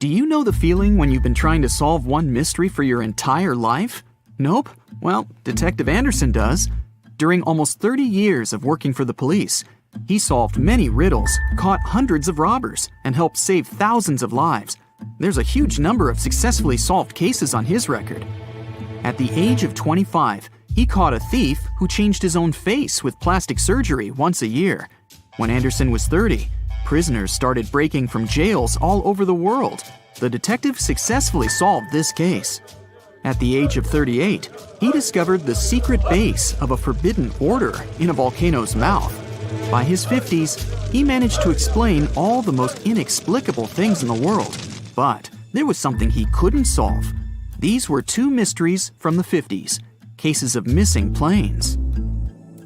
Do you know the feeling when you've been trying to solve one mystery for your entire life? Nope? Well, Detective Anderson does. During almost 30 years of working for the police, he solved many riddles, caught hundreds of robbers, and helped save thousands of lives. There's a huge number of successfully solved cases on his record. At the age of 25, he caught a thief who changed his own face with plastic surgery once a year. When Anderson was 30, prisoners started breaking from jails all over the world. The detective successfully solved this case. At the age of 38, he discovered the secret base of a forbidden order in a volcano's mouth. By his 50s, he managed to explain all the most inexplicable things in the world. But there was something he couldn't solve. These were two mysteries from the 50s, cases of missing planes.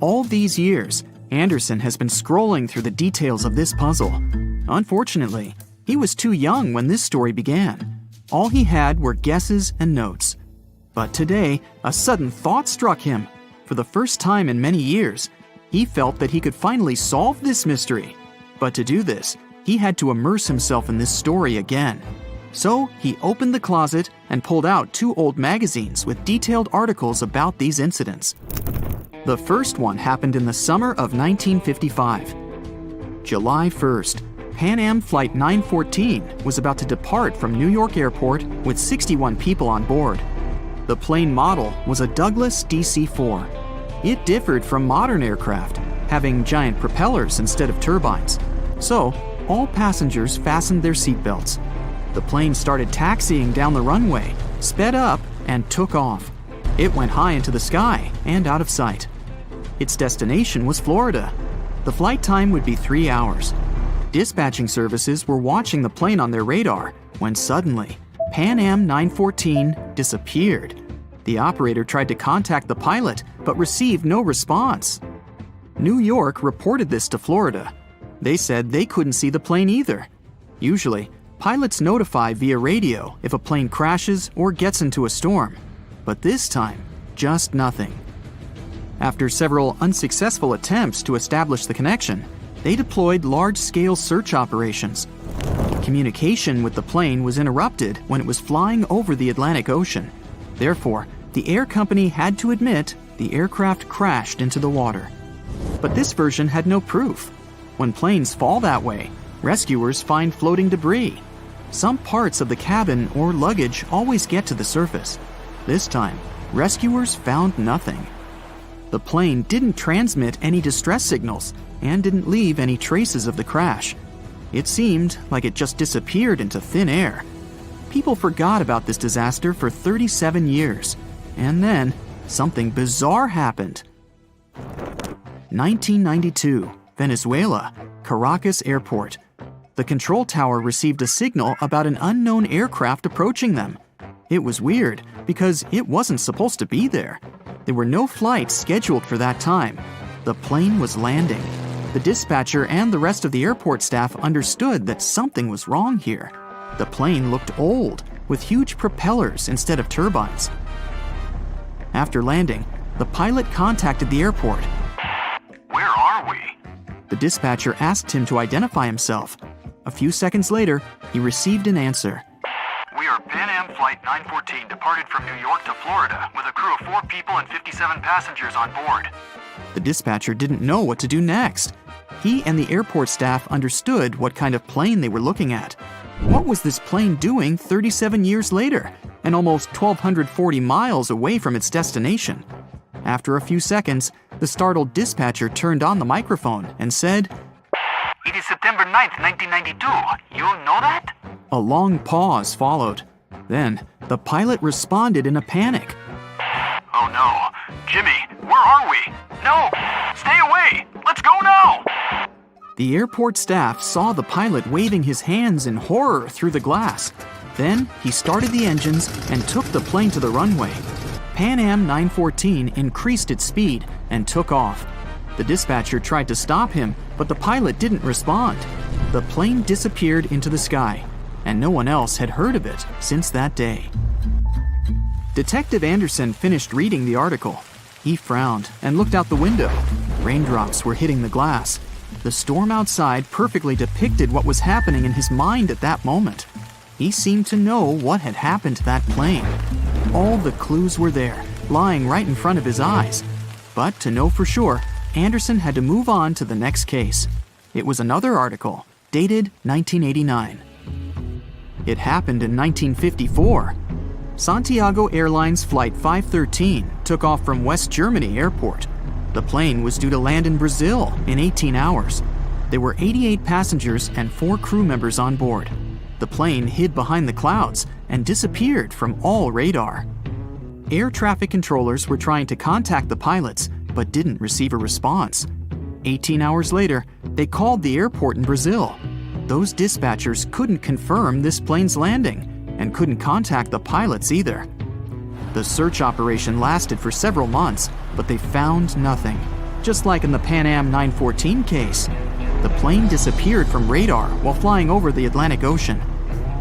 All these years, Anderson has been scrolling through the details of this puzzle. Unfortunately, he was too young when this story began. All he had were guesses and notes. But today, a sudden thought struck him. For the first time in many years, he felt that he could finally solve this mystery. But to do this, he had to immerse himself in this story again. So he opened the closet and pulled out two old magazines with detailed articles about these incidents. The first one happened in the summer of 1955. July 1st, Pan Am Flight 914 was about to depart from New York Airport with 61 people on board. The plane model was a Douglas DC-4. It differed from modern aircraft, having giant propellers instead of turbines. So, all passengers fastened their seatbelts. The plane started taxiing down the runway, sped up, and took off. It went high into the sky and out of sight. Its destination was Florida. The flight time would be 3 hours. Dispatching services were watching the plane on their radar when suddenly, Pan Am 914 disappeared. The operator tried to contact the pilot but received no response. New York reported this to Florida. They said they couldn't see the plane either. Usually, pilots notify via radio if a plane crashes or gets into a storm. But this time, just nothing. After several unsuccessful attempts to establish the connection, they deployed large-scale search operations. Communication with the plane was interrupted when it was flying over the Atlantic Ocean. Therefore, the air company had to admit the aircraft crashed into the water. But this version had no proof. When planes fall that way, rescuers find floating debris. Some parts of the cabin or luggage always get to the surface. This time, rescuers found nothing. The plane didn't transmit any distress signals and didn't leave any traces of the crash. It seemed like it just disappeared into thin air. People forgot about this disaster for 37 years. And then, something bizarre happened. 1992, Venezuela, Caracas Airport. The control tower received a signal about an unknown aircraft approaching them. It was weird because it wasn't supposed to be there. There were no flights scheduled for that time. The plane was landing. The dispatcher and the rest of the airport staff understood that something was wrong here. The plane looked old, with huge propellers instead of turbines. After landing, the pilot contacted the airport. Where are we? The dispatcher asked him to identify himself. A few seconds later, he received an answer. We are Pan Am Flight 914 departed from New York to Florida with a crew of 4 people and 57 passengers on board. The dispatcher didn't know what to do next. He and the airport staff understood what kind of plane they were looking at. What was this plane doing 37 years later and almost 1,240 miles away from its destination? After a few seconds, the startled dispatcher turned on the microphone and said, It is September 9th, 1992. You know that? A long pause followed. Then, the pilot responded in a panic. Oh no. Jimmy, where are we? No! Stay away! Let's go now! The airport staff saw the pilot waving his hands in horror through the glass. Then, he started the engines and took the plane to the runway. Pan Am 914 increased its speed and took off. The dispatcher tried to stop him, but the pilot didn't respond. The plane disappeared into the sky, and no one else had heard of it since that day. Detective Anderson finished reading the article. He frowned and looked out the window. Raindrops were hitting the glass. The storm outside perfectly depicted what was happening in his mind at that moment. He seemed to know what had happened to that plane. All the clues were there, lying right in front of his eyes. But to know for sure, Anderson had to move on to the next case. It was another article, dated 1989. It happened in 1954. Santiago Airlines Flight 513 took off from West Germany Airport. The plane was due to land in Brazil in 18 hours. There were 88 passengers and 4 crew members on board. The plane hid behind the clouds and disappeared from all radar. Air traffic controllers were trying to contact the pilots, but didn't receive a response. 18 hours later, they called the airport in Brazil. Those dispatchers couldn't confirm this plane's landing and couldn't contact the pilots either. The search operation lasted for several months, but they found nothing. Just like in the Pan Am 914 case, the plane disappeared from radar while flying over the Atlantic Ocean.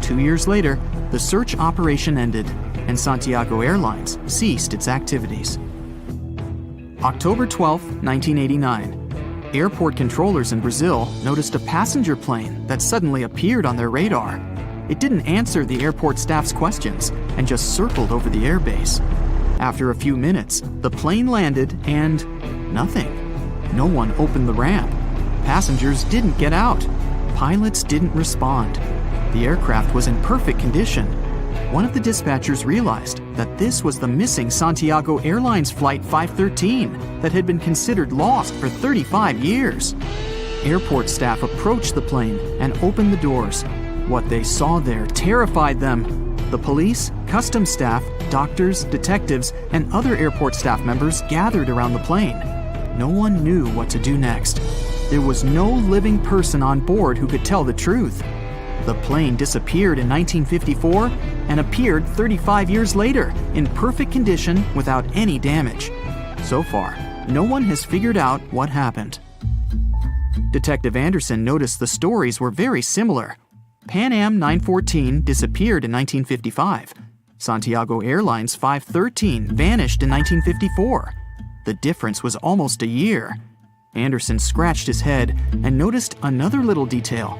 2 years later, the search operation ended and Santiago Airlines ceased its activities. October 12, 1989. Airport controllers in Brazil noticed a passenger plane that suddenly appeared on their radar. It didn't answer the airport staff's questions and just circled over the airbase. After a few minutes, the plane landed and nothing. No one opened the ramp. Passengers didn't get out. Pilots didn't respond. The aircraft was in perfect condition. One of the dispatchers realized that this was the missing Santiago Airlines Flight 513 that had been considered lost for 35 years. Airport staff approached the plane and opened the doors. What they saw there terrified them. The police, customs staff, doctors, detectives, and other airport staff members gathered around the plane. No one knew what to do next. There was no living person on board who could tell the truth. The plane disappeared in 1954 and appeared 35 years later in perfect condition without any damage. So far, no one has figured out what happened. Detective Anderson noticed the stories were very similar. Pan Am 914 disappeared in 1955. Santiago Airlines 513 vanished in 1954. The difference was almost a year. Anderson scratched his head and noticed another little detail.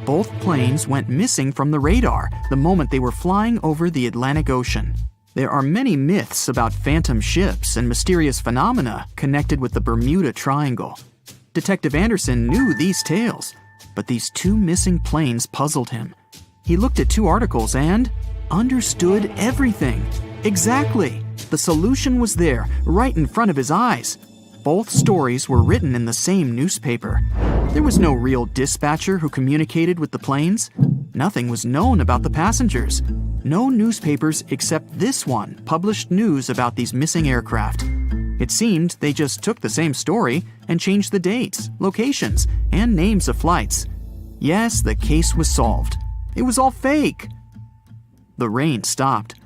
Both planes went missing from the radar the moment they were flying over the Atlantic Ocean. There are many myths about phantom ships and mysterious phenomena connected with the Bermuda Triangle. Detective Anderson knew these tales, but these 2 missing planes puzzled him. He looked at 2 articles and understood everything. Exactly! The solution was there, right in front of his eyes. Both stories were written in the same newspaper. There was no real dispatcher who communicated with the planes. Nothing was known about the passengers. No newspapers except this one published news about these missing aircraft. It seemed they just took the same story and changed the dates, locations, and names of flights. Yes, the case was solved. It was all fake. The rain stopped.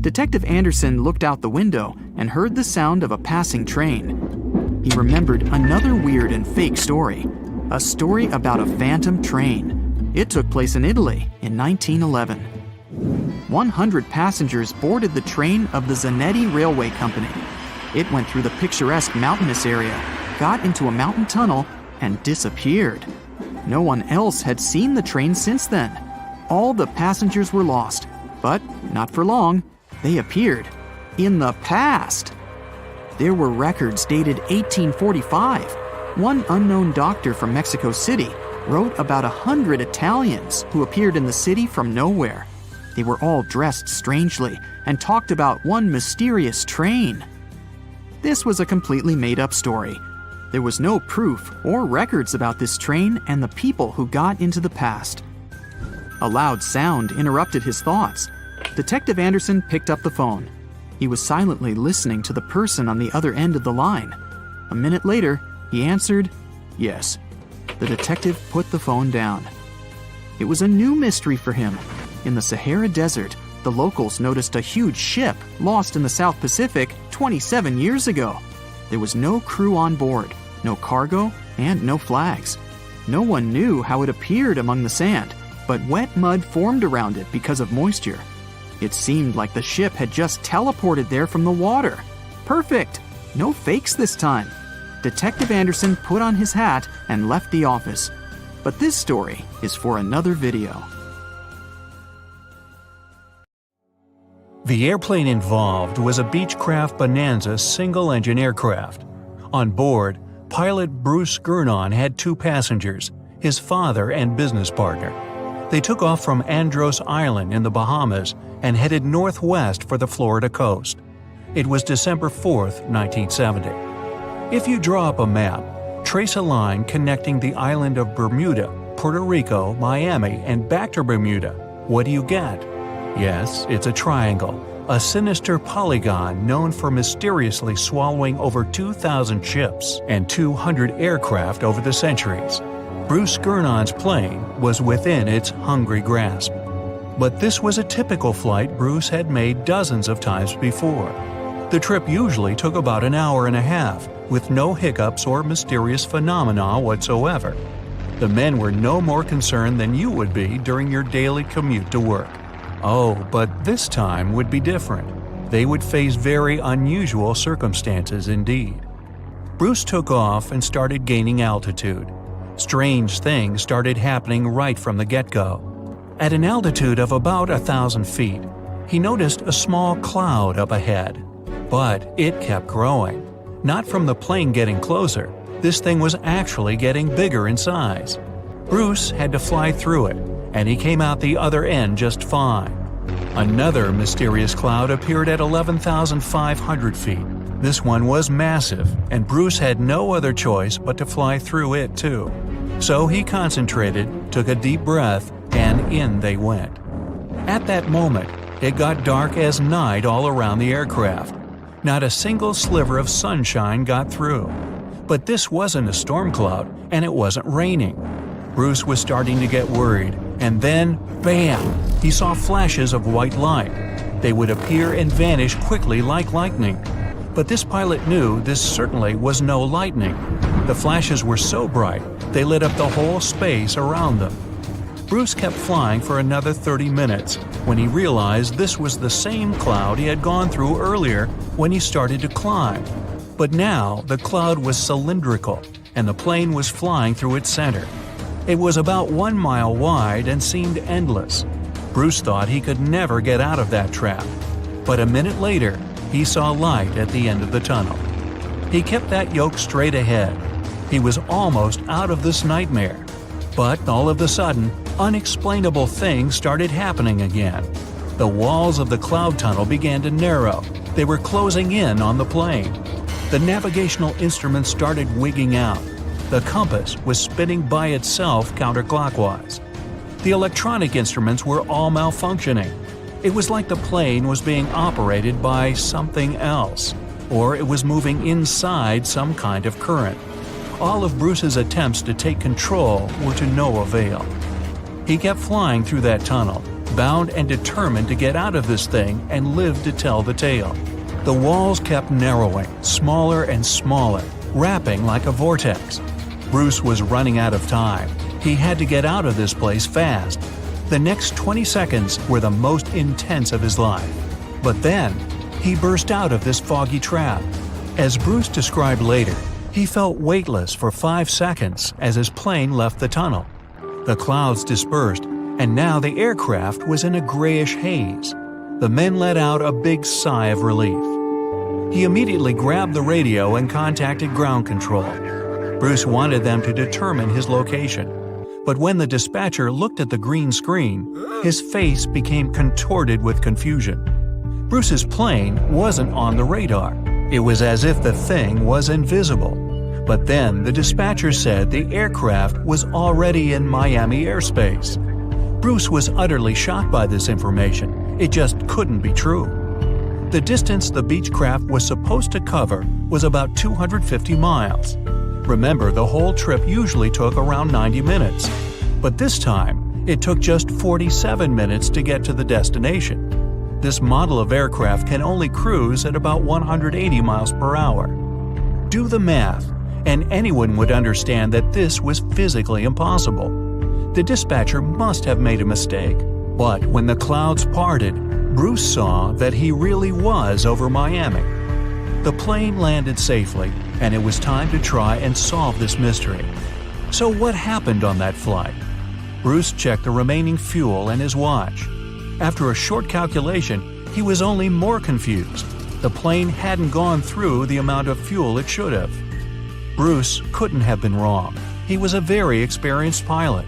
Detective Anderson looked out the window and heard the sound of a passing train. He remembered another weird and fake story. A story about a phantom train. It took place in Italy in 1911. 100 passengers boarded the train of the Zanetti Railway Company. It went through the picturesque mountainous area, got into a mountain tunnel, and disappeared. No one else had seen the train since then. All the passengers were lost, but not for long. They appeared in the past. There were records dated 1845. One unknown doctor from Mexico City wrote about 100 Italians who appeared in the city from nowhere. They were all dressed strangely and talked about one mysterious train. This was a completely made-up story. There was no proof or records about this train and the people who got into the past. A loud sound interrupted his thoughts. Detective Anderson picked up the phone. He was silently listening to the person on the other end of the line. A minute later, he answered, "Yes." The detective put the phone down. It was a new mystery for him. In the Sahara Desert, the locals noticed a huge ship lost in the South Pacific 27 years ago. There was no crew on board, no cargo, and no flags. No one knew how it appeared among the sand, but wet mud formed around it because of moisture. It seemed like the ship had just teleported there from the water. Perfect! No fakes this time. Detective Anderson put on his hat and left the office. But this story is for another video. The airplane involved was a Beechcraft Bonanza single-engine aircraft. On board, pilot Bruce Gernon had 2 passengers, his father and business partner. They took off from Andros Island in the Bahamas and headed northwest for the Florida coast. It was December 4, 1970. If you draw up a map, trace a line connecting the island of Bermuda, Puerto Rico, Miami, and back to Bermuda, what do you get? Yes, it's a triangle, a sinister polygon known for mysteriously swallowing over 2,000 ships and 200 aircraft over the centuries. Bruce Gernon's plane was within its hungry grasp. But this was a typical flight Bruce had made dozens of times before. The trip usually took about an hour and a half, with no hiccups or mysterious phenomena whatsoever. The men were no more concerned than you would be during your daily commute to work. Oh, but this time would be different. They would face very unusual circumstances indeed. Bruce took off and started gaining altitude. Strange things started happening right from the get-go. At an altitude of about 1,000 feet, he noticed a small cloud up ahead. But it kept growing. Not from the plane getting closer, this thing was actually getting bigger in size. Bruce had to fly through it, and he came out the other end just fine. Another mysterious cloud appeared at 11,500 feet. This one was massive, and Bruce had no other choice but to fly through it too. So he concentrated, took a deep breath, and in they went. At that moment, it got dark as night all around the aircraft. Not a single sliver of sunshine got through. But this wasn't a storm cloud, and it wasn't raining. Bruce was starting to get worried, and then, bam! He saw flashes of white light. They would appear and vanish quickly like lightning. But this pilot knew this certainly was no lightning. The flashes were so bright, they lit up the whole space around them. Bruce kept flying for another 30 minutes when he realized this was the same cloud he had gone through earlier when he started to climb. But now the cloud was cylindrical, and the plane was flying through its center. It was about 1 mile wide and seemed endless. Bruce thought he could never get out of that trap. But a minute later, he saw light at the end of the tunnel. He kept that yoke straight ahead. He was almost out of this nightmare. But all of a sudden, unexplainable things started happening again. The walls of the cloud tunnel began to narrow. They were closing in on the plane. The navigational instruments started wigging out. The compass was spinning by itself counterclockwise. The electronic instruments were all malfunctioning. It was like the plane was being operated by something else, or it was moving inside some kind of current. All of Bruce's attempts to take control were to no avail. He kept flying through that tunnel, bound and determined to get out of this thing and live to tell the tale. The walls kept narrowing, smaller and smaller, wrapping like a vortex. Bruce was running out of time. He had to get out of this place fast. The next 20 seconds were the most intense of his life. But then, he burst out of this foggy trap. As Bruce described later, he felt weightless for 5 seconds as his plane left the tunnel. The clouds dispersed, and now the aircraft was in a grayish haze. The men let out a big sigh of relief. He immediately grabbed the radio and contacted ground control. Bruce wanted them to determine his location. But when the dispatcher looked at the green screen, his face became contorted with confusion. Bruce's plane wasn't on the radar. It was as if the thing was invisible. But then the dispatcher said the aircraft was already in Miami airspace. Bruce was utterly shocked by this information. It just couldn't be true. The distance the Beechcraft was supposed to cover was about 250 miles. Remember, the whole trip usually took around 90 minutes. But this time, it took just 47 minutes to get to the destination. This model of aircraft can only cruise at about 180 miles per hour. Do the math, and anyone would understand that this was physically impossible. The dispatcher must have made a mistake. But when the clouds parted, Bruce saw that he really was over Miami. The plane landed safely, and it was time to try and solve this mystery. So what happened on that flight? Bruce checked the remaining fuel and his watch. After a short calculation, he was only more confused. The plane hadn't gone through the amount of fuel it should have. Bruce couldn't have been wrong. He was a very experienced pilot.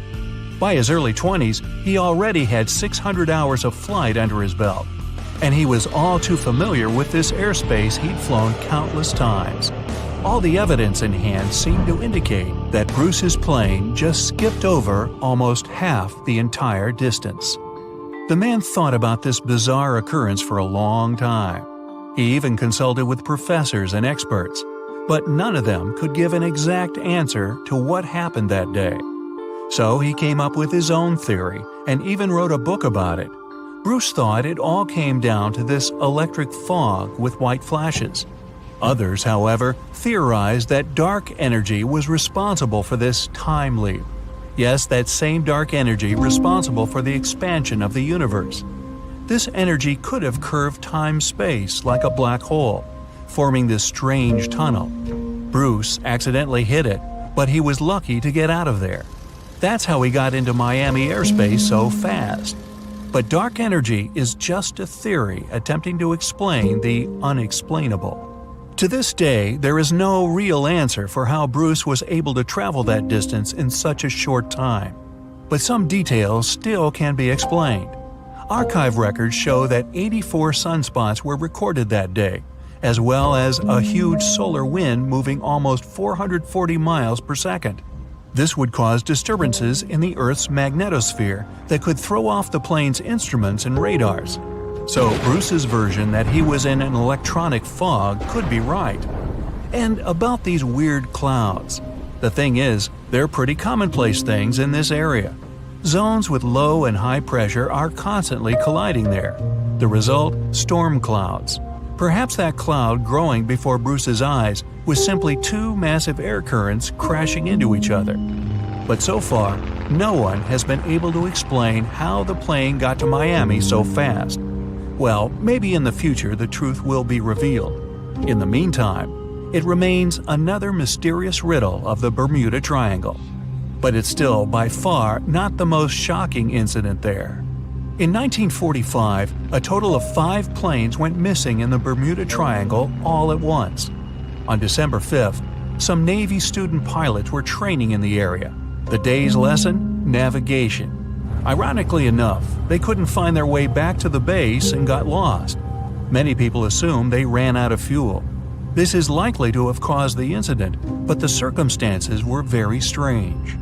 By his early 20s, he already had 600 hours of flight under his belt, and he was all too familiar with this airspace he'd flown countless times. All the evidence in hand seemed to indicate that Bruce's plane just skipped over almost half the entire distance. The man thought about this bizarre occurrence for a long time. He even consulted with professors and experts, but none of them could give an exact answer to what happened that day. So he came up with his own theory and even wrote a book about it. Bruce thought it all came down to this electric fog with white flashes. Others, however, theorized that dark energy was responsible for this time leap. Yes, that same dark energy responsible for the expansion of the universe. This energy could have curved time-space like a black hole, forming this strange tunnel. Bruce accidentally hit it, but he was lucky to get out of there. That's how he got into Miami airspace so fast. But dark energy is just a theory attempting to explain the unexplainable. To this day, there is no real answer for how Bruce was able to travel that distance in such a short time. But some details still can be explained. Archive records show that 84 sunspots were recorded that day, as well as a huge solar wind moving almost 440 miles per second. This would cause disturbances in the Earth's magnetosphere that could throw off the plane's instruments and radars. So Bruce's version that he was in an electronic fog could be right. And about these weird clouds. The thing is, they're pretty commonplace things in this area. Zones with low and high pressure are constantly colliding there. The result? Storm clouds. Perhaps that cloud growing before Bruce's eyes was simply two massive air currents crashing into each other. But so far, no one has been able to explain how the plane got to Miami so fast. Well, maybe in the future the truth will be revealed. In the meantime, it remains another mysterious riddle of the Bermuda Triangle. But it's still by far not the most shocking incident there. In 1945, a total of 5 planes went missing in the Bermuda Triangle all at once. On December 5th, some Navy student pilots were training in the area. The day's lesson? Navigation. Ironically enough, they couldn't find their way back to the base and got lost. Many people assume they ran out of fuel. This is likely to have caused the incident, but the circumstances were very strange.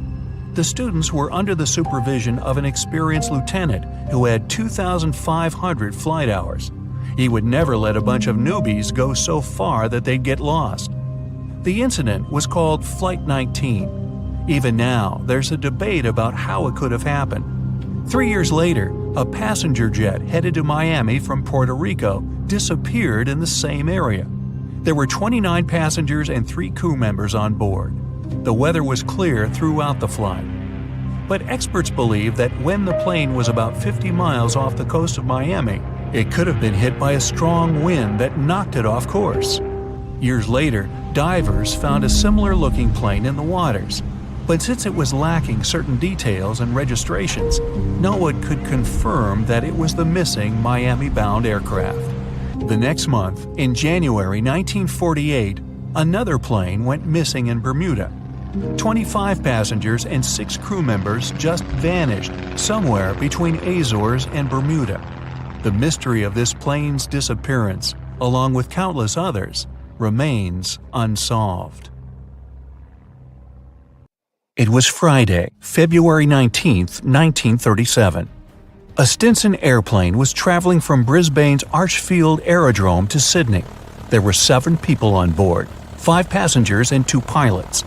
The students were under the supervision of an experienced lieutenant who had 2,500 flight hours. He would never let a bunch of newbies go so far that they'd get lost. The incident was called Flight 19. Even now, there's a debate about how it could have happened. 3 years later, a passenger jet headed to Miami from Puerto Rico disappeared in the same area. There were 29 passengers and 3 crew members on board. The weather was clear throughout the flight. But experts believe that when the plane was about 50 miles off the coast of Miami, it could have been hit by a strong wind that knocked it off course. Years later, divers found a similar-looking plane in the waters. But since it was lacking certain details and registrations, no one could confirm that it was the missing Miami-bound aircraft. The next month, in January 1948, another plane went missing in Bermuda. 25 passengers and 6 crew members just vanished somewhere between Azores and Bermuda. The mystery of this plane's disappearance, along with countless others, remains unsolved. It was Friday, February 19, 1937. A Stinson airplane was traveling from Brisbane's Archfield Aerodrome to Sydney. There were 7 people on board, 5 passengers and 2 pilots.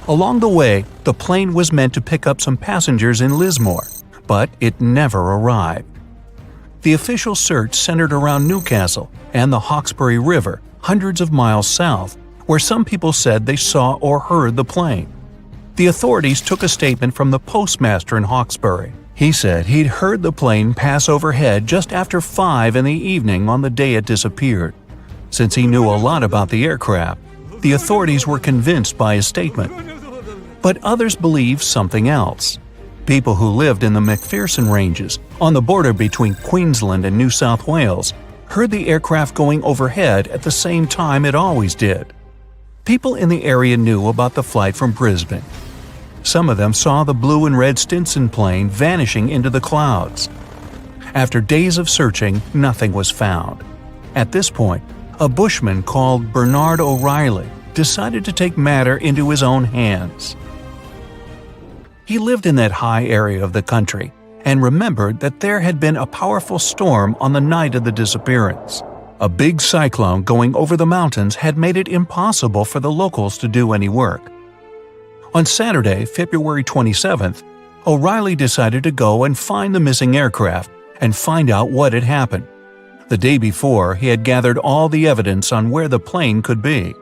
Along the way, the plane was meant to pick up some passengers in Lismore, but it never arrived. The official search centered around Newcastle and the Hawkesbury River, hundreds of miles south, where some people said they saw or heard the plane. The authorities took a statement from the postmaster in Hawkesbury. He said he'd heard the plane pass overhead just after 5 in the evening on the day it disappeared. Since he knew a lot about the aircraft, the authorities were convinced by his statement. But others believed something else. People who lived in the McPherson Ranges, on the border between Queensland and New South Wales, heard the aircraft going overhead at the same time it always did. People in the area knew about the flight from Brisbane. Some of them saw the blue and red Stinson plane vanishing into the clouds. After days of searching, nothing was found. At this point, a bushman called Bernard O'Reilly decided to take matter into his own hands. He lived in that high area of the country and remembered that there had been a powerful storm on the night of the disappearance. A big cyclone going over the mountains had made it impossible for the locals to do any work. On Saturday, February 27th, O'Reilly decided to go and find the missing aircraft and find out what had happened. The day before, he had gathered all the evidence on where the plane could be.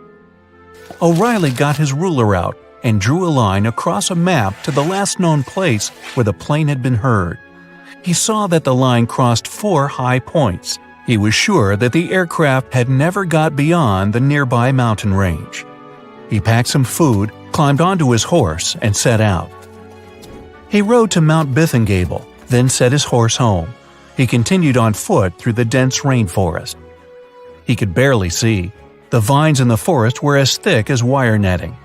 O'Reilly got his ruler out and drew a line across a map to the last known place where the plane had been heard. He saw that the line crossed 4 high points. He was sure that the aircraft had never got beyond the nearby mountain range. He packed some food, climbed onto his horse, and set out. He rode to Mount Bithingable, then set his horse home. He continued on foot through the dense rainforest. He could barely see. The vines in the forest were as thick as wire netting.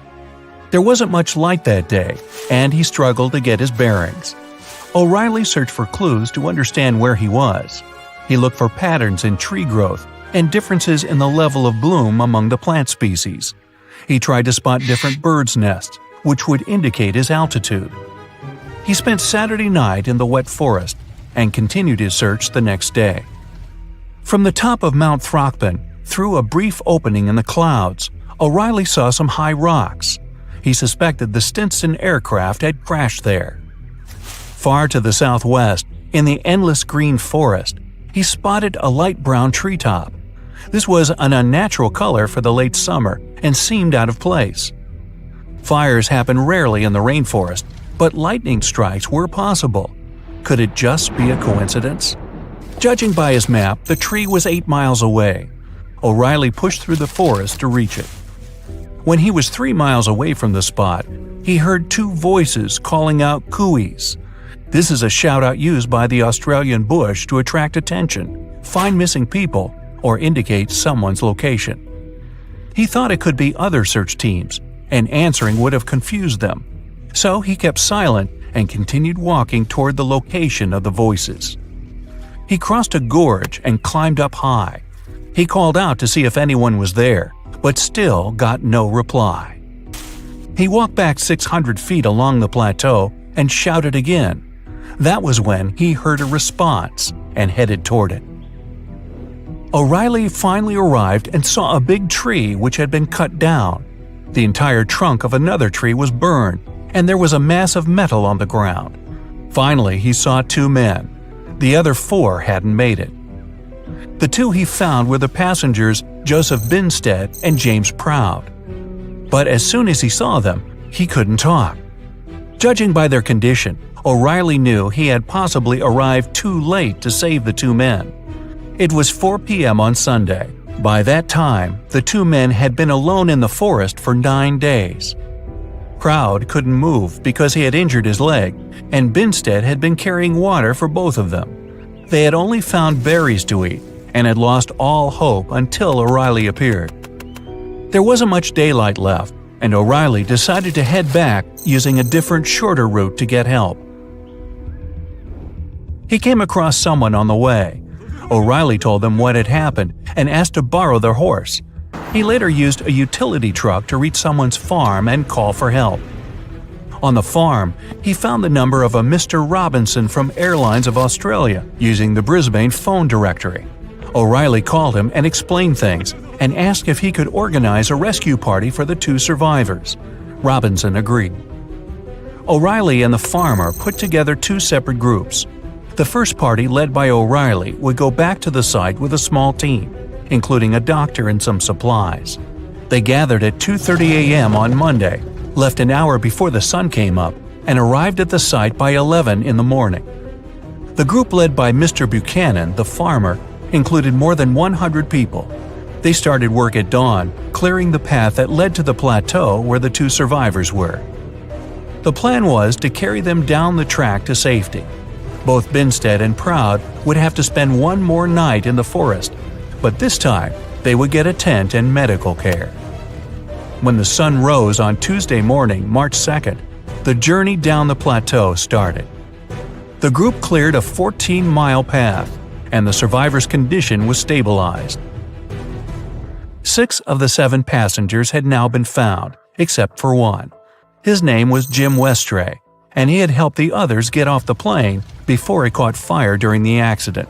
There wasn't much light that day, and he struggled to get his bearings. O'Reilly searched for clues to understand where he was. He looked for patterns in tree growth and differences in the level of bloom among the plant species. He tried to spot different birds' nests, which would indicate his altitude. He spent Saturday night in the wet forest and continued his search the next day. From the top of Mount Throckban, through a brief opening in the clouds, O'Reilly saw some high rocks. He suspected the Stinson aircraft had crashed there. Far to the southwest, in the endless green forest, he spotted a light brown treetop. This was an unnatural color for the late summer and seemed out of place. Fires happen rarely in the rainforest, but lightning strikes were possible. Could it just be a coincidence? Judging by his map, the tree was 8 miles away. O'Reilly pushed through the forest to reach it. When he was 3 miles away from the spot, he heard 2 voices calling out cooeys. This is a shout-out used by the Australian bush to attract attention, find missing people, or indicate someone's location. He thought it could be other search teams, and answering would have confused them. So he kept silent and continued walking toward the location of the voices. He crossed a gorge and climbed up high. He called out to see if anyone was there, but still got no reply. He walked back 600 feet along the plateau and shouted again. That was when he heard a response and headed toward it. O'Reilly finally arrived and saw a big tree which had been cut down. The entire trunk of another tree was burned, and there was a mass of metal on the ground. Finally, he saw 2 men. The other 4 hadn't made it. The 2 he found were the passengers Joseph Binstead and James Proud. But as soon as he saw them, he couldn't talk. Judging by their condition, O'Reilly knew he had possibly arrived too late to save the 2 men. It was 4 p.m. on Sunday. By that time, the 2 men had been alone in the forest for 9 days. Proud couldn't move because he had injured his leg, and Binstead had been carrying water for both of them. They had only found berries to eat and had lost all hope until O'Reilly appeared. There wasn't much daylight left, and O'Reilly decided to head back using a different, shorter route to get help. He came across someone on the way. O'Reilly told them what had happened and asked to borrow their horse. He later used a utility truck to reach someone's farm and call for help. On the farm, he found the number of a Mr. Robinson from Airlines of Australia using the Brisbane phone directory. O'Reilly called him and explained things and asked if he could organize a rescue party for the 2 survivors. Robinson agreed. O'Reilly and the farmer put together 2 separate groups. The first party, led by O'Reilly, would go back to the site with a small team, including a doctor and some supplies. They gathered at 2:30 a.m. on Monday, left an hour before the sun came up, and arrived at the site by 11 in the morning. The group led by Mr. Buchanan, the farmer, included more than 100 people. They started work at dawn, clearing the path that led to the plateau where the 2 survivors were. The plan was to carry them down the track to safety. Both Binstead and Proud would have to spend one more night in the forest, but this time they would get a tent and medical care. When the sun rose on Tuesday morning, March 2nd, the journey down the plateau started. The group cleared a 14-mile path, and the survivors' condition was stabilized. 6 of the 7 passengers had now been found, except for one. His name was Jim Westray, and he had helped the others get off the plane before it caught fire during the accident.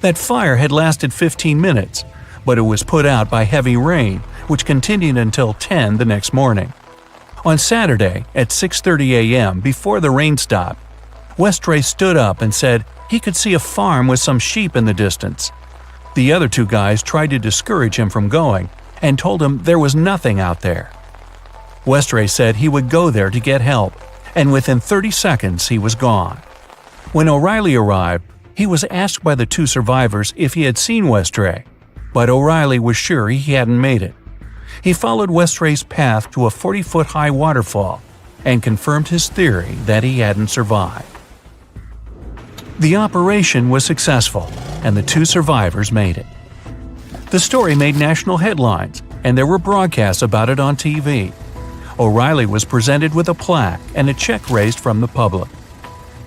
That fire had lasted 15 minutes, but it was put out by heavy rain, which continued until 10 the next morning. On Saturday at 6:30 a.m., before the rain stopped, Westray stood up and said he could see a farm with some sheep in the distance. The other 2 guys tried to discourage him from going and told him there was nothing out there. Westray said he would go there to get help, and within 30 seconds he was gone. When O'Reilly arrived, he was asked by the 2 survivors if he had seen Westray, but O'Reilly was sure he hadn't made it. He followed Westray's path to a 40-foot-high waterfall and confirmed his theory that he hadn't survived. The operation was successful, and the 2 survivors made it. The story made national headlines, and there were broadcasts about it on TV. O'Reilly was presented with a plaque and a check raised from the public.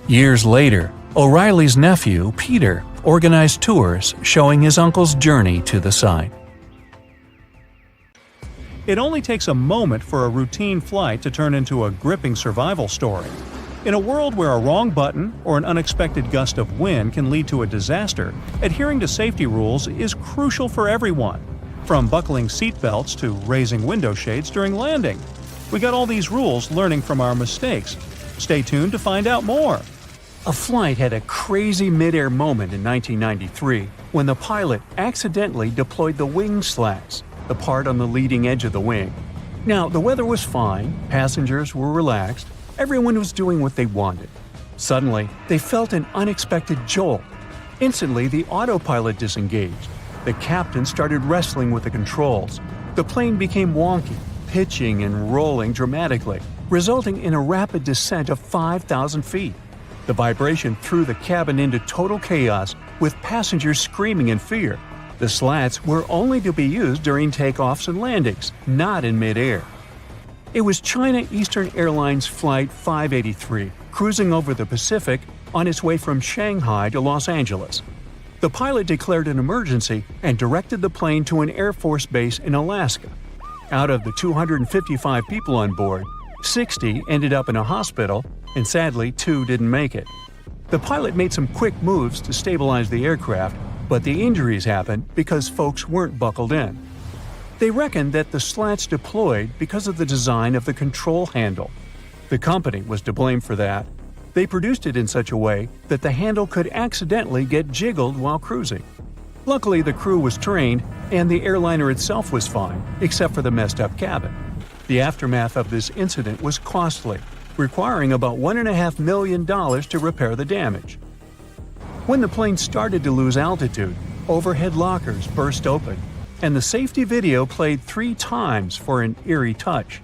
Years later, O'Reilly's nephew, Peter, organized tours showing his uncle's journey to the site. It only takes a moment for a routine flight to turn into a gripping survival story. In a world where a wrong button or an unexpected gust of wind can lead to a disaster, adhering to safety rules is crucial for everyone, from buckling seatbelts to raising window shades during landing. We got all these rules learning from our mistakes. Stay tuned to find out more. A flight had a crazy mid-air moment in 1993 when the pilot accidentally deployed the wing slats, the part on the leading edge of the wing. Now, the weather was fine, passengers were relaxed, everyone was doing what they wanted. Suddenly, they felt an unexpected jolt. Instantly, the autopilot disengaged. The captain started wrestling with the controls. The plane became wonky, pitching and rolling dramatically, resulting in a rapid descent of 5,000 feet. The vibration threw the cabin into total chaos, with passengers screaming in fear. The slats were only to be used during takeoffs and landings, not in midair. It was China Eastern Airlines Flight 583, cruising over the Pacific on its way from Shanghai to Los Angeles. The pilot declared an emergency and directed the plane to an Air Force base in Alaska. Out of the 255 people on board, 60 ended up in a hospital, and sadly 2 didn't make it. The pilot made some quick moves to stabilize the aircraft, but the injuries happened because folks weren't buckled in. They reckoned that the slats deployed because of the design of the control handle. The company was to blame for that. They produced it in such a way that the handle could accidentally get jiggled while cruising. Luckily, the crew was trained, and the airliner itself was fine, except for the messed-up cabin. The aftermath of this incident was costly, requiring about $1.5 million to repair the damage. When the plane started to lose altitude, overhead lockers burst open, and the safety video played 3 times for an eerie touch.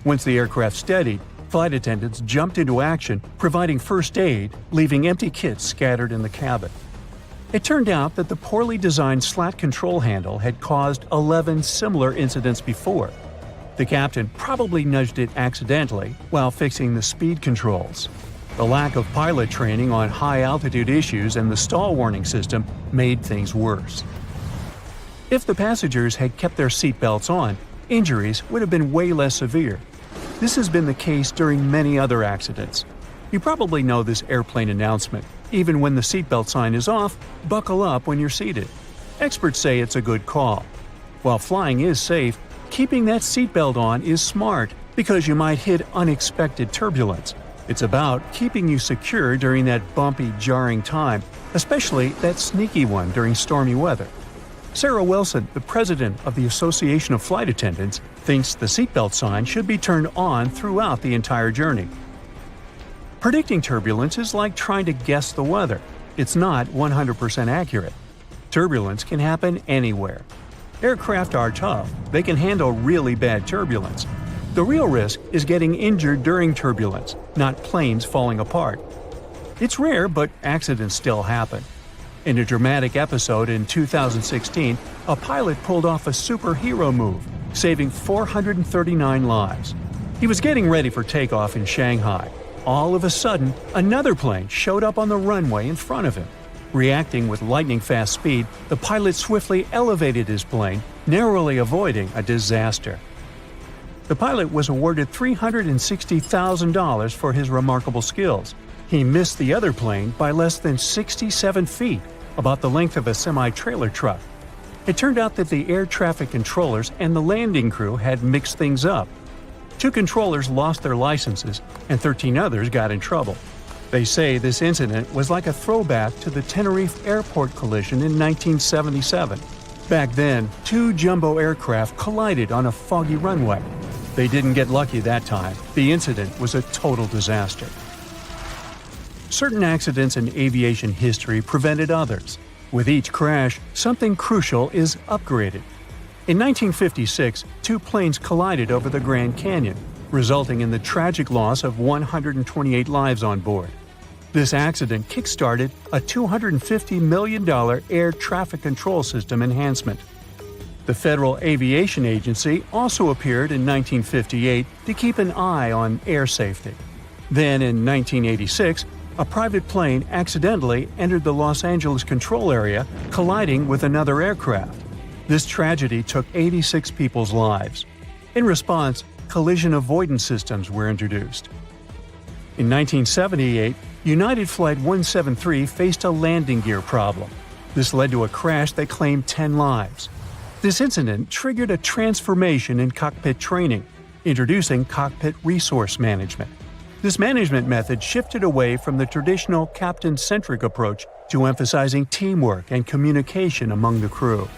Once the aircraft steadied, flight attendants jumped into action, providing first aid, leaving empty kits scattered in the cabin. It turned out that the poorly designed slat control handle had caused 11 similar incidents before. The captain probably nudged it accidentally while fixing the speed controls. The lack of pilot training on high-altitude issues and the stall warning system made things worse. If the passengers had kept their seatbelts on, injuries would have been way less severe. This has been the case during many other accidents. You probably know this airplane announcement. Even when the seatbelt sign is off, buckle up when you're seated. Experts say it's a good call. While flying is safe, keeping that seatbelt on is smart because you might hit unexpected turbulence. It's about keeping you secure during that bumpy, jarring time, especially that sneaky one during stormy weather. Sarah Wilson, the president of the Association of Flight Attendants, thinks the seatbelt sign should be turned on throughout the entire journey. Predicting turbulence is like trying to guess the weather. It's not 100% accurate. Turbulence can happen anywhere. Aircraft are tough. They can handle really bad turbulence. The real risk is getting injured during turbulence, not planes falling apart. It's rare, but accidents still happen. In a dramatic episode in 2016, a pilot pulled off a superhero move, saving 439 lives. He was getting ready for takeoff in Shanghai. All of a sudden, another plane showed up on the runway in front of him. Reacting with lightning-fast speed, the pilot swiftly elevated his plane, narrowly avoiding a disaster. The pilot was awarded $360,000 for his remarkable skills. He missed the other plane by less than 67 feet, about the length of a semi-trailer truck. It turned out that the air traffic controllers and the landing crew had mixed things up. 2 controllers lost their licenses, and 13 others got in trouble. They say this incident was like a throwback to the Tenerife airport collision in 1977. Back then, 2 jumbo aircraft collided on a foggy runway. They didn't get lucky that time. The incident was a total disaster. Certain accidents in aviation history prevented others. With each crash, something crucial is upgraded. In 1956, 2 planes collided over the Grand Canyon, resulting in the tragic loss of 128 lives on board. This accident kick-started a $250 million air traffic control system enhancement. The Federal Aviation Agency also appeared in 1958 to keep an eye on air safety. Then, in 1986, a private plane accidentally entered the Los Angeles control area, colliding with another aircraft. This tragedy took 86 people's lives. In response, collision avoidance systems were introduced. In 1978, United Flight 173 faced a landing gear problem. This led to a crash that claimed 10 lives. This incident triggered a transformation in cockpit training, introducing cockpit resource management. This management method shifted away from the traditional captain-centric approach to emphasizing teamwork and communication among the crew.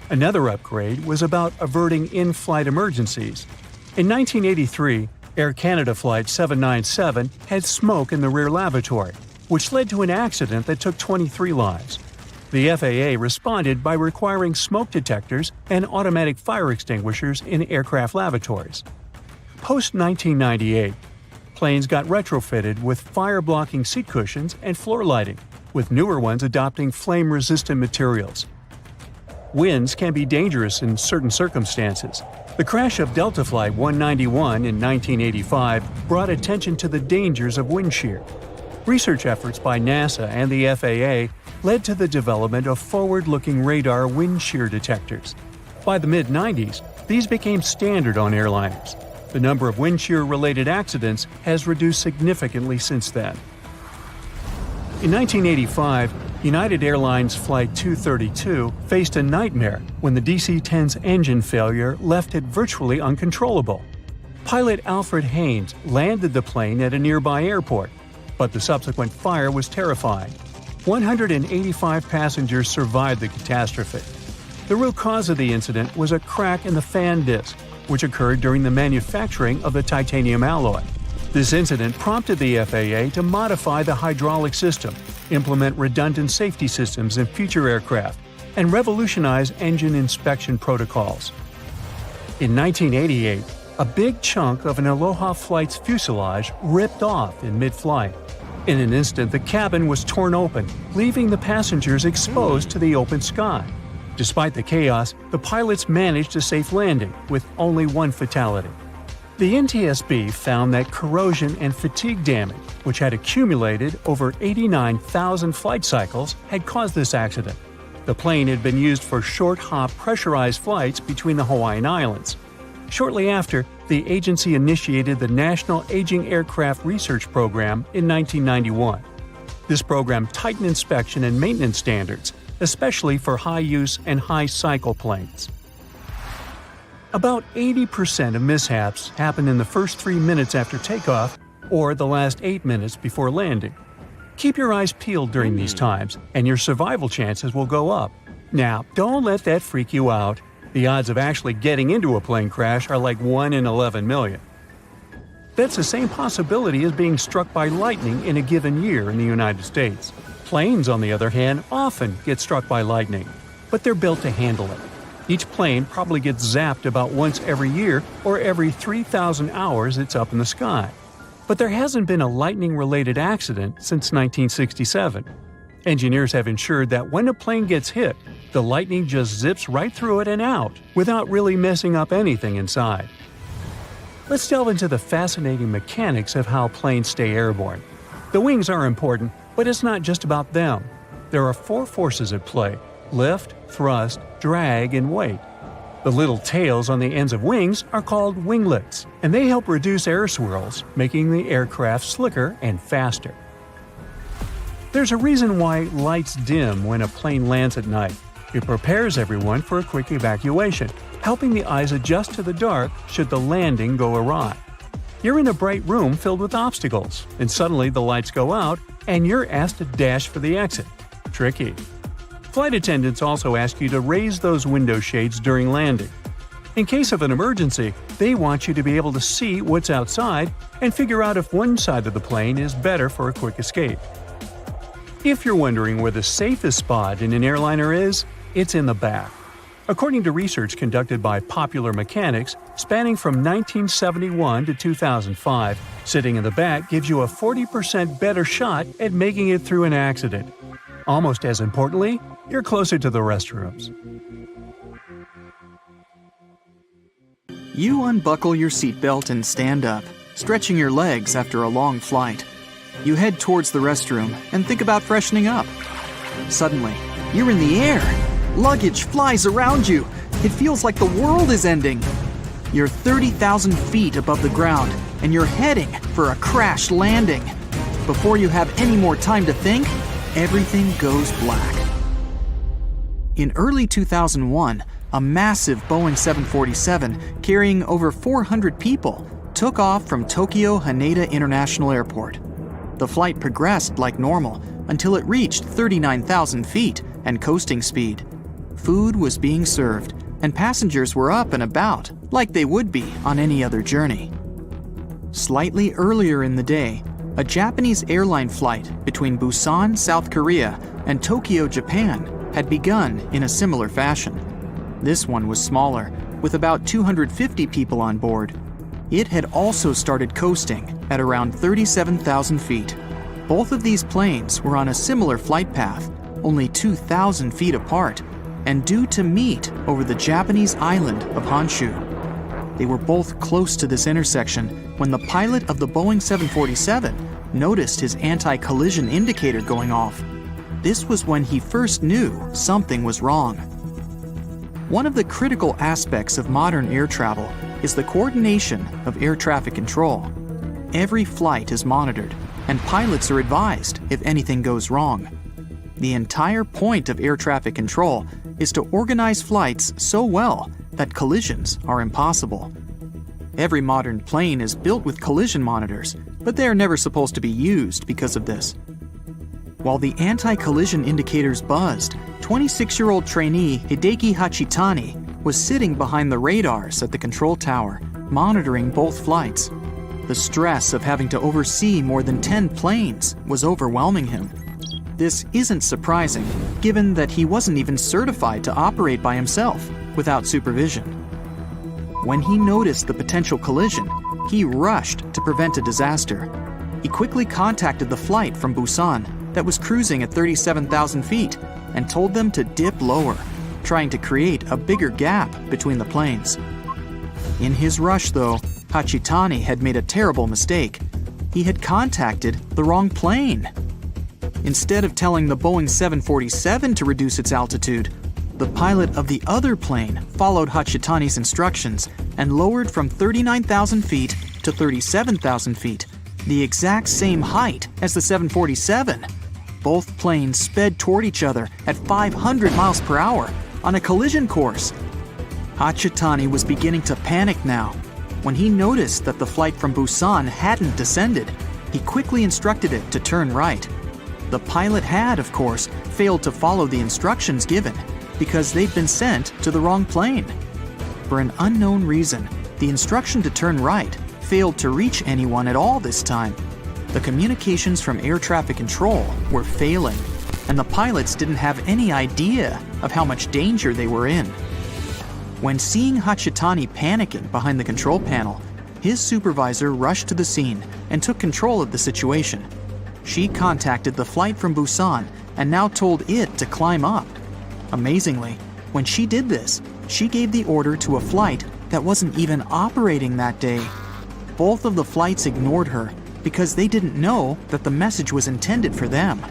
Another upgrade was about averting in-flight emergencies. In 1983, Air Canada Flight 797 had smoke in the rear lavatory, which led to an accident that took 23 lives. The FAA responded by requiring smoke detectors and automatic fire extinguishers in aircraft lavatories. Post-1998, planes got retrofitted with fire-blocking seat cushions and floor lighting, with newer ones adopting flame-resistant materials. Winds can be dangerous in certain circumstances. The crash of Delta Flight 191 in 1985 brought attention to the dangers of wind shear. Research efforts by NASA and the FAA led to the development of forward-looking radar wind shear detectors. By the mid-90s, these became standard on airliners. The number of wind shear-related accidents has reduced significantly since then. In 1985, United Airlines Flight 232 faced a nightmare when the DC-10's engine failure left it virtually uncontrollable. Pilot Alfred Haynes landed the plane at a nearby airport, but the subsequent fire was terrifying. 185 passengers survived the catastrophe. The root cause of the incident was a crack in the fan disc, which occurred during the manufacturing of the titanium alloy. This incident prompted the FAA to modify the hydraulic system, implement redundant safety systems in future aircraft, and revolutionize engine inspection protocols. In 1988, a big chunk of an Aloha flight's fuselage ripped off in mid-flight. In an instant, the cabin was torn open, leaving the passengers exposed to the open sky. Despite the chaos, the pilots managed a safe landing, with only one fatality. The NTSB found that corrosion and fatigue damage, which had accumulated over 89,000 flight cycles, had caused this accident. The plane had been used for short-hop pressurized flights between the Hawaiian Islands. Shortly after, the agency initiated the National Aging Aircraft Research Program in 1991. This program tightened inspection and maintenance standards, especially for high-use and high-cycle planes. About 80% of mishaps happen in the first 3 minutes after takeoff or the last 8 minutes before landing. Keep your eyes peeled during these times, and your survival chances will go up. Now, don't let that freak you out. The odds of actually getting into a plane crash are like 1 in 11 million. That's the same possibility as being struck by lightning in a given year in the United States. Planes, on the other hand, often get struck by lightning, but they're built to handle it. Each plane probably gets zapped about once every year or every 3,000 hours it's up in the sky. But there hasn't been a lightning-related accident since 1967. Engineers have ensured that when a plane gets hit, the lightning just zips right through it and out without really messing up anything inside. Let's delve into the fascinating mechanics of how planes stay airborne. The wings are important, but it's not just about them. There are 4 forces at play: lift, thrust, drag, and weight. The little tails on the ends of wings are called winglets, and they help reduce air swirls, making the aircraft slicker and faster. There's a reason why lights dim when a plane lands at night. It prepares everyone for a quick evacuation, helping the eyes adjust to the dark should the landing go awry. You're in a bright room filled with obstacles, and suddenly the lights go out and you're asked to dash for the exit. Tricky. Flight attendants also ask you to raise those window shades during landing. In case of an emergency, they want you to be able to see what's outside and figure out if one side of the plane is better for a quick escape. If you're wondering where the safest spot in an airliner is, it's in the back. According to research conducted by Popular Mechanics, spanning from 1971 to 2005, sitting in the back gives you a 40% better shot at making it through an accident. Almost as importantly, you're closer to the restrooms. You unbuckle your seatbelt and stand up, stretching your legs after a long flight. You head towards the restroom and think about freshening up. Suddenly, you're in the air. Luggage flies around you. It feels like the world is ending. You're 30,000 feet above the ground, and you're heading for a crash landing. Before you have any more time to think, everything goes black. In early 2001, a massive Boeing 747 carrying over 400 people took off from Tokyo Haneda International Airport. The flight progressed like normal until it reached 39,000 feet and coasting speed. Food was being served, and passengers were up and about like they would be on any other journey. Slightly earlier in the day, a Japanese airline flight between Busan, South Korea, and Tokyo, Japan, had begun in a similar fashion. This one was smaller, with about 250 people on board. It had also started coasting at around 37,000 feet. Both of these planes were on a similar flight path, only 2,000 feet apart, and due to meet over the Japanese island of Honshu. They were both close to this intersection when the pilot of the Boeing 747 noticed his anti-collision indicator going off. This was when he first knew something was wrong. One of the critical aspects of modern air travel is the coordination of air traffic control. Every flight is monitored, and pilots are advised if anything goes wrong. The entire point of air traffic control is to organize flights so well that collisions are impossible. Every modern plane is built with collision monitors, but they are never supposed to be used because of this. While the anti-collision indicators buzzed, 26-year-old trainee Hideki Hachitani was sitting behind the radars at the control tower, monitoring both flights. The stress of having to oversee more than 10 planes was overwhelming him. This isn't surprising, given that he wasn't even certified to operate by himself without supervision. When he noticed the potential collision, he rushed to prevent a disaster. He quickly contacted the flight from Busan that was cruising at 37,000 feet and told them to dip lower, trying to create a bigger gap between the planes. In his rush, though, Hachitani had made a terrible mistake. He had contacted the wrong plane. Instead of telling the Boeing 747 to reduce its altitude, the pilot of the other plane followed Hachitani's instructions and lowered from 39,000 feet to 37,000 feet, the exact same height as the 747. Both planes sped toward each other at 500 miles per hour on a collision course. Hachitani was beginning to panic now. When he noticed that the flight from Busan hadn't descended, he quickly instructed it to turn right. The pilot had, of course, failed to follow the instructions given because they'd been sent to the wrong plane. For an unknown reason, the instruction to turn right failed to reach anyone at all this time. The communications from air traffic control were failing, and the pilots didn't have any idea of how much danger they were in. When seeing Hachitani panicking behind the control panel, his supervisor rushed to the scene and took control of the situation. She contacted the flight from Busan and now told it to climb up. Amazingly, when she did this, she gave the order to a flight that wasn't even operating that day. Both of the flights ignored her because they didn't know that the message was intended for them.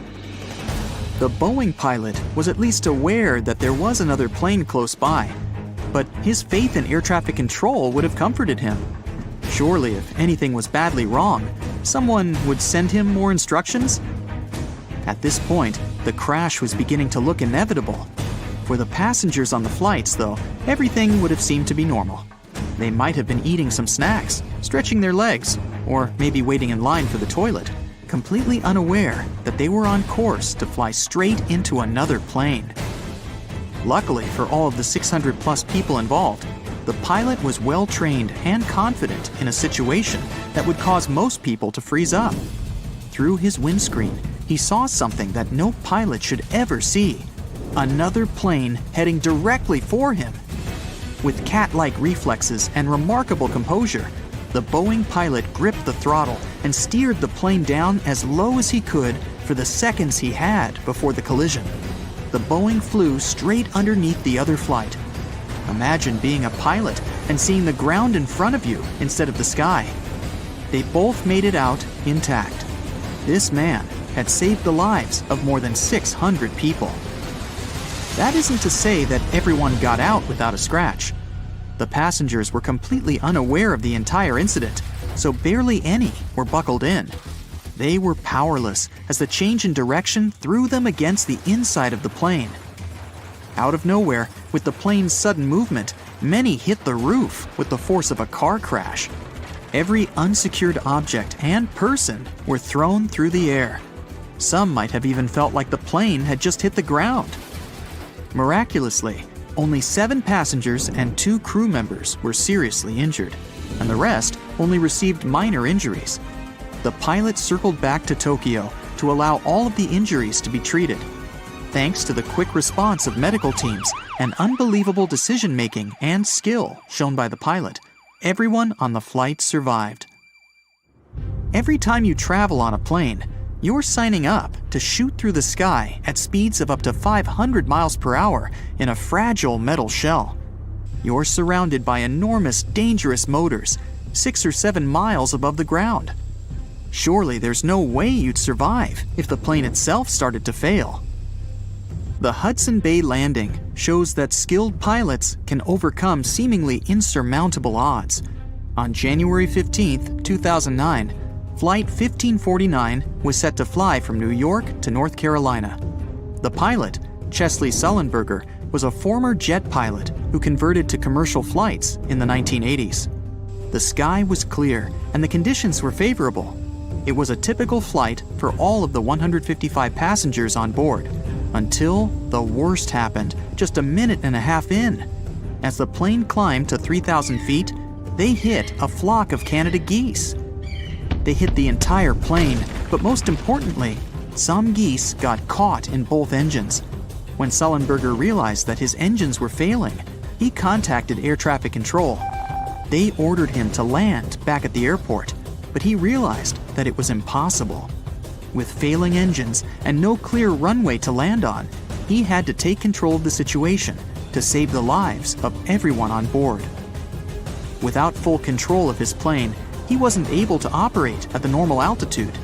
The Boeing pilot was at least aware that there was another plane close by, but his faith in air traffic control would have comforted him. Surely, if anything was badly wrong, someone would send him more instructions? At this point, the crash was beginning to look inevitable. For the passengers on the flights, though, everything would have seemed to be normal. They might have been eating some snacks, stretching their legs, or maybe waiting in line for the toilet, completely unaware that they were on course to fly straight into another plane. Luckily for all of the 600-plus people involved, the pilot was well-trained and confident in a situation that would cause most people to freeze up. Through his windscreen, he saw something that no pilot should ever see: another plane heading directly for him. With cat-like reflexes and remarkable composure, the Boeing pilot gripped the throttle and steered the plane down as low as he could for the seconds he had before the collision. The Boeing flew straight underneath the other flight. Imagine being a pilot and seeing the ground in front of you instead of the sky. They both made it out intact. This man had saved the lives of more than 600 people. That isn't to say that everyone got out without a scratch. The passengers were completely unaware of the entire incident, so barely any were buckled in. They were powerless as the change in direction threw them against the inside of the plane. Out of nowhere, with the plane's sudden movement, many hit the roof with the force of a car crash. Every unsecured object and person were thrown through the air. Some might have even felt like the plane had just hit the ground. Miraculously, only 7 passengers and 2 crew members were seriously injured, and the rest only received minor injuries. The pilot circled back to Tokyo to allow all of the injuries to be treated. Thanks to the quick response of medical teams and unbelievable decision-making and skill shown by the pilot, everyone on the flight survived. Every time you travel on a plane, you're signing up to shoot through the sky at speeds of up to 500 miles per hour in a fragile metal shell. You're surrounded by enormous, dangerous motors, 6 or 7 miles above the ground. Surely there's no way you'd survive if the plane itself started to fail. The Hudson Bay landing shows that skilled pilots can overcome seemingly insurmountable odds. On January 15, 2009, Flight 1549 was set to fly from New York to North Carolina. The pilot, Chesley Sullenberger, was a former jet pilot who converted to commercial flights in the 1980s. The sky was clear and the conditions were favorable. It was a typical flight for all of the 155 passengers on board, until the worst happened just a minute and a half in. As the plane climbed to 3,000 feet, they hit a flock of Canada geese. They hit the entire plane, but most importantly, some geese got caught in both engines. When Sullenberger realized that his engines were failing, he contacted air traffic control. They ordered him to land back at the airport, but he realized that it was impossible. With failing engines and no clear runway to land on, he had to take control of the situation to save the lives of everyone on board. Without full control of his plane, he wasn't able to operate at the normal altitude.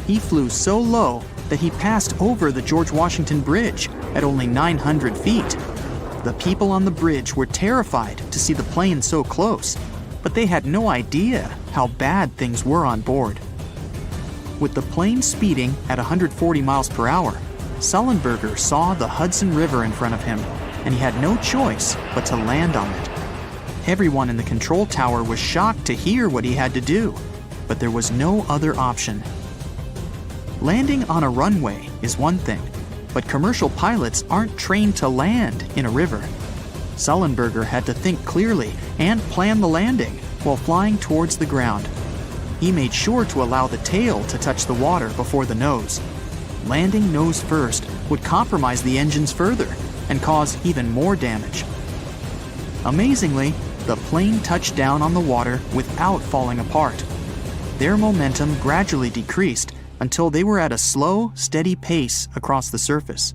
He flew so low that he passed over the George Washington Bridge at only 900 feet. The people on the bridge were terrified to see the plane so close, but they had no idea how bad things were on board. With the plane speeding at 140 miles per hour, Sullenberger saw the Hudson River in front of him, and he had no choice but to land on it. Everyone in the control tower was shocked to hear what he had to do, but there was no other option. Landing on a runway is one thing, but commercial pilots aren't trained to land in a river. Sullenberger had to think clearly and plan the landing while flying towards the ground. He made sure to allow the tail to touch the water before the nose. Landing nose first would compromise the engines further and cause even more damage. Amazingly, the plane touched down on the water without falling apart. Their momentum gradually decreased until they were at a slow, steady pace across the surface.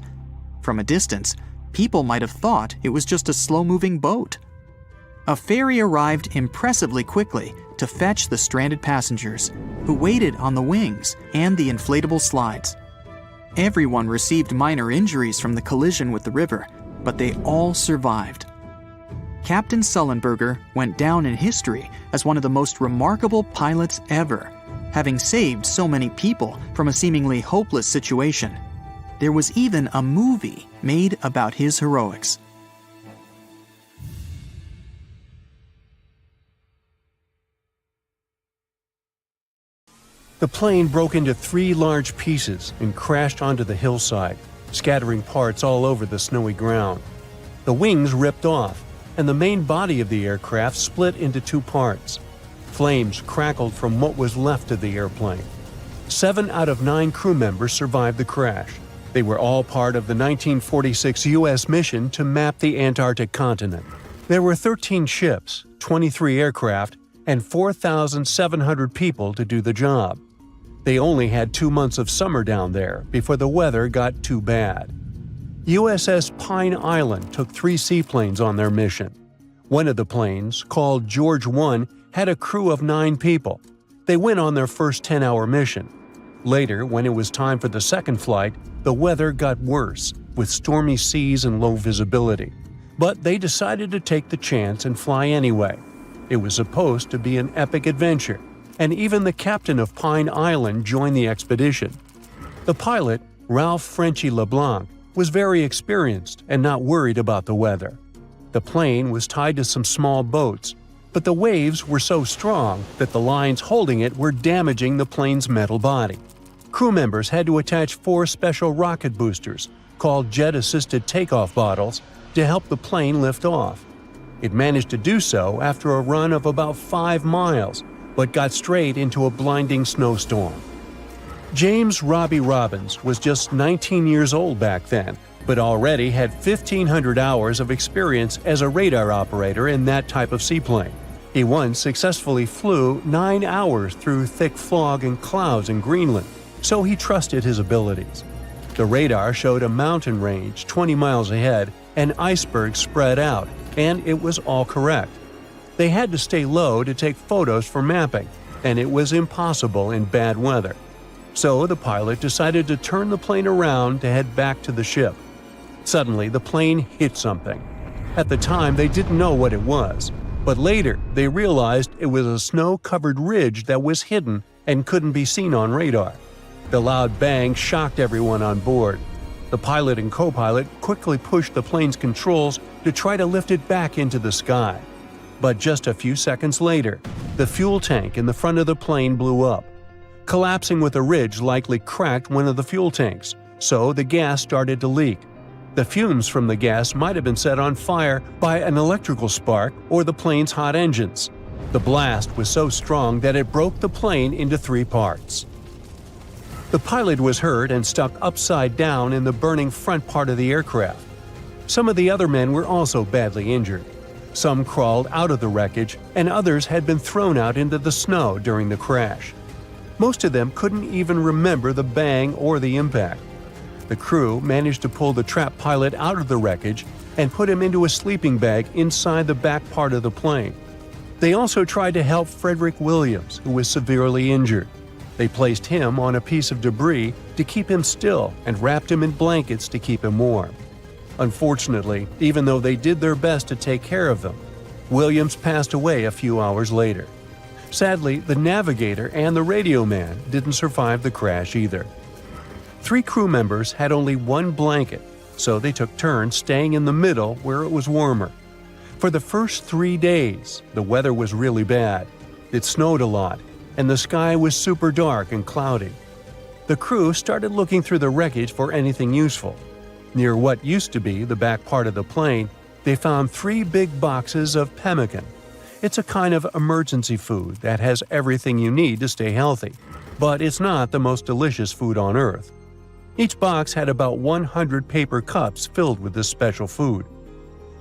From a distance, people might have thought it was just a slow-moving boat. A ferry arrived impressively quickly to fetch the stranded passengers, who waited on the wings and the inflatable slides. Everyone received minor injuries from the collision with the river, but they all survived. Captain Sullenberger went down in history as one of the most remarkable pilots ever, having saved so many people from a seemingly hopeless situation. There was even a movie made about his heroics. The plane broke into 3 large pieces and crashed onto the hillside, scattering parts all over the snowy ground. The wings ripped off, and the main body of the aircraft split into 2 parts. Flames crackled from what was left of the airplane. 7 out of 9 crew members survived the crash. They were all part of the 1946 U.S. mission to map the Antarctic continent. There were 13 ships, 23 aircraft, and 4,700 people to do the job. They only had 2 months of summer down there before the weather got too bad. USS Pine Island took 3 seaplanes on their mission. One of the planes, called George 1, had a crew of 9 people. They went on their first 10-hour mission. Later, when it was time for the second flight, the weather got worse, with stormy seas and low visibility. But they decided to take the chance and fly anyway. It was supposed to be an epic adventure, and even the captain of Pine Island joined the expedition. The pilot, Ralph Frenchy LeBlanc, was very experienced and not worried about the weather. The plane was tied to some small boats, but the waves were so strong that the lines holding it were damaging the plane's metal body. Crew members had to attach 4 special rocket boosters, called jet-assisted takeoff bottles, to help the plane lift off. It managed to do so after a run of about 5 miles, but got straight into a blinding snowstorm. James Robbie Robbins was just 19 years old back then, but already had 1,500 hours of experience as a radar operator in that type of seaplane. He once successfully flew 9 hours through thick fog and clouds in Greenland, so he trusted his abilities. The radar showed a mountain range 20 miles ahead and icebergs spread out, and it was all correct. They had to stay low to take photos for mapping, and it was impossible in bad weather. So the pilot decided to turn the plane around to head back to the ship. Suddenly, the plane hit something. At the time, they didn't know what it was, but later they realized it was a snow-covered ridge that was hidden and couldn't be seen on radar. The loud bang shocked everyone on board. The pilot and co-pilot quickly pushed the plane's controls to try to lift it back into the sky. But just a few seconds later, the fuel tank in the front of the plane blew up. Collapsing with a ridge likely cracked one of the fuel tanks, so the gas started to leak. The fumes from the gas might have been set on fire by an electrical spark or the plane's hot engines. The blast was so strong that it broke the plane into 3 parts. The pilot was hurt and stuck upside down in the burning front part of the aircraft. Some of the other men were also badly injured. Some crawled out of the wreckage, and others had been thrown out into the snow during the crash. Most of them couldn't even remember the bang or the impact. The crew managed to pull the trapped pilot out of the wreckage and put him into a sleeping bag inside the back part of the plane. They also tried to help Frederick Williams, who was severely injured. They placed him on a piece of debris to keep him still and wrapped him in blankets to keep him warm. Unfortunately, even though they did their best to take care of them, Williams passed away a few hours later. Sadly, the navigator and the radio man didn't survive the crash either. 3 crew members had only 1 blanket, so they took turns staying in the middle where it was warmer. For the first 3 days, the weather was really bad. It snowed a lot, and the sky was super dark and cloudy. The crew started looking through the wreckage for anything useful. Near what used to be the back part of the plane, they found 3 big boxes of pemmican. It's a kind of emergency food that has everything you need to stay healthy, but it's not the most delicious food on Earth. Each box had about 100 paper cups filled with this special food.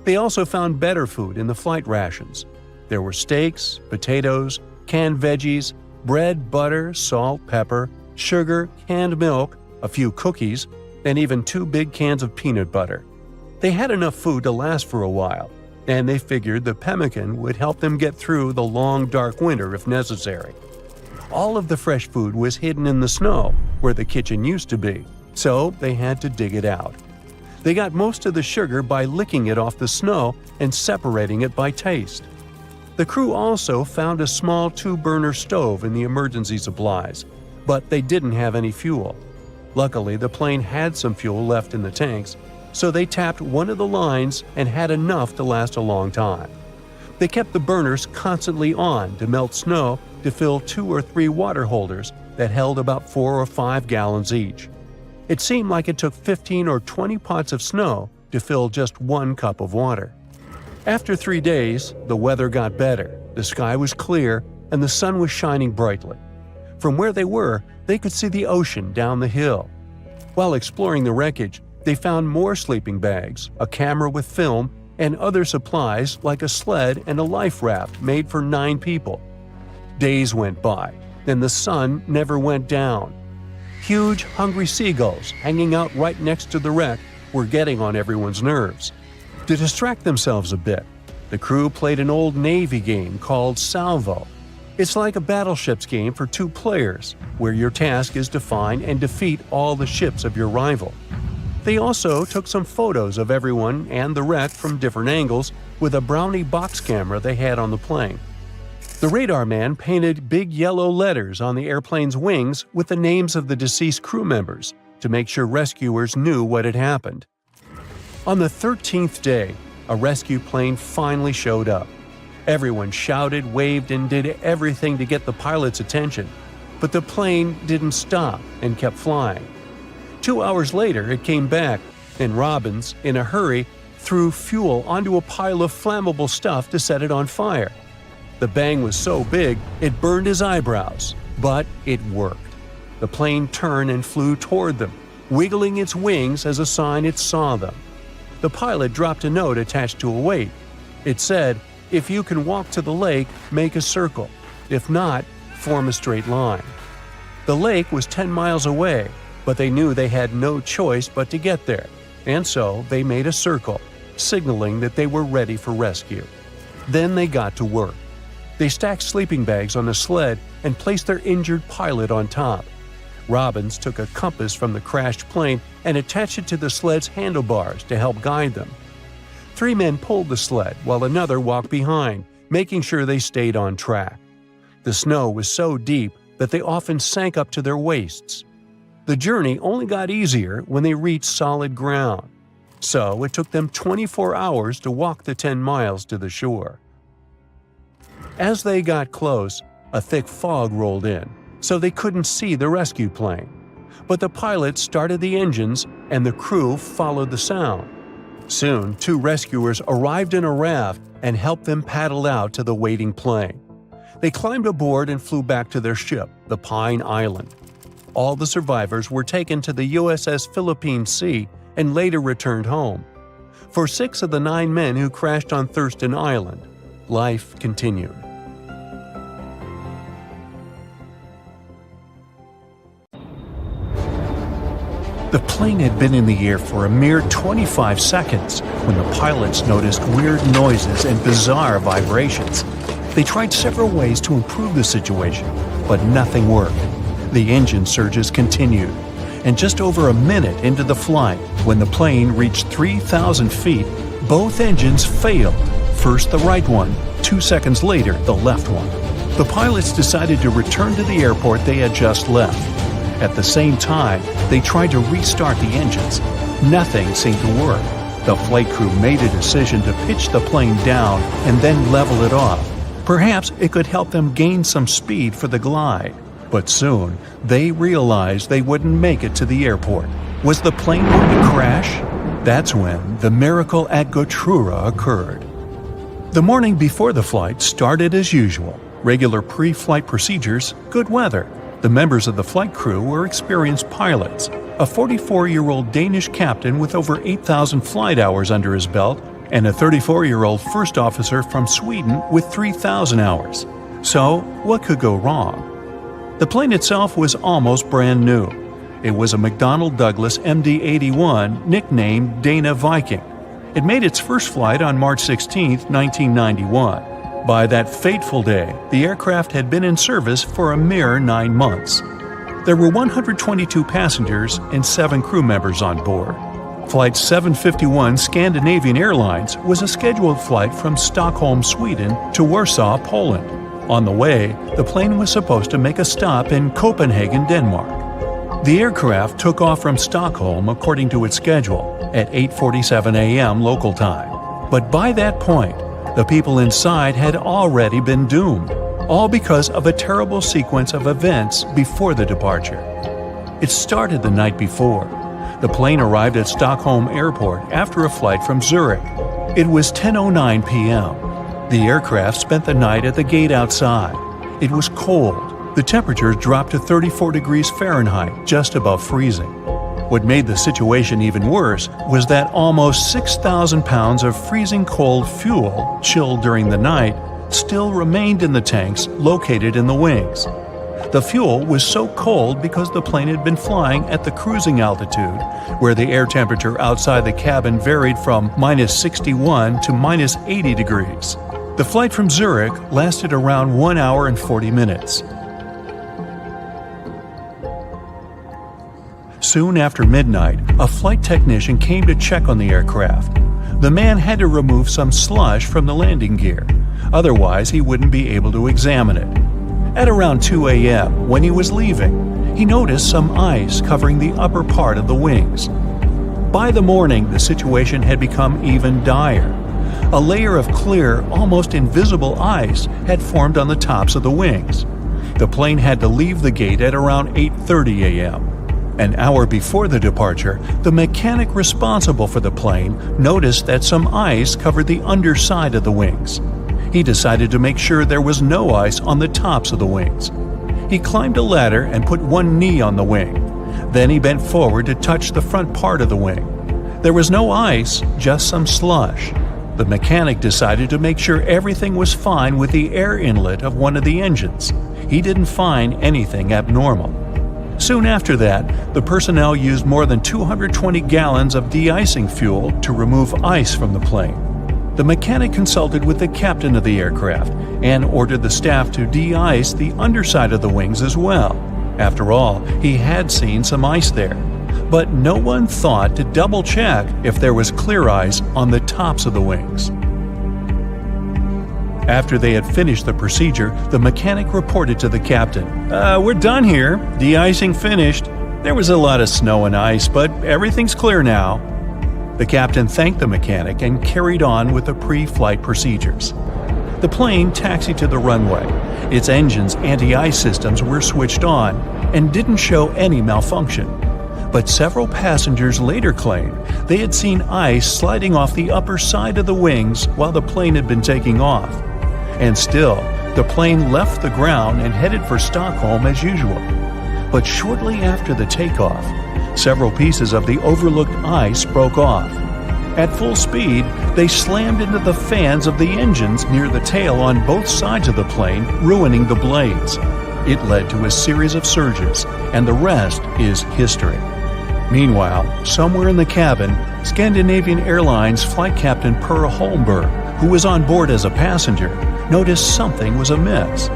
They also found better food in the flight rations. There were steaks, potatoes, canned veggies, bread, butter, salt, pepper, sugar, canned milk, a few cookies, and even 2 big cans of peanut butter. They had enough food to last for a while, and they figured the pemmican would help them get through the long, dark winter if necessary. All of the fresh food was hidden in the snow, where the kitchen used to be, so they had to dig it out. They got most of the sugar by licking it off the snow and separating it by taste. The crew also found a small 2-burner stove in the emergency supplies, but they didn't have any fuel. Luckily, the plane had some fuel left in the tanks, so they tapped one of the lines and had enough to last a long time. They kept the burners constantly on to melt snow to fill 2 or 3 water holders that held about 4 or 5 gallons each. It seemed like it took 15 or 20 pots of snow to fill just 1 cup of water. After 3 days, the weather got better, the sky was clear, and the sun was shining brightly. From where they were, they could see the ocean down the hill. While exploring the wreckage, they found more sleeping bags, a camera with film, and other supplies like a sled and a life raft made for 9 people. Days went by, and the sun never went down. Huge, hungry seagulls hanging out right next to the wreck were getting on everyone's nerves. To distract themselves a bit, the crew played an old Navy game called Salvo. It's like a battleships game for 2 players, where your task is to find and defeat all the ships of your rival. They also took some photos of everyone and the wreck from different angles with a Brownie box camera they had on the plane. The radar man painted big yellow letters on the airplane's wings with the names of the deceased crew members to make sure rescuers knew what had happened. On the 13th day, a rescue plane finally showed up. Everyone shouted, waved, and did everything to get the pilot's attention, but the plane didn't stop and kept flying. 2 hours later, it came back, and Robbins, in a hurry, threw fuel onto a pile of flammable stuff to set it on fire. The bang was so big, it burned his eyebrows, but it worked. The plane turned and flew toward them, wiggling its wings as a sign it saw them. The pilot dropped a note attached to a weight. It said, "If you can walk to the lake, make a circle. If not, form a straight line." The lake was 10 miles away, but they knew they had no choice but to get there, and so they made a circle, signaling that they were ready for rescue. Then they got to work. They stacked sleeping bags on a sled and placed their injured pilot on top. Robbins took a compass from the crashed plane and attached it to the sled's handlebars to help guide them. 3 men pulled the sled while another walked behind, making sure they stayed on track. The snow was so deep that they often sank up to their waists. The journey only got easier when they reached solid ground. So it took them 24 hours to walk the 10 miles to the shore. As they got close, a thick fog rolled in, so they couldn't see the rescue plane. But the pilot started the engines and the crew followed the sound. Soon, 2 rescuers arrived in a raft and helped them paddle out to the waiting plane. They climbed aboard and flew back to their ship, the Pine Island. All the survivors were taken to the USS Philippine Sea and later returned home. For 6 of the 9 men who crashed on Thurston Island, life continued. The plane had been in the air for a mere 25 seconds when the pilots noticed weird noises and bizarre vibrations. They tried several ways to improve the situation, but nothing worked. The engine surges continued, and just over a minute into the flight, when the plane reached 3,000 feet, both engines failed. First the right one, 2 seconds later the left one. The pilots decided to return to the airport they had just left. At the same time, they tried to restart the engines. Nothing seemed to work. The flight crew made a decision to pitch the plane down and then level it off. Perhaps it could help them gain some speed for the glide. But soon, they realized they wouldn't make it to the airport. Was the plane going to crash? That's when the miracle at Gotrura occurred. The morning before the flight started as usual. Regular pre-flight procedures, good weather. The members of the flight crew were experienced pilots. A 44-year-old Danish captain with over 8,000 flight hours under his belt, and a 34-year-old first officer from Sweden with 3,000 hours. So, what could go wrong? The plane itself was almost brand new. It was a McDonnell Douglas MD-81 nicknamed Dana Viking. It made its first flight on March 16, 1991. By that fateful day, the aircraft had been in service for a mere 9 months. There were 122 passengers and 7 crew members on board. Flight 751 Scandinavian Airlines was a scheduled flight from Stockholm, Sweden to Warsaw, Poland. On the way, the plane was supposed to make a stop in Copenhagen, Denmark. The aircraft took off from Stockholm according to its schedule at 8:47 a.m. local time. But by that point, the people inside had already been doomed, all because of a terrible sequence of events before the departure. It started the night before. The plane arrived at Stockholm Airport after a flight from Zurich. It was 10:09 p.m. The aircraft spent the night at the gate outside. It was cold. The temperature dropped to 34 degrees Fahrenheit, just above freezing. What made the situation even worse was that almost 6,000 pounds of freezing cold fuel, chilled during the night, still remained in the tanks located in the wings. The fuel was so cold because the plane had been flying at the cruising altitude, where the air temperature outside the cabin varied from -61 to -80 degrees. The flight from Zurich lasted around 1 hour and 40 minutes. Soon after midnight, a flight technician came to check on the aircraft. The man had to remove some slush from the landing gear, otherwise he wouldn't be able to examine it. At around 2 a.m., when he was leaving, he noticed some ice covering the upper part of the wings. By the morning, the situation had become even dire. A layer of clear, almost invisible ice had formed on the tops of the wings. The plane had to leave the gate at around 8:30 a.m. An hour before the departure, the mechanic responsible for the plane noticed that some ice covered the underside of the wings. He decided to make sure there was no ice on the tops of the wings. He climbed a ladder and put one knee on the wing. Then he bent forward to touch the front part of the wing. There was no ice, just some slush. The mechanic decided to make sure everything was fine with the air inlet of one of the engines. He didn't find anything abnormal. Soon after that, the personnel used more than 220 gallons of de-icing fuel to remove ice from the plane. The mechanic consulted with the captain of the aircraft and ordered the staff to de-ice the underside of the wings as well. After all, he had seen some ice there. But no one thought to double-check if there was clear ice on the tops of the wings. After they had finished the procedure, the mechanic reported to the captain, "We're done here. De-icing finished. There was a lot of snow and ice, but everything's clear now." The captain thanked the mechanic and carried on with the pre-flight procedures. The plane taxied to the runway. Its engine's anti-ice systems were switched on and didn't show any malfunction. But several passengers later claimed they had seen ice sliding off the upper side of the wings while the plane had been taking off. And still, the plane left the ground and headed for Stockholm as usual. But shortly after the takeoff, several pieces of the overlooked ice broke off. At full speed, they slammed into the fans of the engines near the tail on both sides of the plane, ruining the blades. It led to a series of surges, and the rest is history. Meanwhile, somewhere in the cabin, Scandinavian Airlines flight captain Per Holmberg, who was on board as a passenger, noticed something was amiss.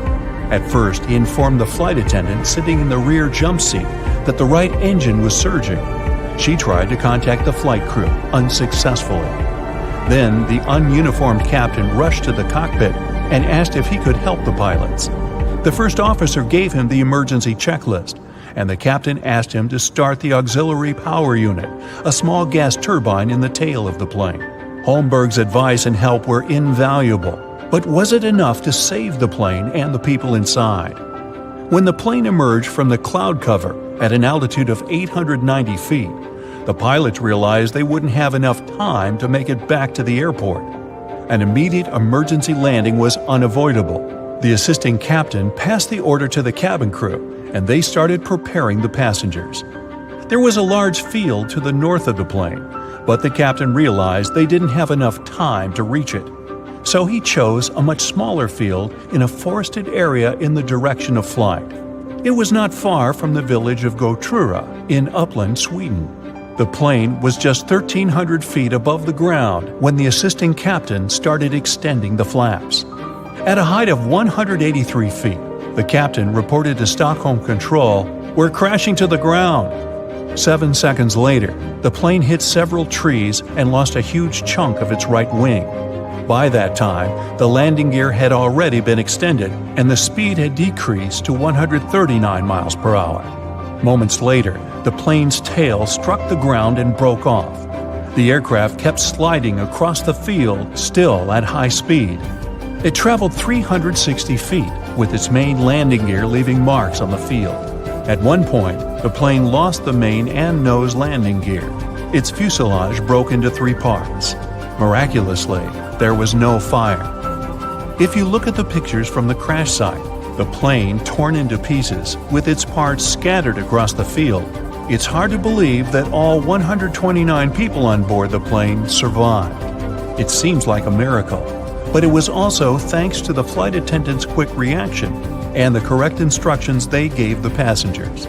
At first, he informed the flight attendant sitting in the rear jump seat that the right engine was surging. She tried to contact the flight crew, unsuccessfully. Then, the ununiformed captain rushed to the cockpit and asked if he could help the pilots. The first officer gave him the emergency checklist, and the captain asked him to start the auxiliary power unit, a small gas turbine in the tail of the plane. Holmberg's advice and help were invaluable, but was it enough to save the plane and the people inside? When the plane emerged from the cloud cover at an altitude of 890 feet, the pilots realized they wouldn't have enough time to make it back to the airport. An immediate emergency landing was unavoidable. The assisting captain passed the order to the cabin crew, and they started preparing the passengers. There was a large field to the north of the plane, but the captain realized they didn't have enough time to reach it. So he chose a much smaller field in a forested area in the direction of flight. It was not far from the village of Gotrura in Uppland, Sweden. The plane was just 1,300 feet above the ground when the assisting captain started extending the flaps. At a height of 183 feet, the captain reported to Stockholm Control, "We're crashing to the ground." 7 seconds later, the plane hit several trees and lost a huge chunk of its right wing. By that time, the landing gear had already been extended and the speed had decreased to 139 miles per hour. Moments later, the plane's tail struck the ground and broke off. The aircraft kept sliding across the field, still at high speed. It traveled 360 feet, with its main landing gear leaving marks on the field. At one point, the plane lost the main and nose landing gear. Its fuselage broke into 3 parts. Miraculously, there was no fire. If you look at the pictures from the crash site, the plane torn into pieces, with its parts scattered across the field, it's hard to believe that all 129 people on board the plane survived. It seems like a miracle, but it was also thanks to the flight attendants' quick reaction and the correct instructions they gave the passengers.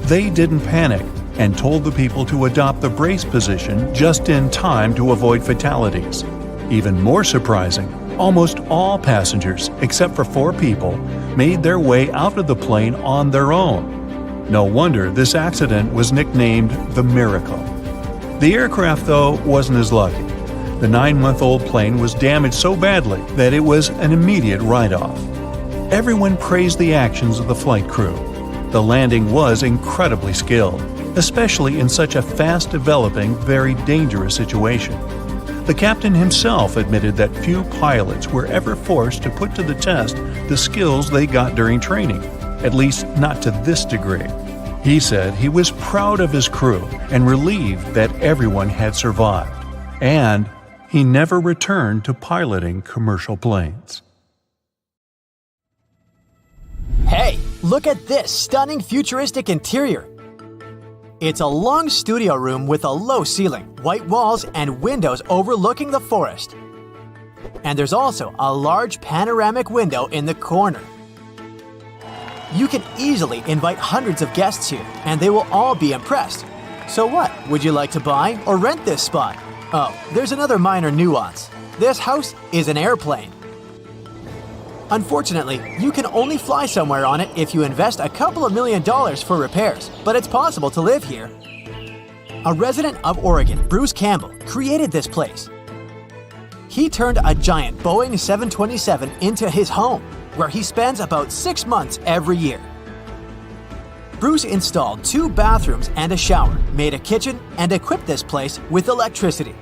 They didn't panic and told the people to adopt the brace position just in time to avoid fatalities. Even more surprising, almost all passengers, except for 4 people, made their way out of the plane on their own. No wonder this accident was nicknamed the Miracle. The aircraft, though, wasn't as lucky. The 9-month-old plane was damaged so badly that it was an immediate write-off. Everyone praised the actions of the flight crew. The landing was incredibly skilled, especially in such a fast-developing, very dangerous situation. The captain himself admitted that few pilots were ever forced to put to the test the skills they got during training, at least not to this degree. He said he was proud of his crew and relieved that everyone had survived, and he never returned to piloting commercial planes. Hey, look at this stunning futuristic interior. It's a long studio room with a low ceiling, white walls, and windows overlooking the forest. And there's also a large panoramic window in the corner. You can easily invite hundreds of guests here, and they will all be impressed. So what, would you like to buy or rent this spot? Oh, there's another minor nuance. This house is an airplane. Unfortunately, you can only fly somewhere on it if you invest a couple of $1 million for repairs, but it's possible to live here. A resident of Oregon, Bruce Campbell, created this place. He turned a giant Boeing 727 into his home, where he spends about 6 months every year. Bruce installed 2 bathrooms and a shower, made a kitchen, and equipped this place with electricity.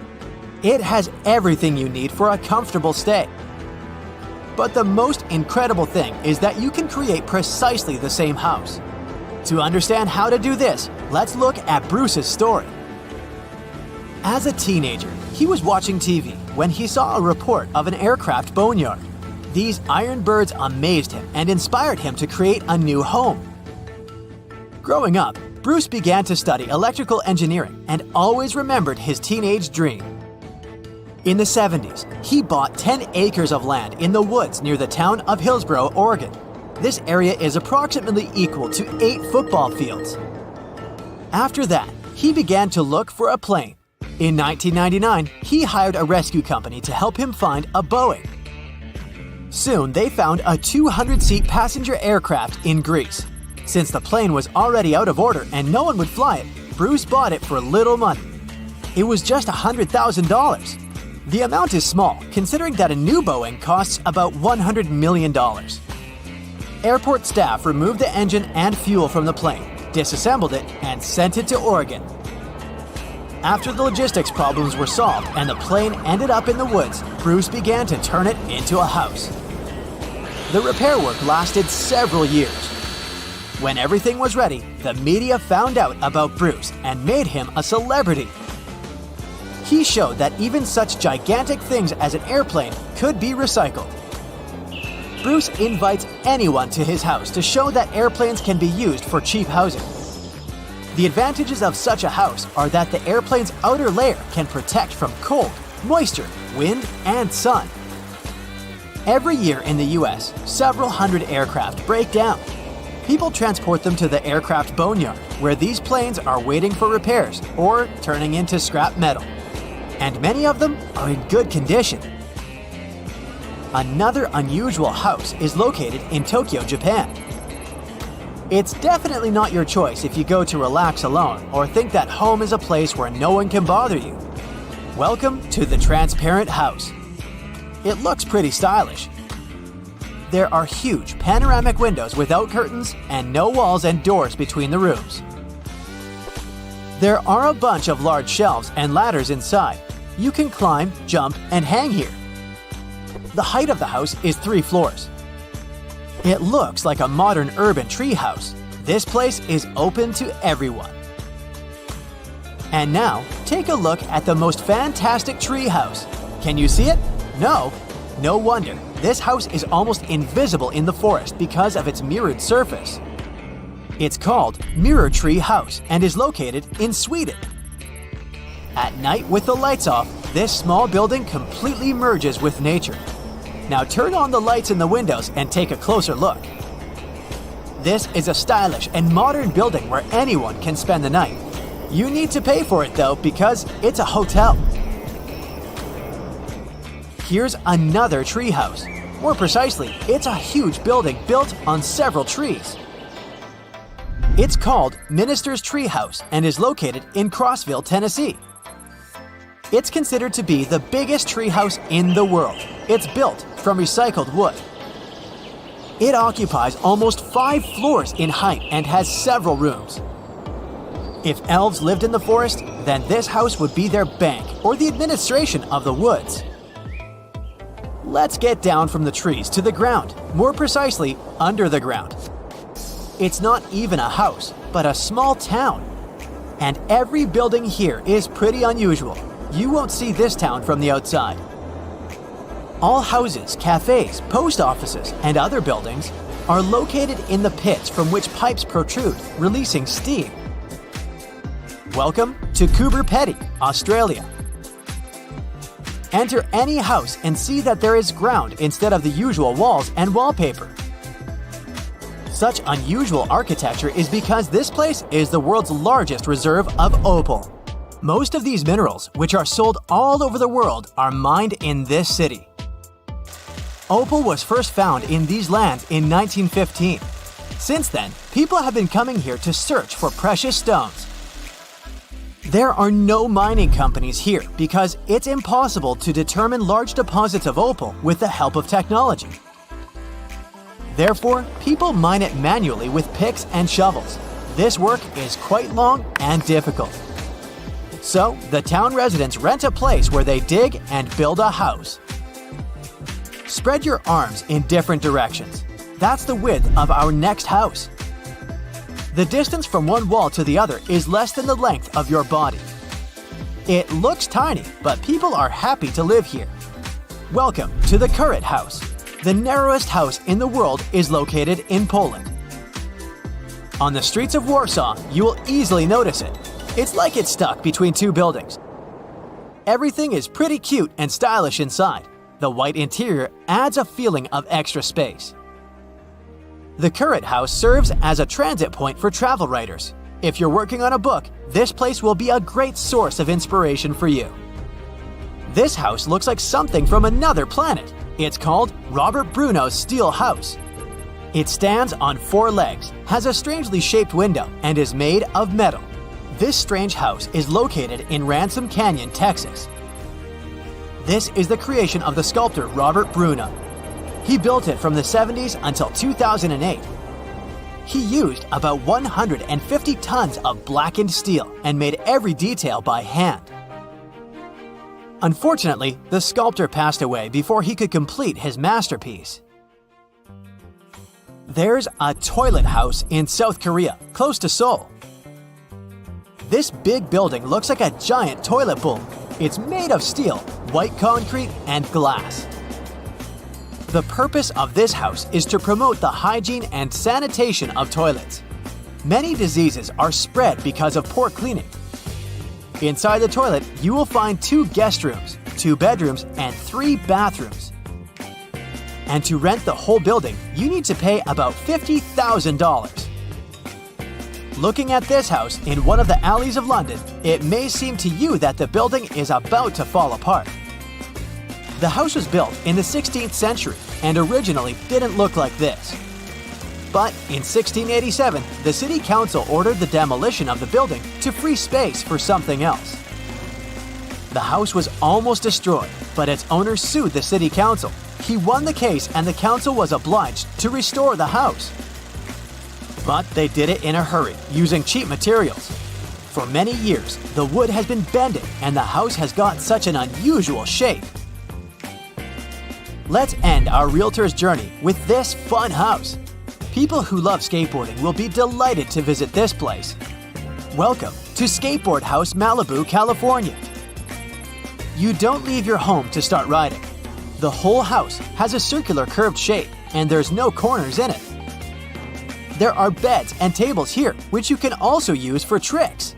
It has everything you need for a comfortable stay. But the most incredible thing is that you can create precisely the same house. To understand how to do this, let's look at Bruce's story. As a teenager, he was watching TV when he saw a report of an aircraft boneyard. These iron birds amazed him and inspired him to create a new home. Growing up, Bruce began to study electrical engineering and always remembered his teenage dream. In the 70s, he bought 10 acres of land in the woods near the town of Hillsboro, Oregon. This area is approximately equal to 8 football fields. After that, he began to look for a plane. In 1999, he hired a rescue company to help him find a Boeing. Soon, they found a 200-seat passenger aircraft in Greece. Since the plane was already out of order and no one would fly it, Bruce bought it for little money. It was just $100,000. The amount is small, considering that a new Boeing costs about $100 million. Airport staff removed the engine and fuel from the plane, disassembled it, and sent it to Oregon. After the logistics problems were solved and the plane ended up in the woods, Bruce began to turn it into a house. The repair work lasted several years. When everything was ready, the media found out about Bruce and made him a celebrity. He showed that even such gigantic things as an airplane could be recycled. Bruce invites anyone to his house to show that airplanes can be used for cheap housing. The advantages of such a house are that the airplane's outer layer can protect from cold, moisture, wind, and sun. Every year in the US, several hundred aircraft break down. people transport them to the aircraft boneyard, where these planes are waiting for repairs or turning into scrap metal. And many of them are in good condition. Another unusual house is located in Tokyo, Japan. It's definitely not your choice if you go to relax alone or think that home is a place where no one can bother you. Welcome to the Transparent House. It looks pretty stylish. There are huge panoramic windows without curtains and no walls and doors between the rooms. There are a bunch of large shelves and ladders inside. You can climb, jump, and hang here. The height of the house is 3 floors. It looks like a modern urban tree house. This place is open to everyone. And now, take a look at the most fantastic tree house. Can you see it? No? No wonder. This house is almost invisible in the forest because of its mirrored surface. It's called Mirror Tree House and is located in Sweden. At night with the lights off, this small building completely merges with nature. Now turn on the lights in the windows and take a closer look. This is a stylish and modern building where anyone can spend the night. You need to pay for it though because it's a hotel. Here's another tree house. More precisely, it's a huge building built on several trees. It's called Minister's Tree House and is located in Crossville, Tennessee. It's considered to be the biggest tree house in the world. It's built from recycled wood. It occupies almost 5 floors in height and has several rooms. If elves lived in the forest, then this house would be their bank or the administration of the woods. Let's get down from the trees to the ground, more precisely, under the ground. It's not even a house, but a small town. And every building here is pretty unusual. You won't see this town from the outside. All houses, cafes, post offices, and other buildings are located in the pits from which pipes protrude, releasing steam. Welcome to Coober Pedy, Australia. Enter any house and see that there is ground instead of the usual walls and wallpaper. Such unusual architecture is because this place is the world's largest reserve of opal. Most of these minerals, which are sold all over the world, are mined in this city. Opal was first found in these lands in 1915. Since then, people have been coming here to search for precious stones. There are no mining companies here because it's impossible to determine large deposits of opal with the help of technology. Therefore, people mine it manually with picks and shovels. This work is quite long and difficult. So, the town residents rent a place where they dig and build a house. Spread your arms in different directions. That's the width of our next house. The distance from one wall to the other is less than the length of your body. It looks tiny, but people are happy to live here. Welcome to the Kurret House. The narrowest house in the world is located in Poland. On the streets of Warsaw, you will easily notice it. It's like it's stuck between 2 buildings. Everything is pretty cute and stylish inside. The white interior adds a feeling of extra space. The Kurret House serves as a transit point for travel writers. If you're working on a book, this place will be a great source of inspiration for you. This house looks like something from another planet. It's called Robert Bruno's Steel House. It stands on 4 legs, has a strangely shaped window, and is made of metal. This strange house is located in Ransom Canyon, Texas. This is the creation of the sculptor Robert Bruno. He built it from the 70s until 2008. He used about 150 tons of blackened steel and made every detail by hand. Unfortunately, the sculptor passed away before he could complete his masterpiece. There's a toilet house in South Korea, close to Seoul. This big building looks like a giant toilet bowl. It's made of steel, white concrete, and glass. The purpose of this house is to promote the hygiene and sanitation of toilets. Many diseases are spread because of poor cleaning. Inside the toilet, you will find 2 guest rooms, 2 bedrooms, and 3 bathrooms. And to rent the whole building, you need to pay about $50,000. Looking at this house in one of the alleys of London, it may seem to you that the building is about to fall apart. The house was built in the 16th century and originally didn't look like this. But in 1687, the city council ordered the demolition of the building to free space for something else. The house was almost destroyed, but its owner sued the city council. He won the case and the council was obliged to restore the house. But they did it in a hurry, using cheap materials. For many years, the wood has been bending and the house has got such an unusual shape. Let's end our realtor's journey with this fun house. People who love skateboarding will be delighted to visit this place. Welcome to Skateboard House Malibu, California. You don't leave your home to start riding. The whole house has a circular curved shape and there's no corners in it. There are beds and tables here, which you can also use for tricks.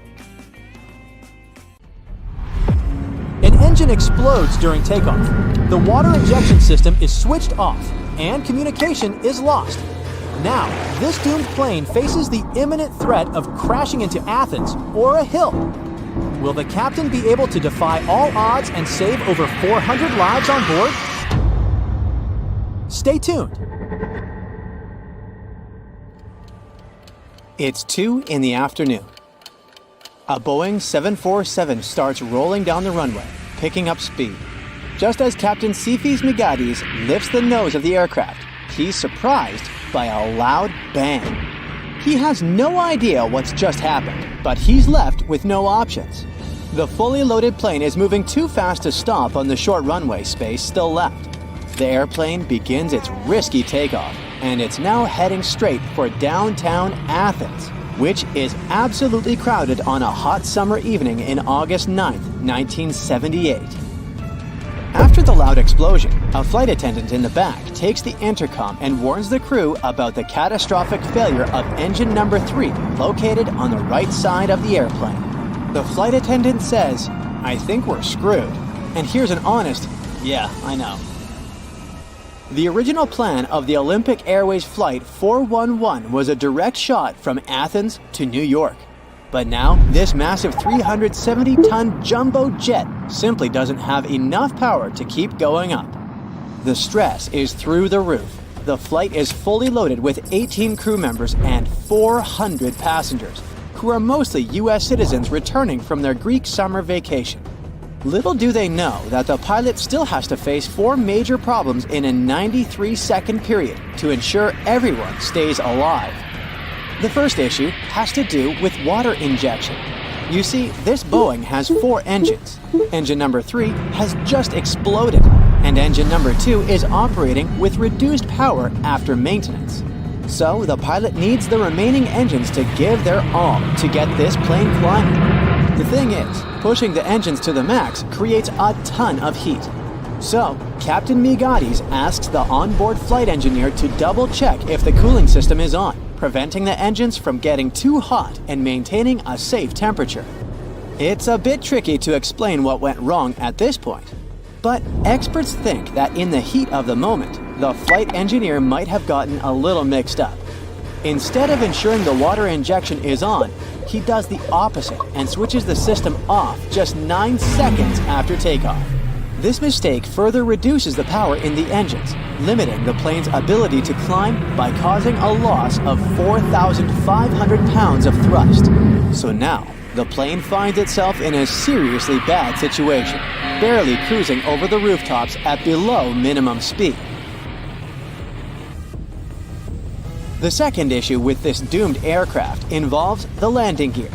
An engine explodes during takeoff. The water injection system is switched off and communication is lost. Now, this doomed plane faces the imminent threat of crashing into Athens or a hill. Will the captain be able to defy all odds and save over 400 lives on board? Stay tuned. It's 2 in the afternoon. A Boeing 747 starts rolling down the runway, picking up speed. Just as Captain Sifis Megades lifts the nose of the aircraft, he's surprised by a loud bang. He has no idea what's just happened, but he's left with no options. The fully loaded plane is moving too fast to stop on the short runway space still left. The airplane begins its risky takeoff, and it's now heading straight for downtown Athens, which is absolutely crowded on a hot summer evening in August 9th, 1978. After the loud explosion, a flight attendant in the back takes the intercom and warns the crew about the catastrophic failure of engine number 3 located on the right side of the airplane. The flight attendant says, "I think we're screwed." And here's an honest, "Yeah, I know." The original plan of the Olympic Airways Flight 411 was a direct shot from Athens to New York. But now, this massive 370-ton jumbo jet simply doesn't have enough power to keep going up. The stress is through the roof. The flight is fully loaded with 18 crew members and 400 passengers, who are mostly US citizens returning from their Greek summer vacation. Little do they know that the pilot still has to face 4 major problems in a 93-second period to ensure everyone stays alive. The first issue has to do with water injection. You see, this Boeing has 4 engines. Engine number 3 has just exploded, and engine number 2 is operating with reduced power after maintenance. So the pilot needs the remaining engines to give their all to get this plane climbing. The thing is, pushing the engines to the max creates a ton of heat. So, Captain Megades asks the onboard flight engineer to double-check if the cooling system is on, preventing the engines from getting too hot and maintaining a safe temperature. It's a bit tricky to explain what went wrong at this point, but experts think that in the heat of the moment, the flight engineer might have gotten a little mixed up. Instead of ensuring the water injection is on, he does the opposite and switches the system off just 9 seconds after takeoff. This mistake further reduces the power in the engines, limiting the plane's ability to climb by causing a loss of 4,500 pounds of thrust. So now, the plane finds itself in a seriously bad situation, barely cruising over the rooftops at below minimum speed. The second issue with this doomed aircraft involves the landing gear.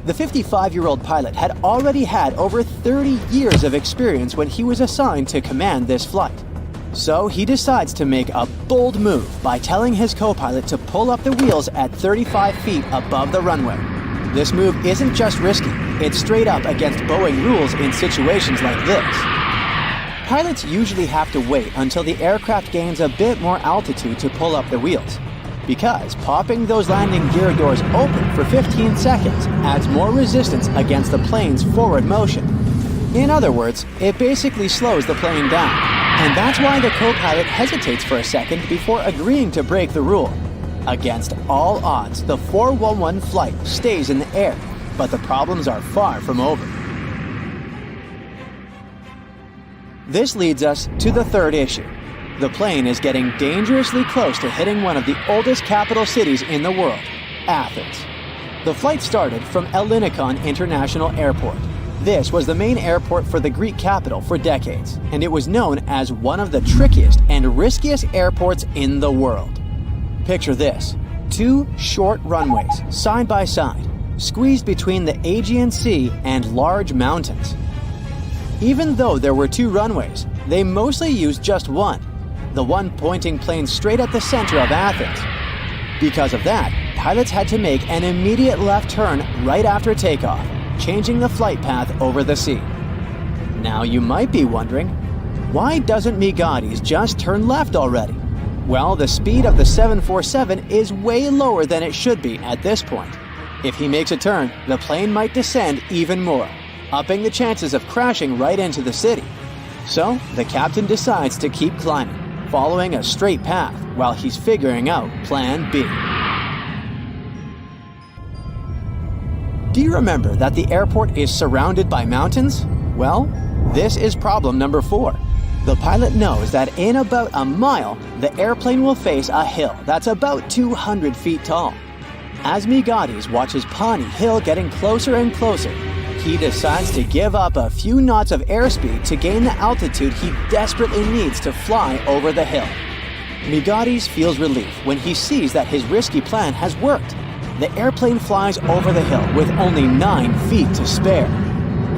The 55-year-old pilot had already had over 30 years of experience when he was assigned to command this flight. So he decides to make a bold move by telling his co-pilot to pull up the wheels at 35 feet above the runway. This move isn't just risky, it's straight up against Boeing rules in situations like this. Pilots usually have to wait until the aircraft gains a bit more altitude to pull up the wheels, because popping those landing gear doors open for 15 seconds adds more resistance against the plane's forward motion. In other words, it basically slows the plane down, and that's why the co-pilot hesitates for a second before agreeing to break the rule. Against all odds, the 411 flight stays in the air, but the problems are far from over. This leads us to the third issue. The plane is getting dangerously close to hitting one of the oldest capital cities in the world, Athens. The flight started from Ellinikon International Airport. This was the main airport for the Greek capital for decades, and it was known as one of the trickiest and riskiest airports in the world. Picture this: 2 short runways, side by side, squeezed between the Aegean Sea and large mountains. Even though there were 2 runways, they mostly used just one, the one pointing planes straight at the center of Athens. Because of that, pilots had to make an immediate left turn right after takeoff, changing the flight path over the sea. Now you might be wondering, why doesn't Megates just turn left already? Well, the speed of the 747 is way lower than it should be at this point. If he makes a turn, the plane might descend even more, upping the chances of crashing right into the city. So, the captain decides to keep climbing, following a straight path while he's figuring out Plan B. Do you remember that the airport is surrounded by mountains? Well, this is problem number 4. The pilot knows that in about a mile, the airplane will face a hill that's about 200 feet tall. As Megates watches Pawnee Hill getting closer and closer, he decides to give up a few knots of airspeed to gain the altitude he desperately needs to fly over the hill. Megates feels relief when he sees that his risky plan has worked. The airplane flies over the hill with only 9 feet to spare.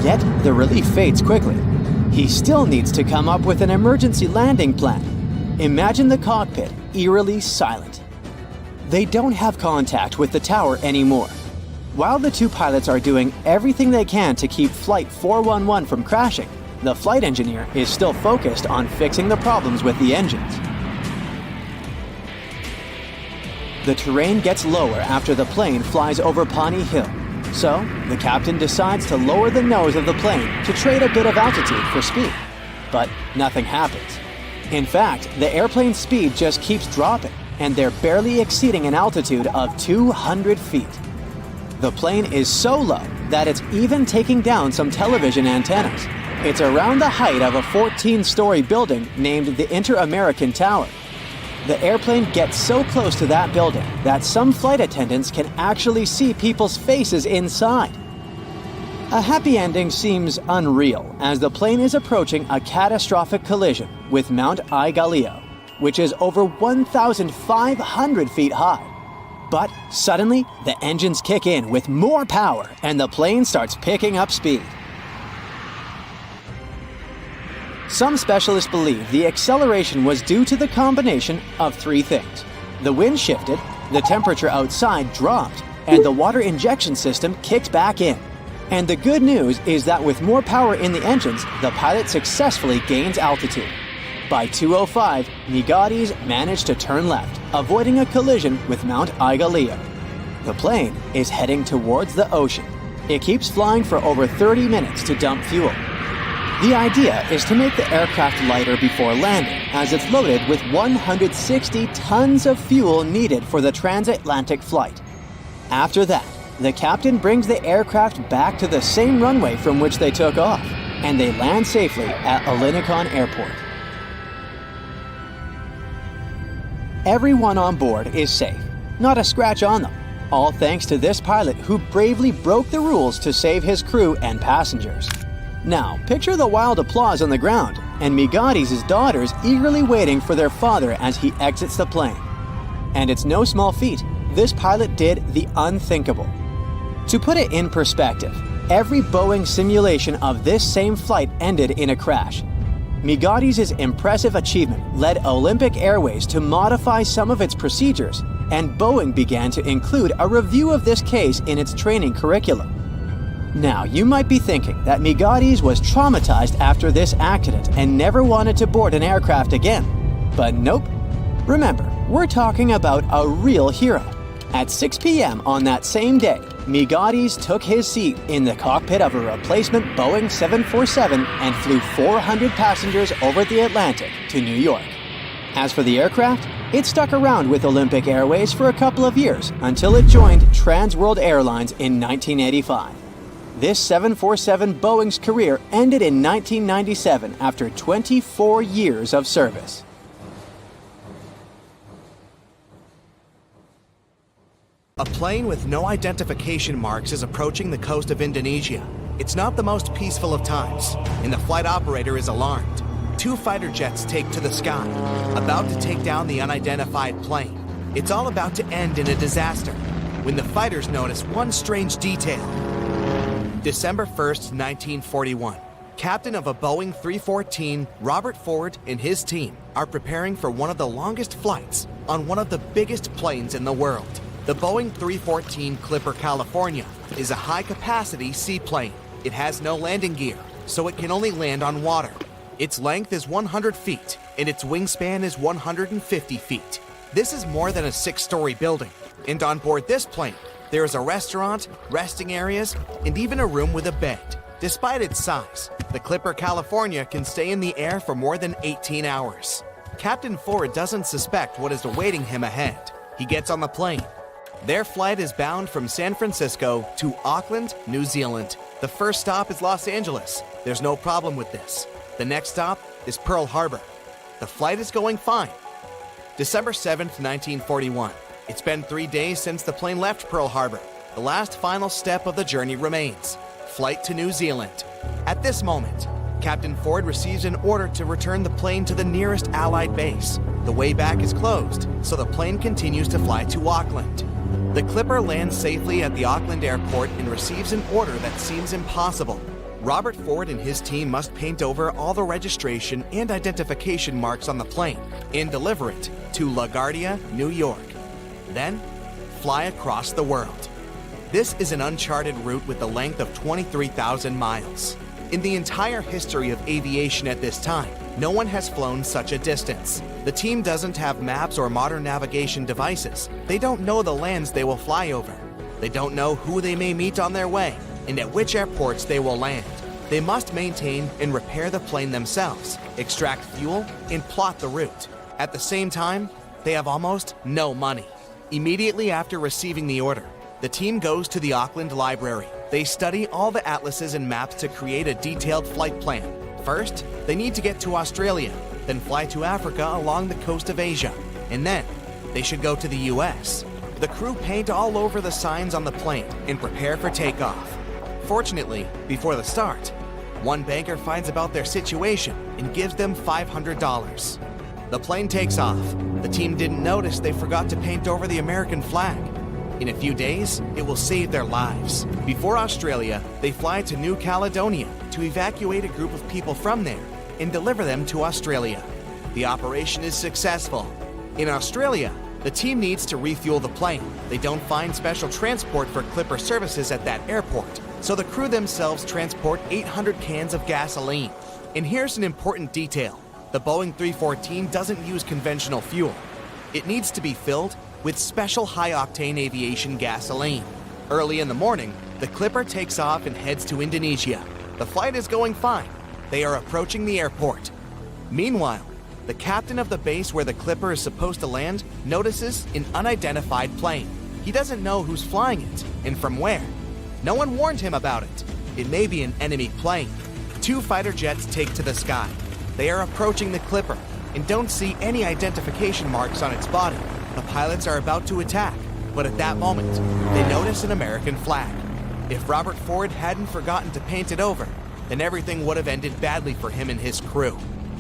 Yet, the relief fades quickly. He still needs to come up with an emergency landing plan. Imagine the cockpit eerily silent. They don't have contact with the tower anymore. While the 2 pilots are doing everything they can to keep Flight 411 from crashing, the flight engineer is still focused on fixing the problems with the engines. The terrain gets lower after the plane flies over Pawnee Hill, so the captain decides to lower the nose of the plane to trade a bit of altitude for speed. But nothing happens. In fact, the airplane's speed just keeps dropping, and they're barely exceeding an altitude of 200 feet. The plane is so low that it's even taking down some television antennas. It's around the height of a 14-story building named the Inter-American Tower. The airplane gets so close to that building that some flight attendants can actually see people's faces inside. A happy ending seems unreal as the plane is approaching a catastrophic collision with Mount Aigaleo, which is over 1,500 feet high. But suddenly, the engines kick in with more power and the plane starts picking up speed. Some specialists believe the acceleration was due to the combination of 3 things. The wind shifted, the temperature outside dropped, and the water injection system kicked back in. And the good news is that with more power in the engines, the pilot successfully gains altitude. By 2:05, Megates managed to turn left, avoiding a collision with Mount Aigaleo. The plane is heading towards the ocean. It keeps flying for over 30 minutes to dump fuel. The idea is to make the aircraft lighter before landing, as it's loaded with 160 tons of fuel needed for the transatlantic flight. After that, the captain brings the aircraft back to the same runway from which they took off, and they land safely at Ellinikon Airport. Everyone on board is safe, not a scratch on them, all thanks to this pilot who bravely broke the rules to save his crew and passengers. Now, picture the wild applause on the ground, and Megates' daughters eagerly waiting for their father as he exits the plane. And it's no small feat, this pilot did the unthinkable. To put it in perspective, every Boeing simulation of this same flight ended in a crash. Megates' impressive achievement led Olympic Airways to modify some of its procedures, and Boeing began to include a review of this case in its training curriculum. Now, you might be thinking that Megates was traumatized after this accident and never wanted to board an aircraft again. But nope. Remember, we're talking about a real hero. At 6 p.m. on that same day, Megates took his seat in the cockpit of a replacement Boeing 747 and flew 400 passengers over the Atlantic to New York. As for the aircraft, it stuck around with Olympic Airways for a couple of years until it joined Trans World Airlines in 1985. This 747 Boeing's career ended in 1997 after 24 years of service. A plane with no identification marks is approaching the coast of Indonesia. It's not the most peaceful of times, and the flight operator is alarmed. 2 fighter jets take to the sky, about to take down the unidentified plane. It's all about to end in a disaster, when the fighters notice one strange detail. December 1st, 1941. Captain of a Boeing 314, Robert Ford and his team are preparing for one of the longest flights on one of the biggest planes in the world. The Boeing 314 Clipper California is a high-capacity seaplane. It has no landing gear, so it can only land on water. Its length is 100 feet, and its wingspan is 150 feet. This is more than a 6-story building, and on board this plane, there is a restaurant, resting areas, and even a room with a bed. Despite its size, the Clipper California can stay in the air for more than 18 hours. Captain Ford doesn't suspect what is awaiting him ahead. He gets on the plane. Their flight is bound from San Francisco to Auckland, New Zealand. The first stop is Los Angeles. There's no problem with this. The next stop is Pearl Harbor. The flight is going fine. December 7th, 1941. It's been 3 days since the plane left Pearl Harbor. The last final step of the journey remains: flight to New Zealand. At this moment, Captain Ford receives an order to return the plane to the nearest Allied base. The way back is closed, so the plane continues to fly to Auckland. The Clipper lands safely at the Auckland airport and receives an order that seems impossible. Robert Ford and his team must paint over all the registration and identification marks on the plane and deliver it to LaGuardia, New York. Then, fly across the world. This is an uncharted route with a length of 23,000 miles. In the entire history of aviation at this time, no one has flown such a distance. The team doesn't have maps or modern navigation devices. They don't know the lands they will fly over. They don't know who they may meet on their way and at which airports they will land. They must maintain and repair the plane themselves, extract fuel, and plot the route. At the same time, they have almost no money. Immediately after receiving the order, the team goes to the Auckland Library. They study all the atlases and maps to create a detailed flight plan. First, they need to get to Australia, then fly to Africa along the coast of Asia, and then they should go to the US. The crew paint all over the signs on the plane and prepare for takeoff. Fortunately, before the start, one banker finds about their situation and gives them $500. The plane takes off. The team didn't notice they forgot to paint over the American flag. In a few days, it will save their lives. Before Australia, they fly to New Caledonia to evacuate a group of people from there and deliver them to Australia. The operation is successful. In Australia, the team needs to refuel the plane. They don't find special transport for Clipper services at that airport, so the crew themselves transport 800 cans of gasoline. And here's an important detail. The Boeing 314 doesn't use conventional fuel. It needs to be filled with special high-octane aviation gasoline. Early in the morning, the Clipper takes off and heads to Indonesia. The flight is going fine. They are approaching the airport. Meanwhile, the captain of the base where the Clipper is supposed to land notices an unidentified plane. He doesn't know who's flying it and from where. No one warned him about it. It may be an enemy plane. 2 fighter jets take to the sky. They are approaching the Clipper and don't see any identification marks on its body. The pilots are about to attack, but at that moment, they notice an American flag. If Robert Ford hadn't forgotten to paint it over, then everything would have ended badly for him and his crew.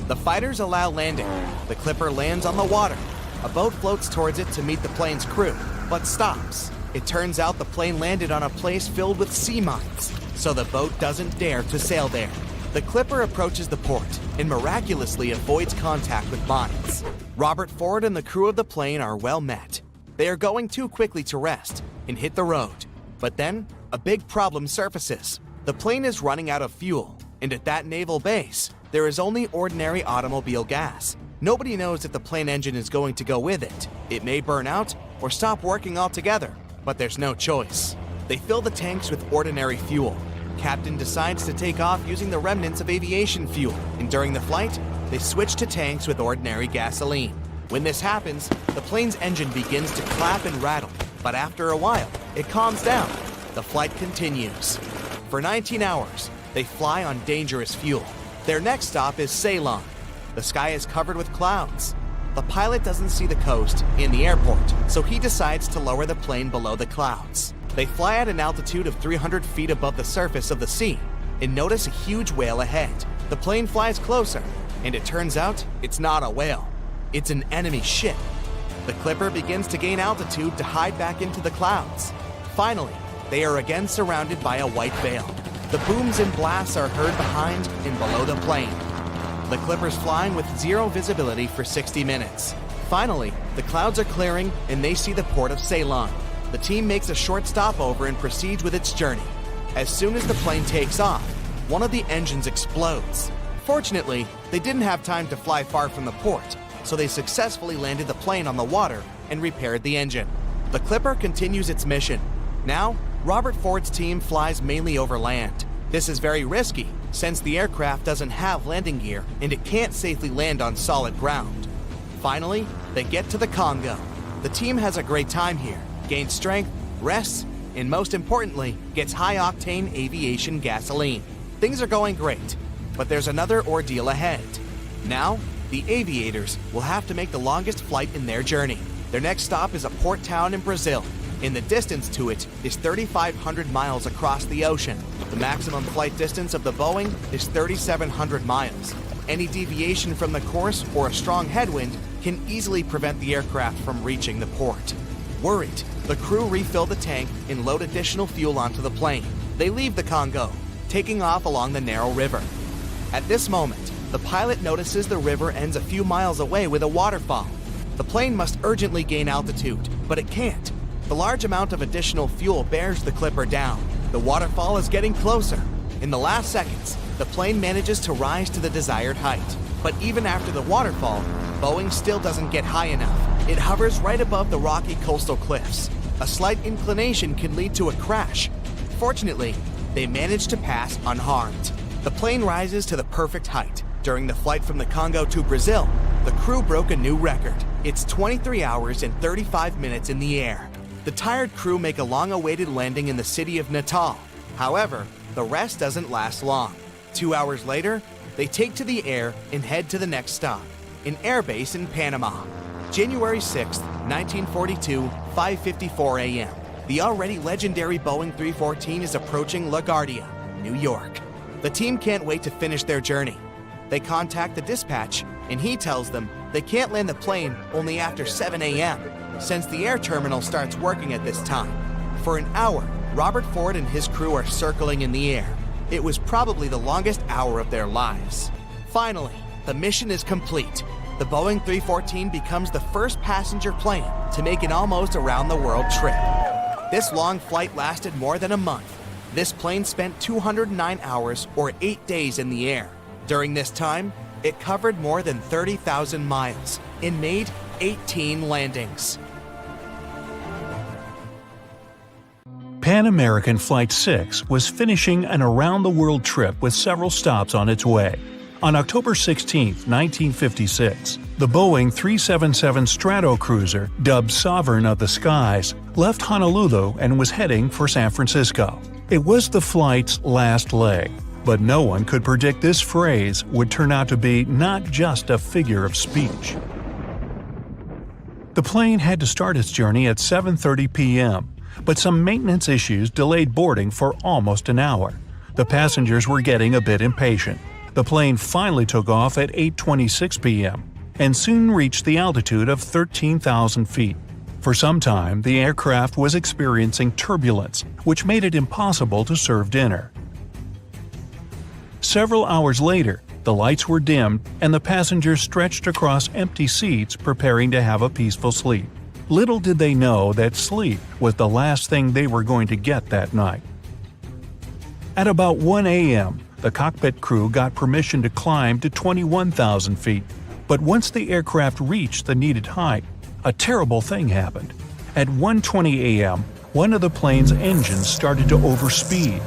The fighters allow landing. The Clipper lands on the water. A boat floats towards it to meet the plane's crew, but stops. It turns out the plane landed on a place filled with sea mines, so the boat doesn't dare to sail there. The Clipper approaches the port and miraculously avoids contact with mines. Robert Ford and the crew of the plane are well met. They are going too quickly to rest and hit the road. But then, a big problem surfaces. The plane is running out of fuel, and at that naval base, there is only ordinary automobile gas. Nobody knows if the plane engine is going to go with it. It may burn out or stop working altogether, but there's no choice. They fill the tanks with ordinary fuel. Captain decides to take off using the remnants of aviation fuel, and during the flight, they switch to tanks with ordinary gasoline. When this happens, the plane's engine begins to clap and rattle, but after a while, it calms down. The flight continues. For 19 hours, they fly on dangerous fuel. Their next stop is Ceylon. The sky is covered with clouds. The pilot doesn't see the coast in the airport, so he decides to lower the plane below the clouds. They fly at an altitude of 300 feet above the surface of the sea and notice a huge whale ahead. The plane flies closer, and it turns out it's not a whale. It's an enemy ship. The Clipper begins to gain altitude to hide back into the clouds. Finally, they are again surrounded by a white veil. The booms and blasts are heard behind and below the plane. The Clipper's flying with zero visibility for 60 minutes. Finally, the clouds are clearing and they see the port of Ceylon. The team makes a short stopover and proceeds with its journey. As soon as the plane takes off, one of the engines explodes. Fortunately, they didn't have time to fly far from the port, so they successfully landed the plane on the water and repaired the engine. The Clipper continues its mission. Now, Robert Ford's team flies mainly over land. This is very risky, since the aircraft doesn't have landing gear and it can't safely land on solid ground. Finally, they get to the Congo. The team has a great time here, gains strength, rests, and most importantly, gets high-octane aviation gasoline. Things are going great, but there's another ordeal ahead. Now, the aviators will have to make the longest flight in their journey. Their next stop is a port town in Brazil, and the distance to it is 3,500 miles across the ocean. The maximum flight distance of the Boeing is 3,700 miles. Any deviation from the course or a strong headwind can easily prevent the aircraft from reaching the port. Worried, the crew refill the tank and load additional fuel onto the plane. They leave the Congo, taking off along the narrow river. At this moment, the pilot notices the river ends a few miles away with a waterfall. The plane must urgently gain altitude, but it can't. The large amount of additional fuel bears the Clipper down. The waterfall is getting closer. In the last seconds, the plane manages to rise to the desired height. But even after the waterfall, Boeing still doesn't get high enough. It hovers right above the rocky coastal cliffs. A slight inclination can lead to a crash. Fortunately, they manage to pass unharmed. The plane rises to the perfect height. During the flight from the Congo to Brazil, the crew broke a new record. It's 23 hours and 35 minutes in the air. The tired crew make a long-awaited landing in the city of Natal. However, the rest doesn't last long. 2 hours later, they take to the air and head to the next stop, an airbase in Panama. January 6, 1942, 5:54 a.m. The already legendary Boeing 314 is approaching LaGuardia, New York. The team can't wait to finish their journey. They contact the dispatch, and he tells them they can't land the plane only after 7 a.m., since the air terminal starts working at this time. For an hour, Robert Ford and his crew are circling in the air. It was probably the longest hour of their lives. Finally, the mission is complete. The Boeing 314 becomes the first passenger plane to make an almost around-the-world trip. This long flight lasted more than a month. This plane spent 209 hours or 8 days in the air. During this time, it covered more than 30,000 miles and made 18 landings. Pan American Flight 6 was finishing an around-the-world trip with several stops on its way. On October 16, 1956, the Boeing 377 Stratocruiser, dubbed Sovereign of the Skies, left Honolulu and was heading for San Francisco. It was the flight's last leg, but no one could predict this phrase would turn out to be not just a figure of speech. The plane had to start its journey at 7:30 p.m., but some maintenance issues delayed boarding for almost an hour. The passengers were getting a bit impatient. The plane finally took off at 8:26 p.m. and soon reached the altitude of 13,000 feet. For some time, the aircraft was experiencing turbulence, which made it impossible to serve dinner. Several hours later, the lights were dimmed and the passengers stretched across empty seats preparing to have a peaceful sleep. Little did they know that sleep was the last thing they were going to get that night. At about 1 a.m., the cockpit crew got permission to climb to 21,000 feet, but once the aircraft reached the needed height, a terrible thing happened. At 1:20 a.m., one of the plane's engines started to overspeed.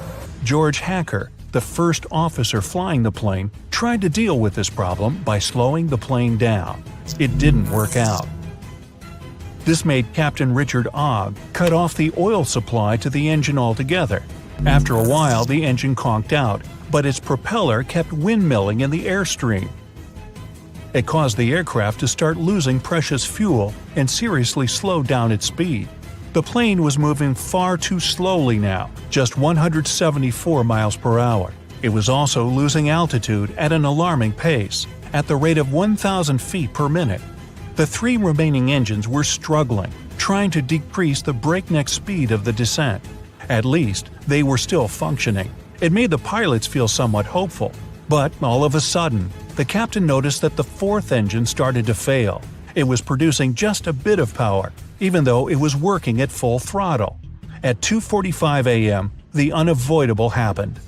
George Hacker, The first officer flying the plane tried to deal with this problem by slowing the plane down. It didn't work out. This made Captain Richard Ogg cut off the oil supply to the engine altogether. After a while, the engine conked out, but its propeller kept windmilling in the airstream. It caused the aircraft to start losing precious fuel and seriously slowed down its speed. The plane was moving far too slowly now, just 174 miles per hour. It was also losing altitude at an alarming pace, at the rate of 1,000 feet per minute. The three remaining engines were struggling, trying to decrease the breakneck speed of the descent. At least, they were still functioning. It made the pilots feel somewhat hopeful. But all of a sudden, the captain noticed that the fourth engine started to fail. It was producing just a bit of power, even though it was working at full throttle. At 2:45 a.m., the unavoidable happened.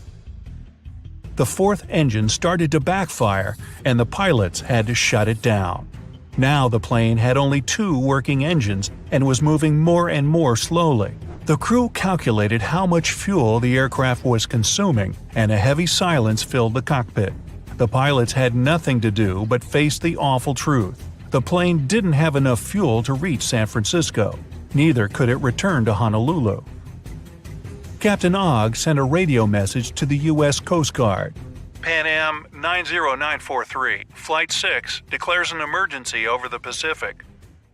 The fourth engine started to backfire, and the pilots had to shut it down. Now the plane had only two working engines and was moving more and more slowly. The crew calculated how much fuel the aircraft was consuming, and a heavy silence filled the cockpit. The pilots had nothing to do but face the awful truth. The plane didn't have enough fuel to reach San Francisco. Neither could it return to Honolulu. Captain Ogg sent a radio message to the U.S. Coast Guard. Pan Am 90943, Flight 6, declares an emergency over the Pacific.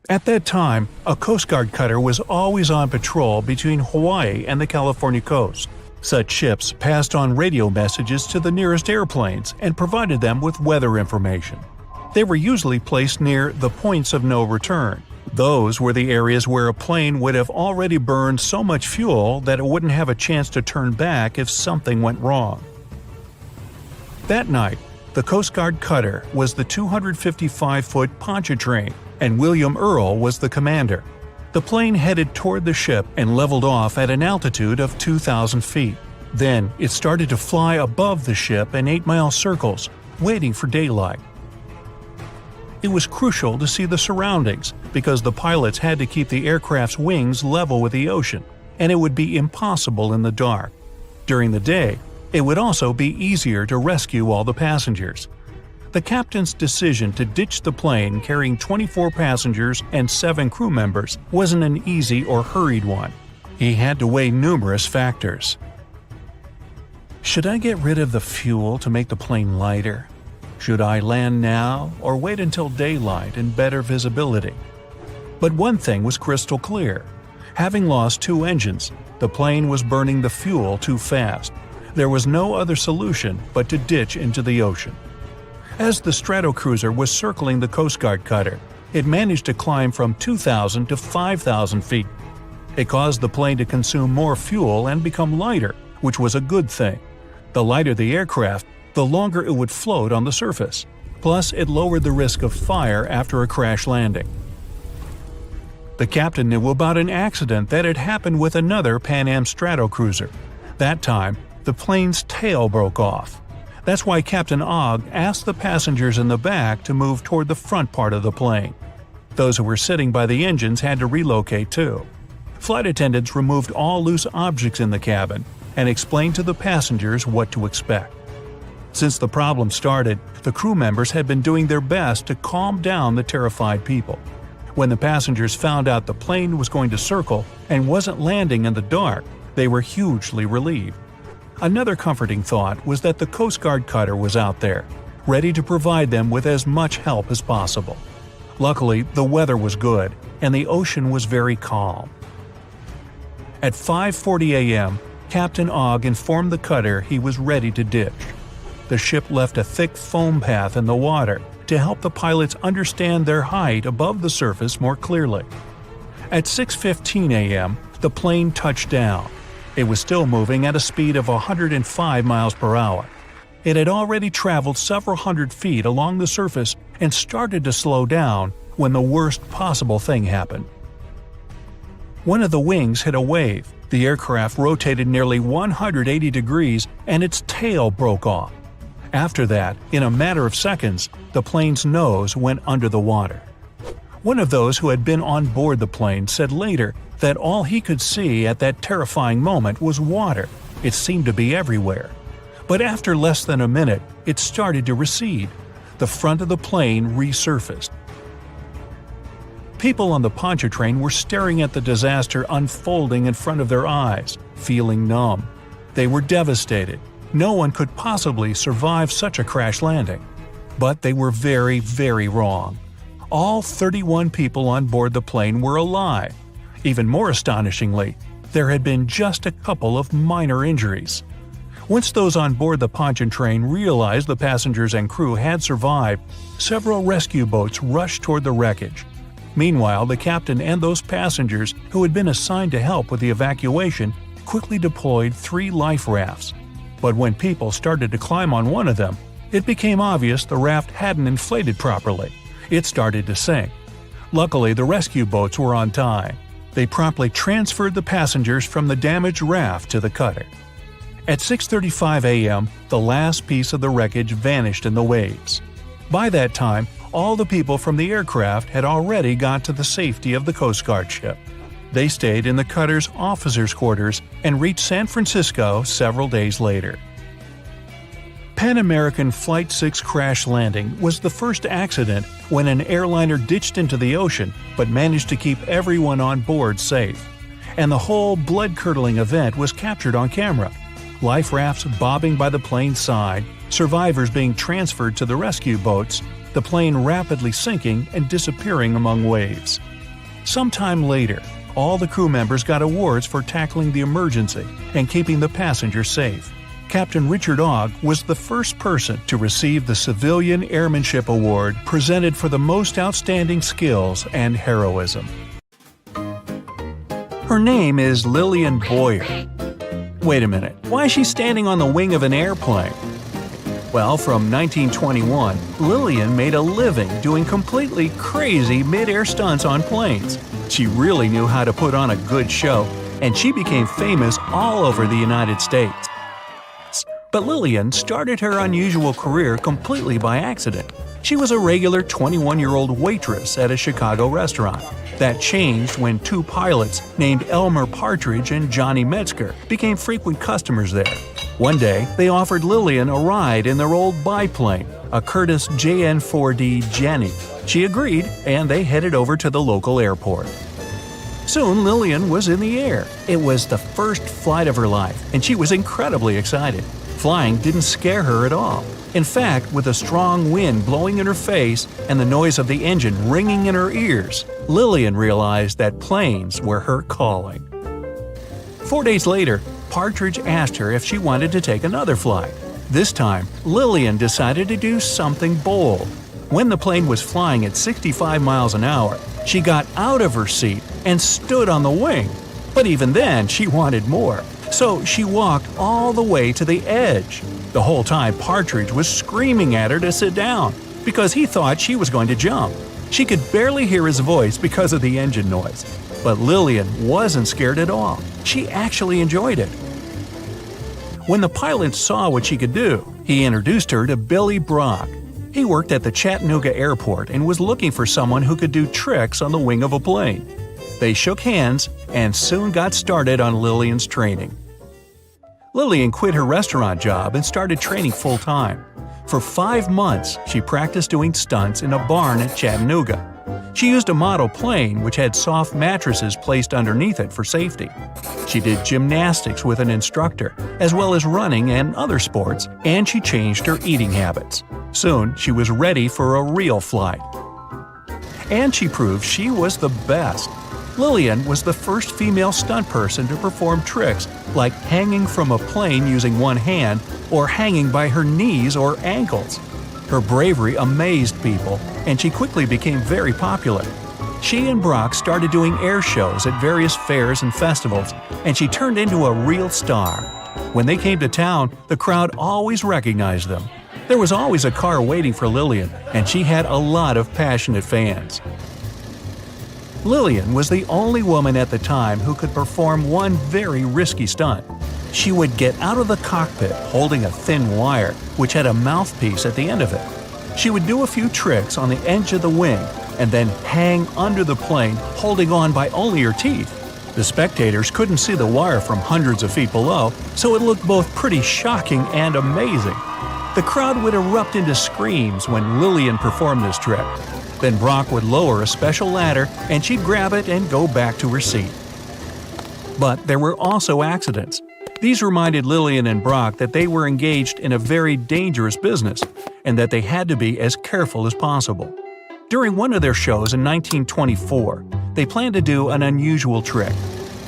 At that time, a Coast Guard cutter was always on patrol between Hawaii and the California coast. Such ships passed on radio messages to the nearest airplanes and provided them with weather information. They were usually placed near the points of no return. Those were the areas where a plane would have already burned so much fuel that it wouldn't have a chance to turn back if something went wrong. That night, the Coast Guard cutter was the 255-foot Pontchartrain, and William Earl was the commander. The plane headed toward the ship and leveled off at an altitude of 2,000 feet. Then it started to fly above the ship in 8-mile circles, waiting for daylight. It was crucial to see the surroundings because the pilots had to keep the aircraft's wings level with the ocean, and it would be impossible in the dark. During the day, it would also be easier to rescue all the passengers. The captain's decision to ditch the plane carrying 24 passengers and 7 crew members wasn't an easy or hurried one. He had to weigh numerous factors. Should I get rid of the fuel to make the plane lighter? Should I land now or wait until daylight and better visibility? But one thing was crystal clear. Having lost 2 engines, the plane was burning the fuel too fast. There was no other solution but to ditch into the ocean. As the Stratocruiser was circling the Coast Guard cutter, it managed to climb from 2,000 to 5,000 feet. It caused the plane to consume more fuel and become lighter, which was a good thing. The lighter the aircraft, the longer it would float on the surface. Plus, it lowered the risk of fire after a crash landing. The captain knew about an accident that had happened with another Pan Am Stratocruiser. That time, the plane's tail broke off. That's why Captain Ogg asked the passengers in the back to move toward the front part of the plane. Those who were sitting by the engines had to relocate too. Flight attendants removed all loose objects in the cabin and explained to the passengers what to expect. Since the problem started, the crew members had been doing their best to calm down the terrified people. When the passengers found out the plane was going to circle and wasn't landing in the dark, they were hugely relieved. Another comforting thought was that the Coast Guard cutter was out there, ready to provide them with as much help as possible. Luckily, the weather was good, and the ocean was very calm. At 5:40 a.m., Captain Ogg informed the cutter he was ready to ditch. The ship left a thick foam path in the water to help the pilots understand their height above the surface more clearly. At 6:15 a.m., the plane touched down. It was still moving at a speed of 105 miles per hour. It had already traveled several hundred feet along the surface and started to slow down when the worst possible thing happened. One of the wings hit a wave, the aircraft rotated nearly 180 degrees, and its tail broke off. After that, in a matter of seconds, the plane's nose went under the water. One of those who had been on board the plane said later that all he could see at that terrifying moment was water. It seemed to be everywhere. But after less than a minute, it started to recede. The front of the plane resurfaced. People on the Pontchartrain were staring at the disaster unfolding in front of their eyes, feeling numb. They were devastated. No one could possibly survive such a crash landing. But they were very, very wrong. All 31 people on board the plane were alive. Even more astonishingly, there had been just a couple of minor injuries. Once those on board the Pontchartrain realized the passengers and crew had survived, several rescue boats rushed toward the wreckage. Meanwhile, the captain and those passengers who had been assigned to help with the evacuation quickly deployed 3 life rafts. But when people started to climb on one of them, it became obvious the raft hadn't inflated properly. It started to sink. Luckily, the rescue boats were on time. They promptly transferred the passengers from the damaged raft to the cutter. At 6:35 a.m., the last piece of the wreckage vanished in the waves. By that time, all the people from the aircraft had already got to the safety of the Coast Guard ship. They stayed in the cutter's officers' quarters and reached San Francisco several days later. Pan American Flight 6 crash landing was the first accident when an airliner ditched into the ocean but managed to keep everyone on board safe. And the whole blood-curdling event was captured on camera. Life rafts bobbing by the plane's side, survivors being transferred to the rescue boats, the plane rapidly sinking and disappearing among waves. Sometime later, all the crew members got awards for tackling the emergency and keeping the passengers safe. Captain Richard Ogg was the first person to receive the Civilian Airmanship Award presented for the most outstanding skills and heroism. Her name is Lillian Boyer. Wait a minute, why is she standing on the wing of an airplane? Well, from 1921, Lillian made a living doing completely crazy mid-air stunts on planes. She really knew how to put on a good show, and she became famous all over the United States. But Lillian started her unusual career completely by accident. She was a regular 21-year-old waitress at a Chicago restaurant. That changed when 2 pilots named Elmer Partridge and Johnny Metzger became frequent customers there. One day, they offered Lillian a ride in their old biplane, a Curtiss JN-4D Jenny. She agreed, and they headed over to the local airport. Soon, Lillian was in the air. It was the first flight of her life, and she was incredibly excited. Flying didn't scare her at all. In fact, with a strong wind blowing in her face and the noise of the engine ringing in her ears, Lillian realized that planes were her calling. 4 days later, Partridge asked her if she wanted to take another flight. This time, Lillian decided to do something bold. When the plane was flying at 65 miles an hour, she got out of her seat and stood on the wing. But even then, she wanted more. So she walked all the way to the edge. The whole time, Partridge was screaming at her to sit down because he thought she was going to jump. She could barely hear his voice because of the engine noise. But Lillian wasn't scared at all. She actually enjoyed it. When the pilot saw what she could do, he introduced her to Billy Brock. He worked at the Chattanooga airport and was looking for someone who could do tricks on the wing of a plane. They shook hands and soon got started on Lillian's training. Lillian quit her restaurant job and started training full-time. For 5 months, she practiced doing stunts in a barn at Chattanooga. She used a model plane which had soft mattresses placed underneath it for safety. She did gymnastics with an instructor, as well as running and other sports, and she changed her eating habits. Soon, she was ready for a real flight. And she proved she was the best. Lillian was the first female stunt person to perform tricks like hanging from a plane using one hand or hanging by her knees or ankles. Her bravery amazed people, and she quickly became very popular. She and Brock started doing air shows at various fairs and festivals, and she turned into a real star. When they came to town, the crowd always recognized them. There was always a car waiting for Lillian, and she had a lot of passionate fans. Lillian was the only woman at the time who could perform one very risky stunt. She would get out of the cockpit holding a thin wire, which had a mouthpiece at the end of it. She would do a few tricks on the edge of the wing and then hang under the plane holding on by only her teeth. The spectators couldn't see the wire from hundreds of feet below, so it looked both pretty shocking and amazing. The crowd would erupt into screams when Lillian performed this trick. Then Brock would lower a special ladder and she'd grab it and go back to her seat. But there were also accidents. These reminded Lillian and Brock that they were engaged in a very dangerous business and that they had to be as careful as possible. During one of their shows in 1924, they planned to do an unusual trick.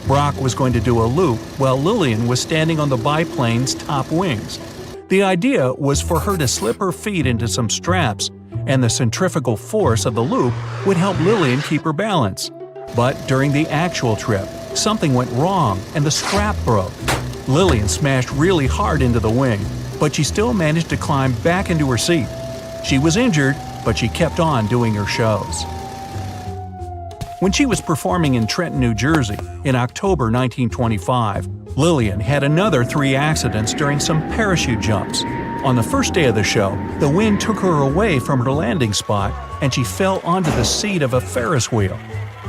Brock was going to do a loop while Lillian was standing on the biplane's top wings. The idea was for her to slip her feet into some straps, and the centrifugal force of the loop would help Lillian keep her balance. But during the actual trip, something went wrong and the strap broke. Lillian smashed really hard into the wing, but she still managed to climb back into her seat. She was injured, but she kept on doing her shows. When she was performing in Trenton, New Jersey, in October 1925, Lillian had another 3 accidents during some parachute jumps. On the first day of the show, the wind took her away from her landing spot and she fell onto the seat of a Ferris wheel.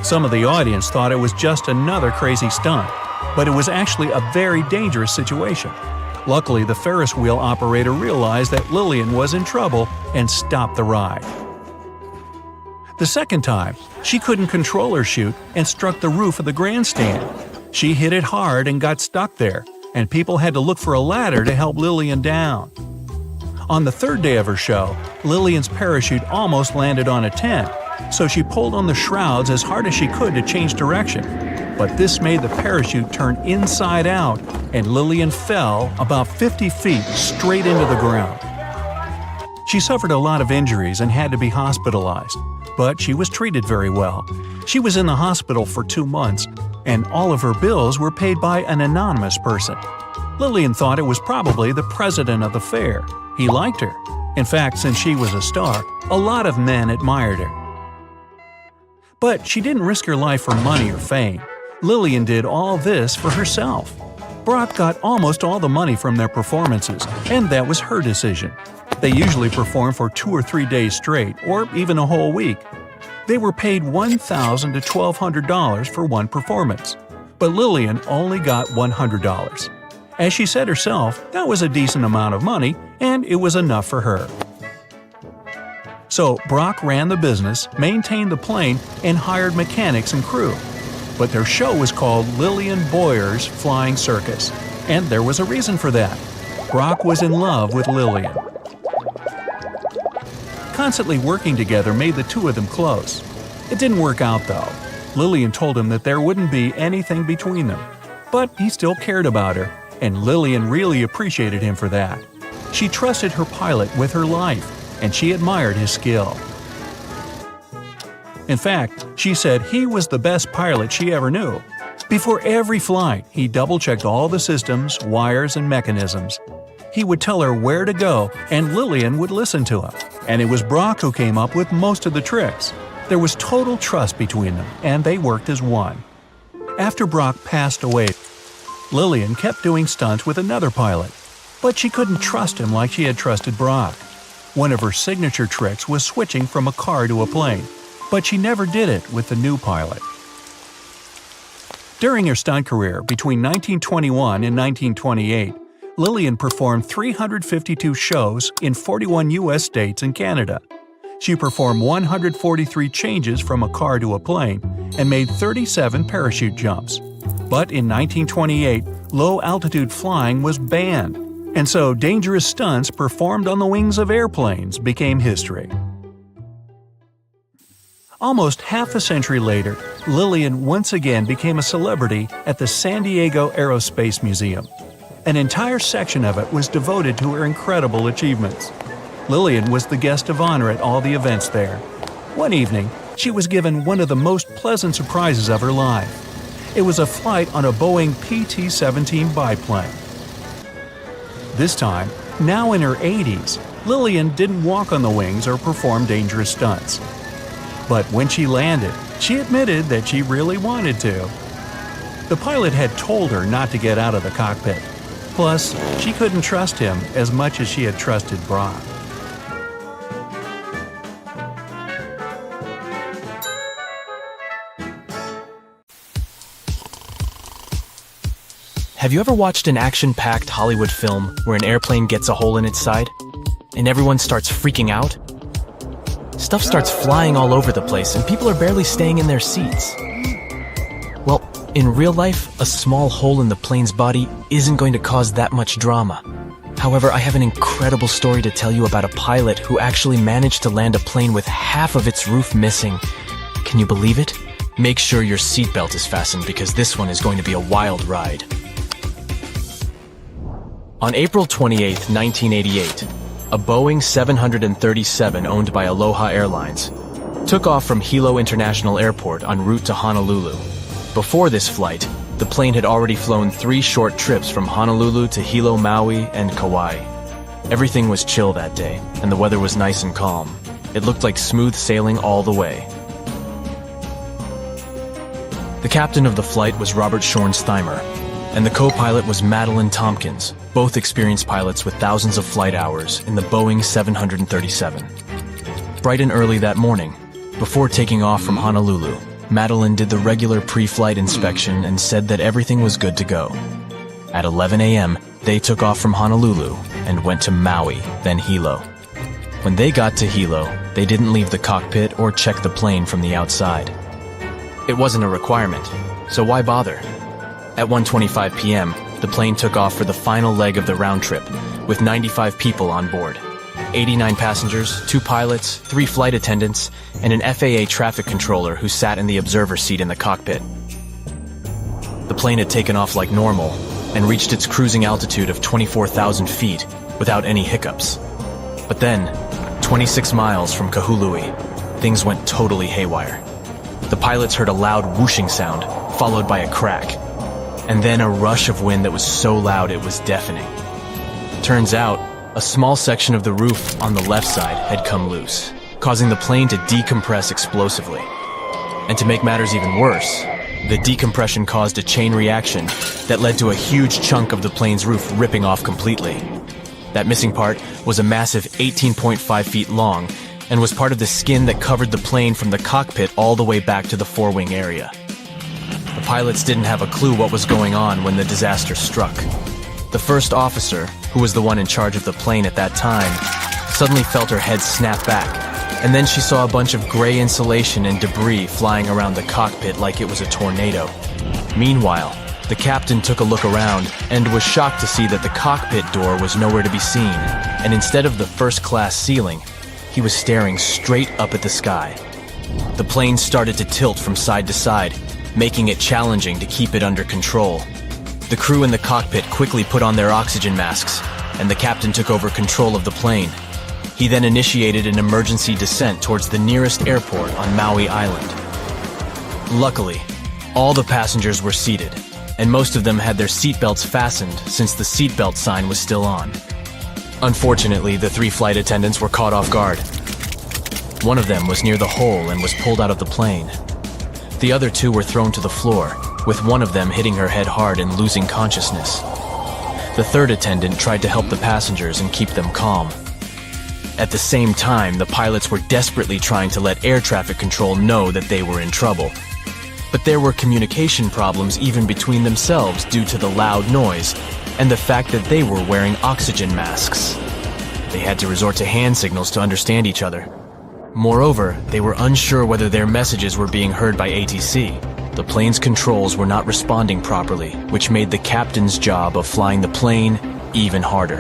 Some of the audience thought it was just another crazy stunt, but it was actually a very dangerous situation. Luckily, the Ferris wheel operator realized that Lillian was in trouble and stopped the ride. The second time, she couldn't control her chute and struck the roof of the grandstand. She hit it hard and got stuck there, and people had to look for a ladder to help Lillian down. On the third day of her show, Lillian's parachute almost landed on a tent, so she pulled on the shrouds as hard as she could to change direction. But this made the parachute turn inside out, and Lillian fell about 50 feet straight into the ground. She suffered a lot of injuries and had to be hospitalized, but she was treated very well. She was in the hospital for 2 months, and all of her bills were paid by an anonymous person. Lillian thought it was probably the president of the fair. He liked her. In fact, since she was a star, a lot of men admired her. But she didn't risk her life for money or fame. Lillian did all this for herself. Brock got almost all the money from their performances, and that was her decision. They usually perform for 2 or 3 days straight, or even a whole week. They were paid $1,000 to $1,200 for one performance, but Lillian only got $100. As she said herself, that was a decent amount of money, and it was enough for her. So Brock ran the business, maintained the plane, and hired mechanics and crew. But their show was called Lillian Boyer's Flying Circus, and there was a reason for that. Brock was in love with Lillian. Constantly working together made the two of them close. It didn't work out though. Lillian told him that there wouldn't be anything between them. But he still cared about her, and Lillian really appreciated him for that. She trusted her pilot with her life, and she admired his skill. In fact, she said he was the best pilot she ever knew. Before every flight, he double-checked all the systems, wires, and mechanisms. He would tell her where to go, and Lillian would listen to him. And it was Brock who came up with most of the tricks. There was total trust between them, and they worked as one. After Brock passed away, Lillian kept doing stunts with another pilot, but she couldn't trust him like she had trusted Brock. One of her signature tricks was switching from a car to a plane, but she never did it with the new pilot. During her stunt career between 1921 and 1928, Lillian performed 352 shows in 41 U.S. states and Canada. She performed 143 changes from a car to a plane and made 37 parachute jumps. But in 1928, low-altitude flying was banned, and so dangerous stunts performed on the wings of airplanes became history. Almost half a century later, Lillian once again became a celebrity at the San Diego Aerospace Museum. An entire section of it was devoted to her incredible achievements. Lillian was the guest of honor at all the events there. One evening, she was given one of the most pleasant surprises of her life. It was a flight on a Boeing PT-17 biplane. This time, now in her 80s, Lillian didn't walk on the wings or perform dangerous stunts. But when she landed, she admitted that she really wanted to. The pilot had told her not to get out of the cockpit. Plus, she couldn't trust him as much as she had trusted Brock. Have you ever watched an action-packed Hollywood film where an airplane gets a hole in its side and everyone starts freaking out? Stuff starts flying all over the place and people are barely staying in their seats. Well, in real life, a small hole in the plane's body isn't going to cause that much drama. However, I have an incredible story to tell you about a pilot who actually managed to land a plane with half of its roof missing. Can you believe it? Make sure your seatbelt is fastened because this one is going to be a wild ride. On April 28, 1988, a Boeing 737 owned by Aloha Airlines took off from Hilo International Airport en route to Honolulu. Before this flight, the plane had already flown 3 short trips from Honolulu to Hilo, Maui, and Kauai. Everything was chill that day, and the weather was nice and calm. It looked like smooth sailing all the way. The captain of the flight was Robert Schornsteimer, and the co-pilot was Madeline Tompkins, both experienced pilots with thousands of flight hours in the Boeing 737. Bright and early that morning, before taking off from Honolulu, Madeline did the regular pre-flight inspection and said that everything was good to go. At 11 a.m., they took off from Honolulu and went to Maui, then Hilo. When they got to Hilo, they didn't leave the cockpit or check the plane from the outside. It wasn't a requirement, so why bother? At 1:25 p.m., the plane took off for the final leg of the round trip, with 95 people on board. 89 passengers, 2 pilots, 3 flight attendants, and an FAA traffic controller who sat in the observer seat in the cockpit. The plane had taken off like normal and reached its cruising altitude of 24,000 feet without any hiccups. But then, 26 miles from Kahului, things went totally haywire. The pilots heard a loud whooshing sound, followed by a crack, and then a rush of wind that was so loud it was deafening. Turns out, a small section of the roof on the left side had come loose, causing the plane to decompress explosively. And to make matters even worse, the decompression caused a chain reaction that led to a huge chunk of the plane's roof ripping off completely. That missing part was a massive 18.5 feet long and was part of the skin that covered the plane from the cockpit all the way back to the forewing area. The pilots didn't have a clue what was going on when the disaster struck. The first officer, who was the one in charge of the plane at that time, suddenly felt her head snap back, and then she saw a bunch of gray insulation and debris flying around the cockpit like it was a tornado. Meanwhile, the captain took a look around and was shocked to see that the cockpit door was nowhere to be seen, and instead of the first-class ceiling, he was staring straight up at the sky. The plane started to tilt from side to side, making it challenging to keep it under control. The crew in the cockpit quickly put on their oxygen masks, and the captain took over control of the plane. He then initiated an emergency descent towards the nearest airport on Maui Island. Luckily, all the passengers were seated, and most of them had their seatbelts fastened since the seatbelt sign was still on. Unfortunately, the 3 flight attendants were caught off guard. One of them was near the hole and was pulled out of the plane. The other 2 were thrown to the floor, with one of them hitting her head hard and losing consciousness. The third attendant tried to help the passengers and keep them calm. At the same time, the pilots were desperately trying to let air traffic control know that they were in trouble. But there were communication problems even between themselves due to the loud noise and the fact that they were wearing oxygen masks. They had to resort to hand signals to understand each other. Moreover, they were unsure whether their messages were being heard by ATC. The plane's controls were not responding properly, which made the captain's job of flying the plane even harder.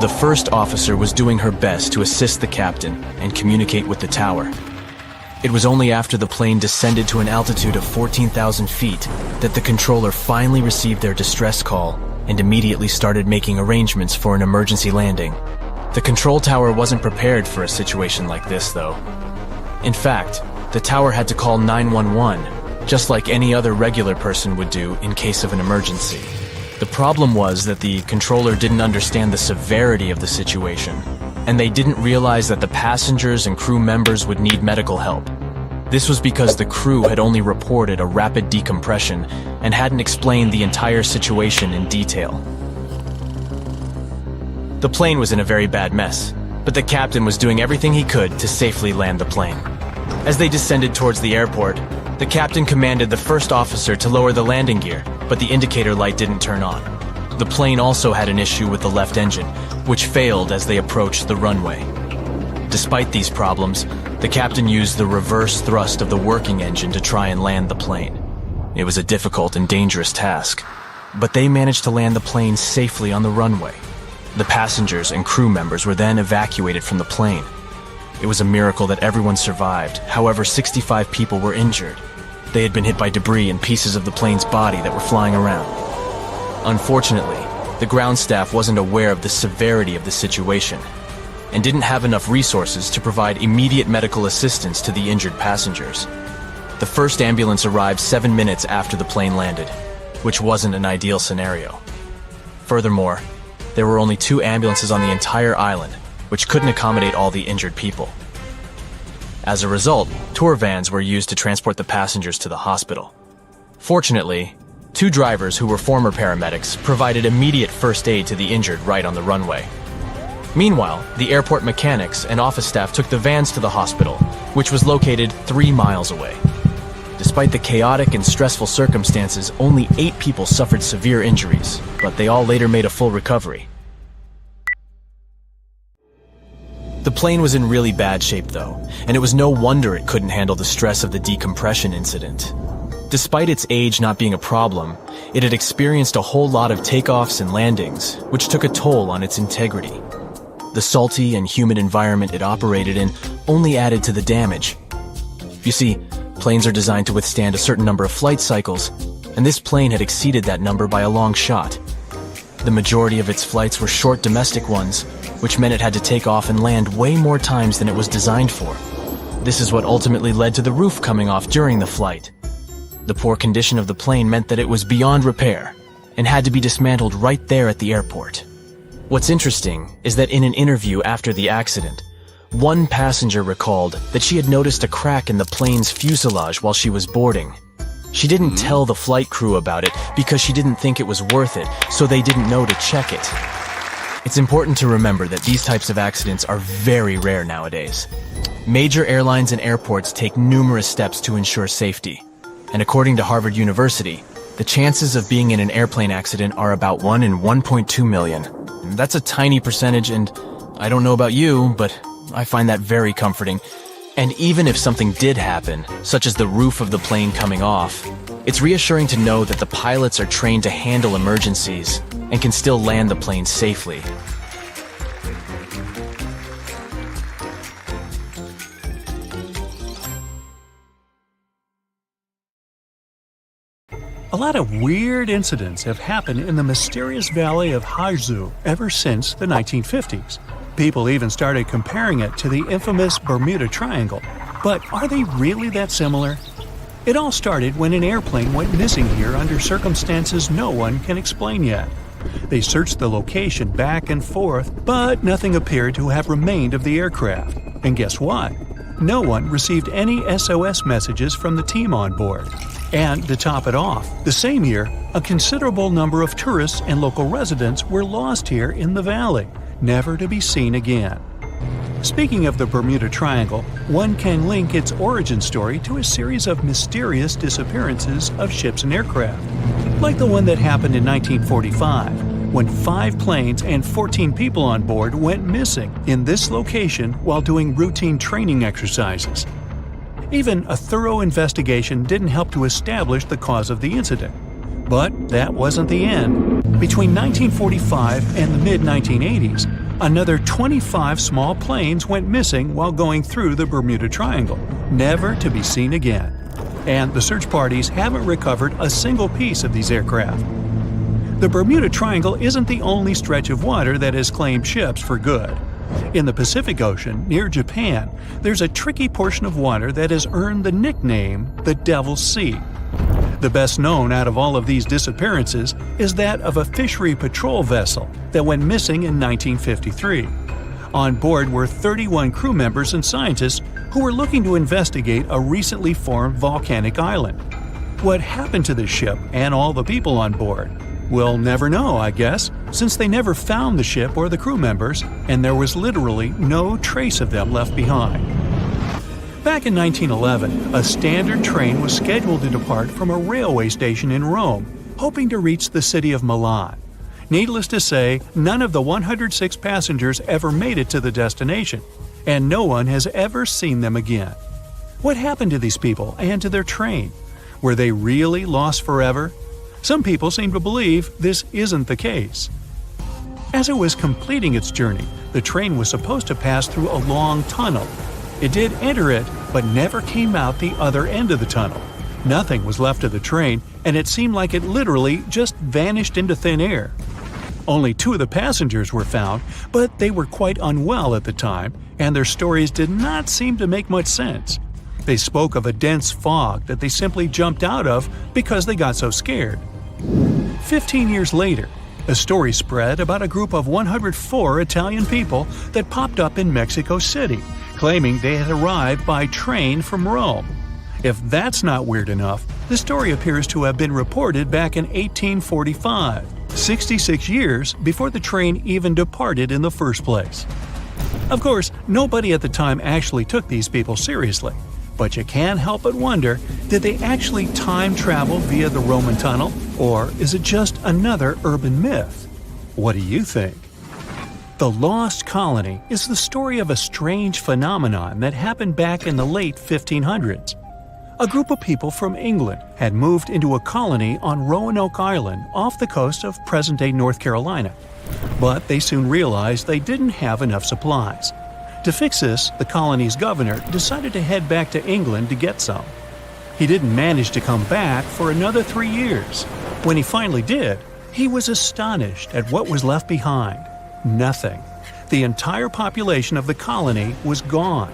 The first officer was doing her best to assist the captain and communicate with the tower. It was only after the plane descended to an altitude of 14,000 feet that the controller finally received their distress call and immediately started making arrangements for an emergency landing. The control tower wasn't prepared for a situation like this, though. In fact, the tower had to call 911, just like any other regular person would do in case of an emergency. The problem was that the controller didn't understand the severity of the situation, and they didn't realize that the passengers and crew members would need medical help. This was because the crew had only reported a rapid decompression and hadn't explained the entire situation in detail. The plane was in a very bad mess, but the captain was doing everything he could to safely land the plane. As they descended towards the airport, The captain commanded the first officer to lower the landing gear, but the indicator light didn't turn on. The plane also had an issue with the left engine, which failed as they approached the runway. Despite these problems, the captain used the reverse thrust of the working engine to try and land the plane. It was a difficult and dangerous task, but they managed to land the plane safely on the runway. The passengers and crew members were then evacuated from the plane. It was a miracle that everyone survived. However, 65 people were injured. They had been hit by debris and pieces of the plane's body that were flying around. Unfortunately, the ground staff wasn't aware of the severity of the situation and didn't have enough resources to provide immediate medical assistance to the injured passengers. The first ambulance arrived 7 minutes after the plane landed, which wasn't an ideal scenario. Furthermore, there were only 2 ambulances on the entire island, which couldn't accommodate all the injured people. As a result, tour vans were used to transport the passengers to the hospital. Fortunately, 2 drivers who were former paramedics provided immediate first aid to the injured right on the runway. Meanwhile, the airport mechanics and office staff took the vans to the hospital, which was located 3 miles away. Despite the chaotic and stressful circumstances, only 8 people suffered severe injuries, but they all later made a full recovery. The plane was in really bad shape though, and it was no wonder it couldn't handle the stress of the decompression incident. Despite its age not being a problem, it had experienced a whole lot of takeoffs and landings, which took a toll on its integrity. The salty and humid environment it operated in only added to the damage. You see, planes are designed to withstand a certain number of flight cycles, and this plane had exceeded that number by a long shot. The majority of its flights were short domestic ones, which meant it had to take off and land way more times than it was designed for. This is what ultimately led to the roof coming off during the flight. The poor condition of the plane meant that it was beyond repair and had to be dismantled right there at the airport. What's interesting is that in an interview after the accident, one passenger recalled that she had noticed a crack in the plane's fuselage while she was boarding. She didn't tell the flight crew about it because she didn't think it was worth it, so they didn't know to check it. It's important to remember that these types of accidents are very rare nowadays. Major airlines and airports take numerous steps to ensure safety. And according to Harvard University, the chances of being in an airplane accident are about 1 in 1.2 million. That's a tiny percentage, and I don't know about you, but I find that very comforting. And even if something did happen, such as the roof of the plane coming off, it's reassuring to know that the pilots are trained to handle emergencies and can still land the plane safely. A lot of weird incidents have happened in the mysterious valley of Haizu ever since the 1950s. People even started comparing it to the infamous Bermuda Triangle. But are they really that similar? It all started when an airplane went missing here under circumstances no one can explain yet. They searched the location back and forth, but nothing appeared to have remained of the aircraft. And guess what? No one received any SOS messages from the team on board. And to top it off, the same year, a considerable number of tourists and local residents were lost here in the valley, never to be seen again. Speaking of the Bermuda Triangle, one can link its origin story to a series of mysterious disappearances of ships and aircraft, like the one that happened in 1945, when 5 planes and 14 people on board went missing in this location while doing routine training exercises. Even a thorough investigation didn't help to establish the cause of the incident. But that wasn't the end. Between 1945 and the mid-1980s, another 25 small planes went missing while going through the Bermuda Triangle, never to be seen again. And the search parties haven't recovered a single piece of these aircraft. The Bermuda Triangle isn't the only stretch of water that has claimed ships for good. In the Pacific Ocean, near Japan, there's a tricky portion of water that has earned the nickname the Devil's Sea. The best known out of all of these disappearances is that of a fishery patrol vessel that went missing in 1953. On board were 31 crew members and scientists who were looking to investigate a recently formed volcanic island. What happened to the ship and all the people on board? We'll never know, I guess, since they never found the ship or the crew members, and there was literally no trace of them left behind. Back in 1911, a standard train was scheduled to depart from a railway station in Rome, hoping to reach the city of Milan. Needless to say, none of the 106 passengers ever made it to the destination, and no one has ever seen them again. What happened to these people and to their train? Were they really lost forever? Some people seem to believe this isn't the case. As it was completing its journey, the train was supposed to pass through a long tunnel. It did enter it, but never came out the other end of the tunnel. Nothing was left of the train, and it seemed like it literally just vanished into thin air. Only 2 of the passengers were found, but they were quite unwell at the time, and their stories did not seem to make much sense. They spoke of a dense fog that they simply jumped out of because they got so scared. 15 years later, a story spread about a group of 104 Italian people that popped up in Mexico City, claiming they had arrived by train from Rome. If that's not weird enough, the story appears to have been reported back in 1845, 66 years before the train even departed in the first place. Of course, nobody at the time actually took these people seriously, but you can't help but wonder, did they actually time travel via the Roman tunnel, or is it just another urban myth? What do you think? The Lost Colony is the story of a strange phenomenon that happened back in the late 1500s. A group of people from England had moved into a colony on Roanoke Island off the coast of present-day North Carolina. But they soon realized they didn't have enough supplies. To fix this, the colony's governor decided to head back to England to get some. He didn't manage to come back for another 3 years. When he finally did, he was astonished at what was left behind. Nothing. The entire population of the colony was gone.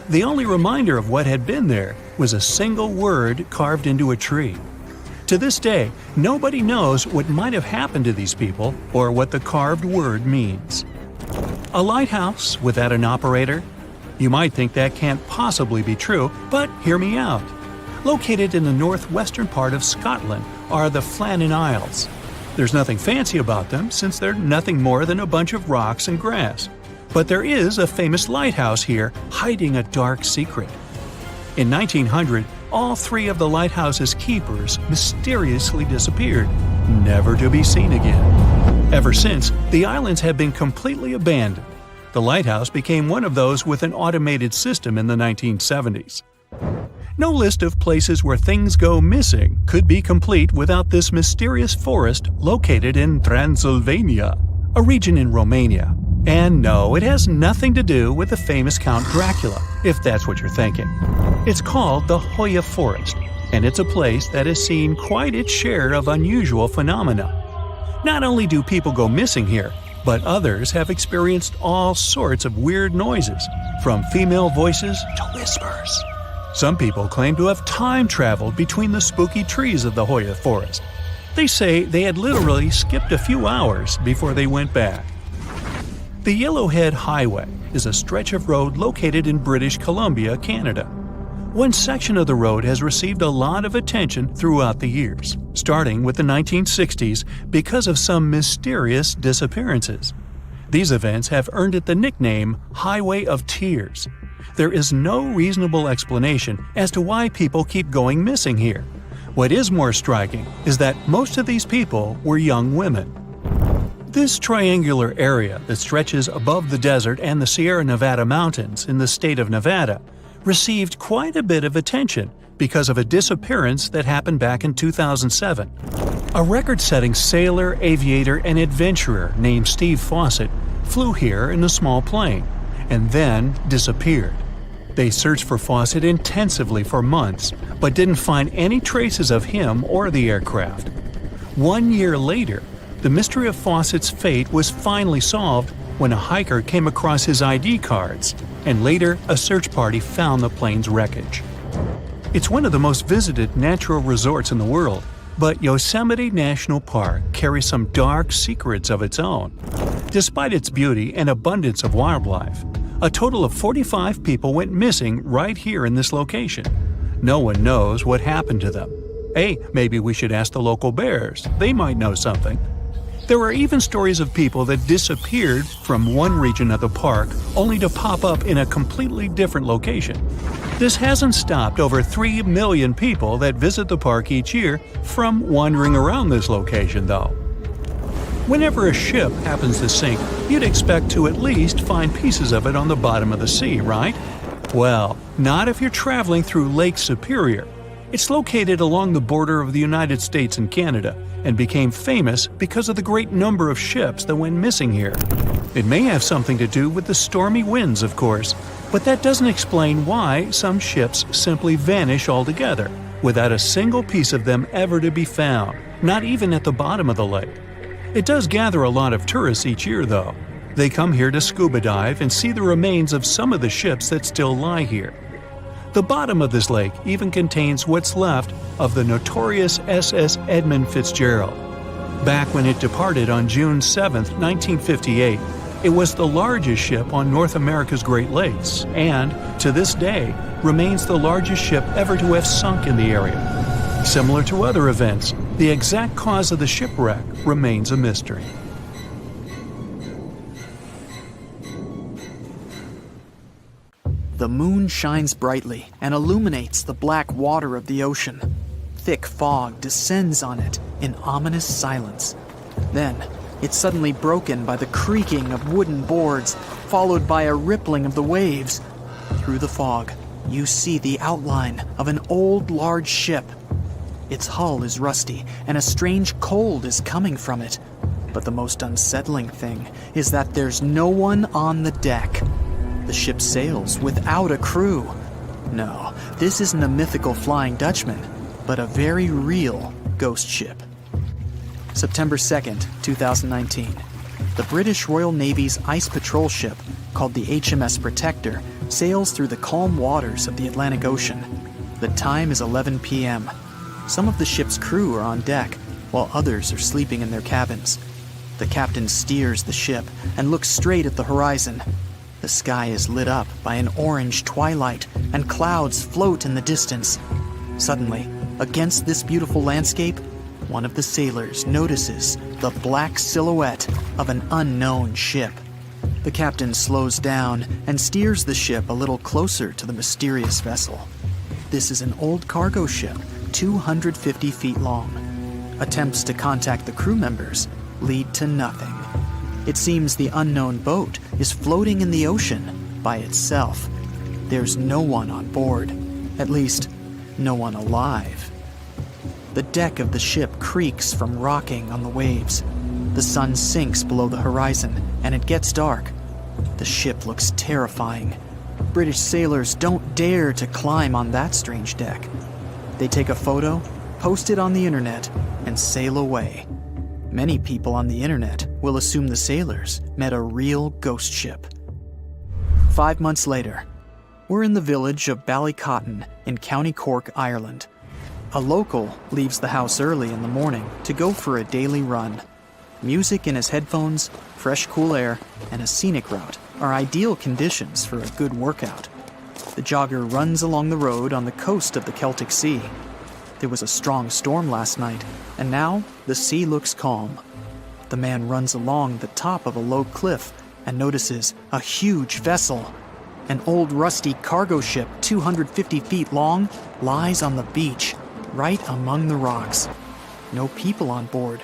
The only reminder of what had been there was a single word carved into a tree. To this day, nobody knows what might have happened to these people or what the carved word means. A lighthouse without an operator? You might think that can't possibly be true, but hear me out. Located in the northwestern part of Scotland are the Flannan Isles. There's nothing fancy about them since they're nothing more than a bunch of rocks and grass. But there is a famous lighthouse here hiding a dark secret. In 1900, all 3 of the lighthouse's keepers mysteriously disappeared, never to be seen again. Ever since, the islands have been completely abandoned. The lighthouse became one of those with an automated system in the 1970s. No list of places where things go missing could be complete without this mysterious forest located in Transylvania, a region in Romania. And no, it has nothing to do with the famous Count Dracula, if that's what you're thinking. It's called the Hoya Forest, and it's a place that has seen quite its share of unusual phenomena. Not only do people go missing here, but others have experienced all sorts of weird noises, from female voices to whispers. Some people claim to have time traveled between the spooky trees of the Hoya Forest. They say they had literally skipped a few hours before they went back. The Yellowhead Highway is a stretch of road located in British Columbia, Canada. One section of the road has received a lot of attention throughout the years, starting with the 1960s because of some mysterious disappearances. These events have earned it the nickname Highway of Tears. There is no reasonable explanation as to why people keep going missing here. What is more striking is that most of these people were young women. This triangular area that stretches above the desert and the Sierra Nevada mountains in the state of Nevada received quite a bit of attention because of a disappearance that happened back in 2007. A record-setting sailor, aviator, and adventurer named Steve Fawcett flew here in a small plane and then disappeared. They searched for Fawcett intensively for months, but didn't find any traces of him or the aircraft. 1 year later, the mystery of Fawcett's fate was finally solved when a hiker came across his ID cards, and later a search party found the plane's wreckage. It's one of the most visited natural resorts in the world, but Yosemite National Park carries some dark secrets of its own. Despite its beauty and abundance of wildlife, a total of 45 people went missing right here in this location. No one knows what happened to them. Hey, maybe we should ask the local bears. They might know something. There are even stories of people that disappeared from one region of the park only to pop up in a completely different location. This hasn't stopped over 3 million people that visit the park each year from wandering around this location, though. Whenever a ship happens to sink, you'd expect to at least find pieces of it on the bottom of the sea, right? Well, not if you're traveling through Lake Superior. It's located along the border of the United States and Canada, and became famous because of the great number of ships that went missing here. It may have something to do with the stormy winds, of course, but that doesn't explain why some ships simply vanish altogether, without a single piece of them ever to be found, not even at the bottom of the lake. It does gather a lot of tourists each year, though. They come here to scuba dive and see the remains of some of the ships that still lie here. The bottom of this lake even contains what's left of the notorious SS Edmund Fitzgerald. Back when it departed on June 7, 1958, it was the largest ship on North America's Great Lakes and, to this day, remains the largest ship ever to have sunk in the area. Similar to other events, the exact cause of the shipwreck remains a mystery. The moon shines brightly and illuminates the black water of the ocean. Thick fog descends on it in ominous silence. Then, it's suddenly broken by the creaking of wooden boards, followed by a rippling of the waves. Through the fog, you see the outline of an old, large ship. Its hull is rusty, and a strange cold is coming from it. But the most unsettling thing is that there's no one on the deck. The ship sails without a crew. No, this isn't a mythical Flying Dutchman, but a very real ghost ship. September 2nd, 2019. The British Royal Navy's ice patrol ship, called the HMS Protector, sails through the calm waters of the Atlantic Ocean. The time is 11 p.m. Some of the ship's crew are on deck, while others are sleeping in their cabins. The captain steers the ship and looks straight at the horizon. The sky is lit up by an orange twilight, and clouds float in the distance. Suddenly, against this beautiful landscape, one of the sailors notices the black silhouette of an unknown ship. The captain slows down and steers the ship a little closer to the mysterious vessel. This is an old cargo ship, 250 feet long. Attempts to contact the crew members lead to nothing. It seems the unknown boat is floating in the ocean by itself. There's no one on board, at least, no one alive. The deck of the ship creaks from rocking on the waves. The sun sinks below the horizon, and it gets dark. The ship looks terrifying. British sailors don't dare to climb on that strange deck. They take a photo, post it on the internet, and sail away. Many people on the internet will assume the sailors met a real ghost ship. 5 months later, we're in the village of Ballycotton in County Cork, Ireland. A local leaves the house early in the morning to go for a daily run. Music in his headphones, fresh cool air, and a scenic route are ideal conditions for a good workout. The jogger runs along the road on the coast of the Celtic Sea. There was a strong storm last night, and now the sea looks calm. The man runs along the top of a low cliff and notices a huge vessel. An old rusty cargo ship 250 feet long lies on the beach, right among the rocks. No people on board.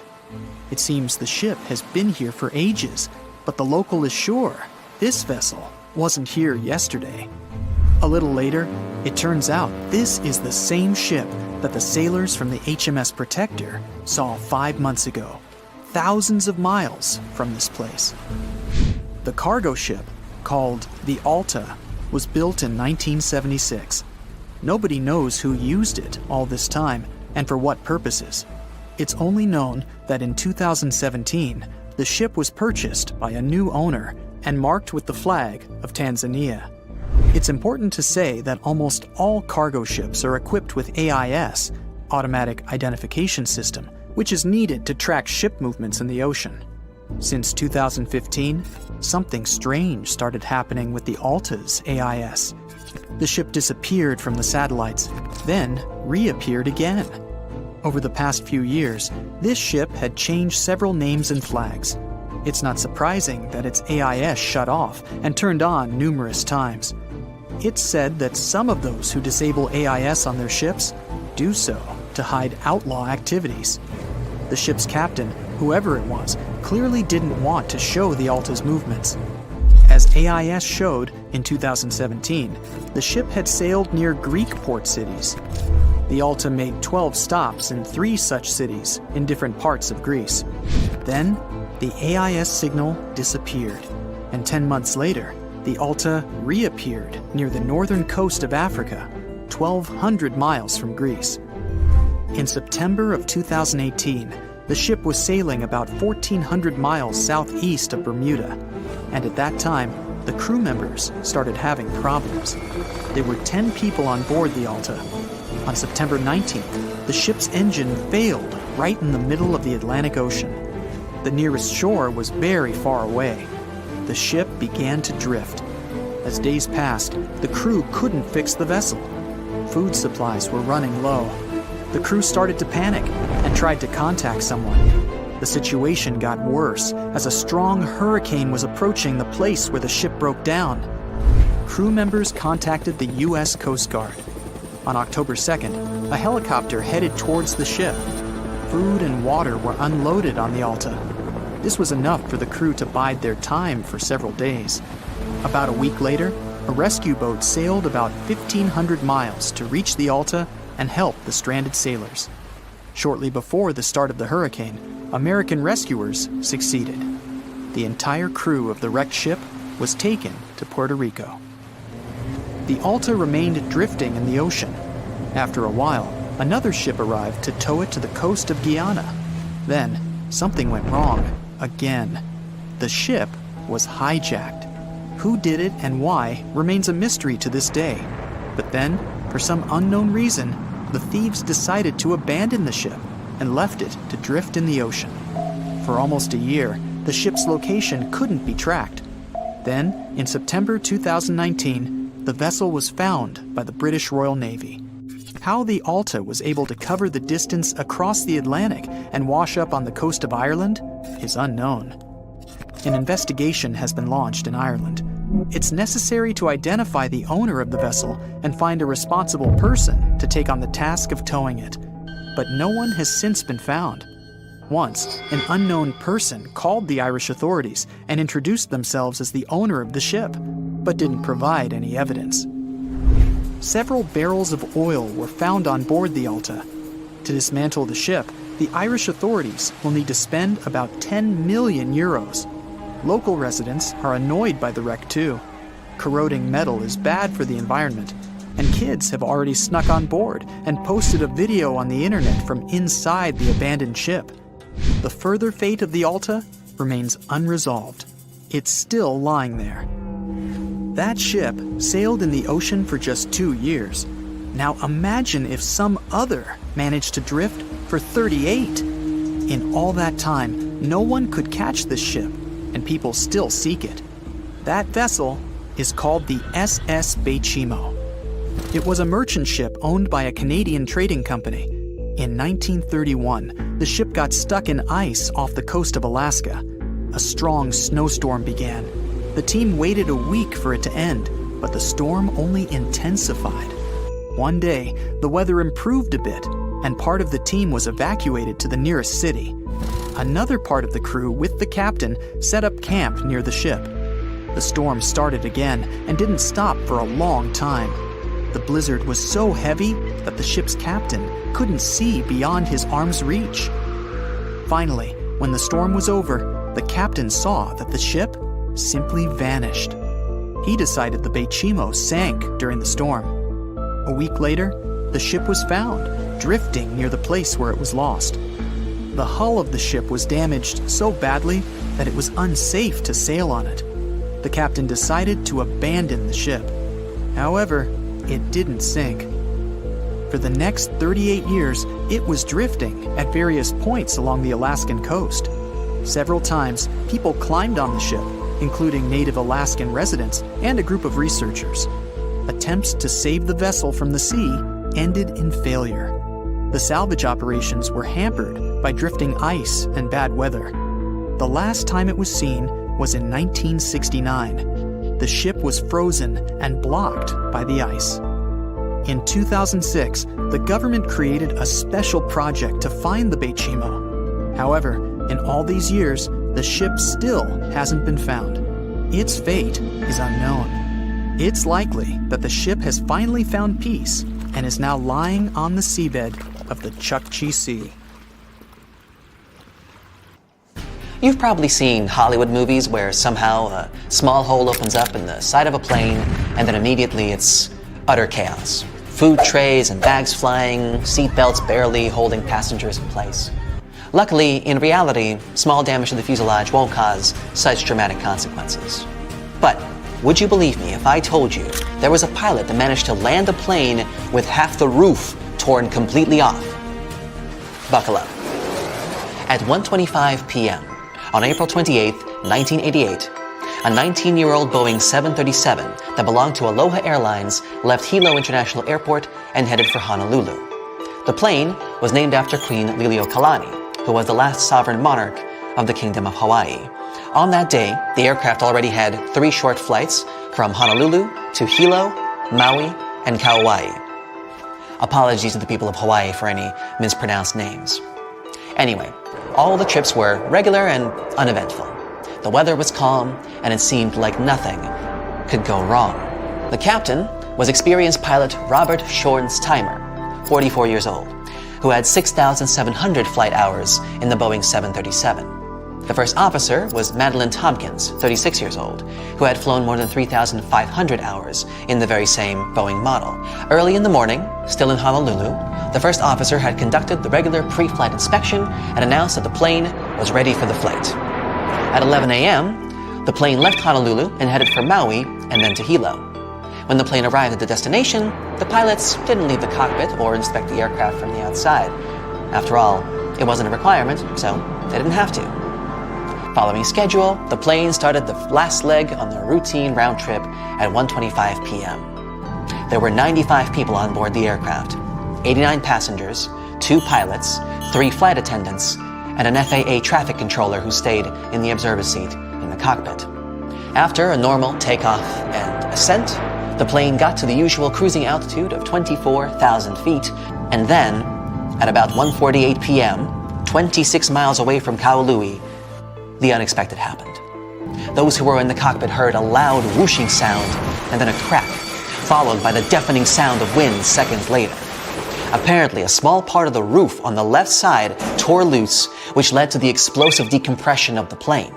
It seems the ship has been here for ages, but the local is sure this vessel wasn't here yesterday. A little later, it turns out this is the same ship that the sailors from the HMS Protector saw 5 months ago, thousands of miles from this place. The cargo ship, called the Alta, was built in 1976. Nobody knows who used it all this time and for what purposes. It's only known that in 2017, the ship was purchased by a new owner and marked with the flag of Tanzania. It's important to say that almost all cargo ships are equipped with AIS, Automatic Identification System, which is needed to track ship movements in the ocean. Since 2015, something strange started happening with the Alta's AIS. The ship disappeared from the satellites, then reappeared again. Over the past few years, this ship had changed several names and flags. It's not surprising that its AIS shut off and turned on numerous times. It's said that some of those who disable AIS on their ships do so to hide outlaw activities. The ship's captain, whoever it was, clearly didn't want to show the Alta's movements. As AIS showed in 2017, the ship had sailed near Greek port cities. The Alta made 12 stops in 3 such cities in different parts of Greece. Then, the AIS signal disappeared, and 10 months later, the Alta reappeared near the northern coast of Africa, 1,200 miles from Greece. In September of 2018, the ship was sailing about 1,400 miles southeast of Bermuda, and at that time, the crew members started having problems. There were 10 people on board the Alta. On September 19th, the ship's engine failed right in the middle of the Atlantic Ocean. The nearest shore was very far away. The ship began to drift. As days passed, the crew couldn't fix the vessel. Food supplies were running low. The crew started to panic and tried to contact someone. The situation got worse as a strong hurricane was approaching the place where the ship broke down. Crew members contacted the U.S. Coast Guard. On October 2nd, a helicopter headed towards the ship. Food and water were unloaded on the Alta. This was enough for the crew to bide their time for several days. About a week later, a rescue boat sailed about 1,500 miles to reach the Alta and help the stranded sailors. Shortly before the start of the hurricane, American rescuers succeeded. The entire crew of the wrecked ship was taken to Puerto Rico. The Alta remained drifting in the ocean. After a while, another ship arrived to tow it to the coast of Guyana. Then, something went wrong again. The ship was hijacked. Who did it and why remains a mystery to this day. But then, for some unknown reason, the thieves decided to abandon the ship and left it to drift in the ocean. For almost a year, the ship's location couldn't be tracked. Then, in September 2019, the vessel was found by the British Royal Navy. How the Alta was able to cover the distance across the Atlantic and wash up on the coast of Ireland is unknown. An investigation has been launched in Ireland. It's necessary to identify the owner of the vessel and find a responsible person to take on the task of towing it. But no one has since been found. Once, an unknown person called the Irish authorities and introduced themselves as the owner of the ship, but didn't provide any evidence. Several barrels of oil were found on board the Alta. To dismantle the ship, the Irish authorities will need to spend about 10 million euros. Local residents are annoyed by the wreck too. Corroding metal is bad for the environment, and kids have already snuck on board and posted a video on the internet from inside the abandoned ship. The further fate of the Alta remains unresolved. It's still lying there. That ship sailed in the ocean for just 2 years. Now imagine if some other managed to drift for 38. In all that time, no one could catch this ship, and people still seek it. That vessel is called the SS Bechimo. It was a merchant ship owned by a Canadian trading company. In 1931, the ship got stuck in ice off the coast of Alaska. A strong snowstorm began. The team waited a week for it to end, but the storm only intensified. One day, the weather improved a bit, and part of the team was evacuated to the nearest city. Another part of the crew, with the captain, set up camp near the ship. The storm started again and didn't stop for a long time. The blizzard was so heavy that the ship's captain couldn't see beyond his arm's reach. Finally, when the storm was over, the captain saw that the ship simply vanished. He decided the Bechimo sank during the storm. A week later, the ship was found, drifting near the place where it was lost. The hull of the ship was damaged so badly that it was unsafe to sail on it. The captain decided to abandon the ship. However, it didn't sink. For the next 38 years, it was drifting at various points along the Alaskan coast. Several times, people climbed on the ship, including native Alaskan residents and a group of researchers. Attempts to save the vessel from the sea ended in failure. The salvage operations were hampered by drifting ice and bad weather. The last time it was seen was in 1969. The ship was frozen and blocked by the ice. In 2006, the government created a special project to find the Beichimo. However, in all these years, the ship still hasn't been found. Its fate is unknown. It's likely that the ship has finally found peace and is now lying on the seabed of the Chukchi Sea. You've probably seen Hollywood movies where somehow a small hole opens up in the side of a plane and then immediately it's utter chaos. Food trays and bags flying, seatbelts barely holding passengers in place. Luckily, in reality, small damage to the fuselage won't cause such dramatic consequences. But would you believe me if I told you there was a pilot that managed to land a plane with half the roof torn completely off? Buckle up. At 1:25 p.m. on April 28, 1988, a 19-year-old Boeing 737 that belonged to Aloha Airlines left Hilo International Airport and headed for Honolulu. The plane was named after Queen Liliuokalani, who was the last sovereign monarch of the Kingdom of Hawaii. On that day, the aircraft already had 3 short flights from Honolulu to Hilo, Maui, and Kauai. Apologies to the people of Hawaii for any mispronounced names. Anyway, all the trips were regular and uneventful. The weather was calm, and it seemed like nothing could go wrong. The captain was experienced pilot Robert Schornsteimer, 44 years old, who had 6,700 flight hours in the Boeing 737. The first officer was Madeline Tompkins, 36 years old, who had flown more than 3,500 hours in the very same Boeing model. Early in the morning, still in Honolulu, the first officer had conducted the regular pre-flight inspection and announced that the plane was ready for the flight. At 11 a.m., the plane left Honolulu and headed for Maui and then to Hilo. When the plane arrived at the destination, the pilots didn't leave the cockpit or inspect the aircraft from the outside. After all, it wasn't a requirement, so they didn't have to. Following schedule, the plane started the last leg on their routine round trip at 1:25 p.m. There were 95 people on board the aircraft, 89 passengers, 2 pilots, 3 flight attendants, and an FAA traffic controller who stayed in the observer seat in the cockpit. After a normal takeoff and ascent, the plane got to the usual cruising altitude of 24,000 feet, and then, at about 1:48 p.m., 26 miles away from Kaului, the unexpected happened. Those who were in the cockpit heard a loud whooshing sound and then a crack, followed by the deafening sound of wind seconds later. Apparently, a small part of the roof on the left side tore loose, which led to the explosive decompression of the plane.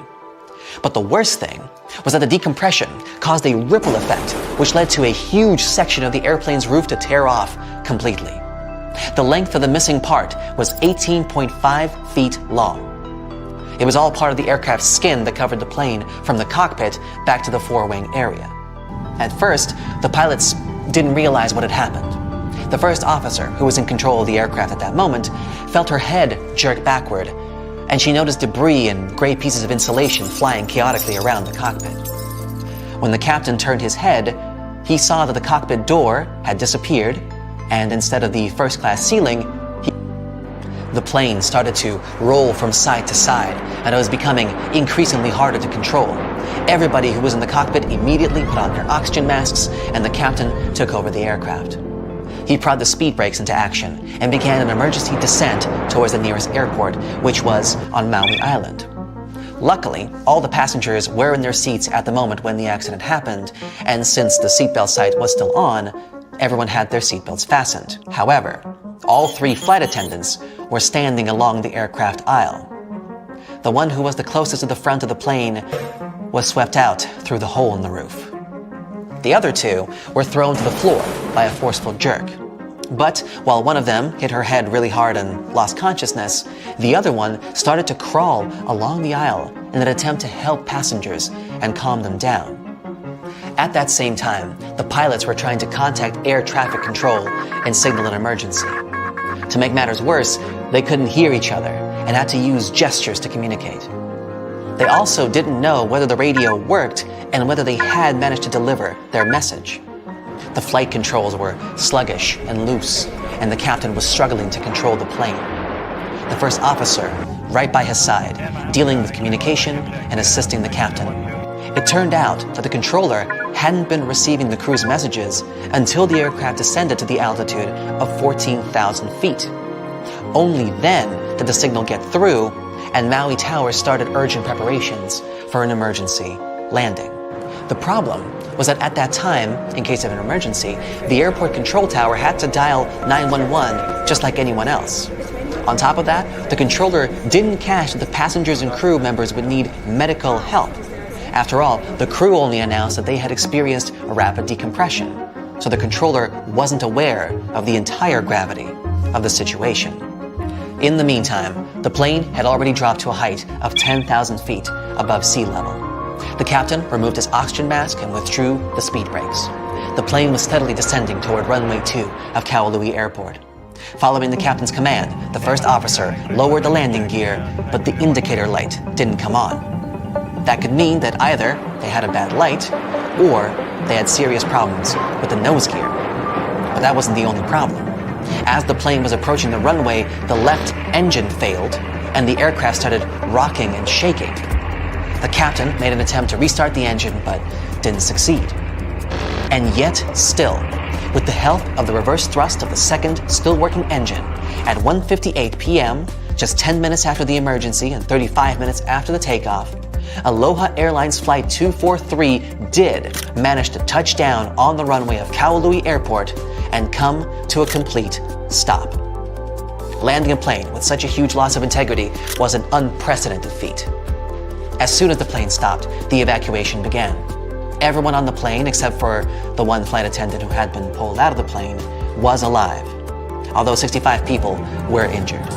But the worst thing was that the decompression caused a ripple effect, which led to a huge section of the airplane's roof to tear off completely. The length of the missing part was 18.5 feet long. It was all part of the aircraft's skin that covered the plane from the cockpit back to the forewing area. At first, the pilots didn't realize what had happened. The first officer, who was in control of the aircraft at that moment, felt her head jerk backward, and she noticed debris and gray pieces of insulation flying chaotically around the cockpit. When the captain turned his head, he saw that the cockpit door had disappeared, and instead of the first-class ceiling, the plane started to roll from side to side, and it was becoming increasingly harder to control. Everybody who was in the cockpit immediately put on their oxygen masks, and the captain took over the aircraft. He prodded the speed brakes into action and began an emergency descent towards the nearest airport, which was on Maui Island. Luckily, all the passengers were in their seats at the moment when the accident happened, and since the seatbelt sight was still on, everyone had their seatbelts fastened. However, all 3 flight attendants were standing along the aircraft aisle. The one who was the closest to the front of the plane was swept out through the hole in the roof. The other 2 were thrown to the floor by a forceful jerk. But while one of them hit her head really hard and lost consciousness, the other one started to crawl along the aisle in an attempt to help passengers and calm them down. At that same time, the pilots were trying to contact air traffic control and signal an emergency. To make matters worse, they couldn't hear each other and had to use gestures to communicate. They also didn't know whether the radio worked and whether they had managed to deliver their message. The flight controls were sluggish and loose, and the captain was struggling to control the plane. The first officer, right by his side, dealing with communication and assisting the captain. It turned out that the controller hadn't been receiving the crew's messages until the aircraft descended to the altitude of 14,000 feet. Only then did the signal get through, and Maui Towers started urgent preparations for an emergency landing. The problem was that at that time, in case of an emergency, the airport control tower had to dial 911 just like anyone else. On top of that, the controller didn't catch that the passengers and crew members would need medical help. After all, the crew only announced that they had experienced a rapid decompression, so the controller wasn't aware of the entire gravity of the situation. In the meantime, the plane had already dropped to a height of 10,000 feet above sea level. The captain removed his oxygen mask and withdrew the speed brakes. The plane was steadily descending toward runway 2 of Kahului Airport. Following the captain's command, the first officer lowered the landing gear, but the indicator light didn't come on. That could mean that either they had a bad light, or they had serious problems with the nose gear. But that wasn't the only problem. As the plane was approaching the runway, the left engine failed, and the aircraft started rocking and shaking. The captain made an attempt to restart the engine, but didn't succeed. And yet, still, with the help of the reverse thrust of the second still working engine, at 1:58 p.m., just 10 minutes after the emergency and 35 minutes after the takeoff, Aloha Airlines Flight 243 did manage to touch down on the runway of Kahului Airport and come to a complete stop. Landing a plane with such a huge loss of integrity was an unprecedented feat. As soon as the plane stopped, the evacuation began. Everyone on the plane, except for the one flight attendant who had been pulled out of the plane, was alive, although 65 people were injured.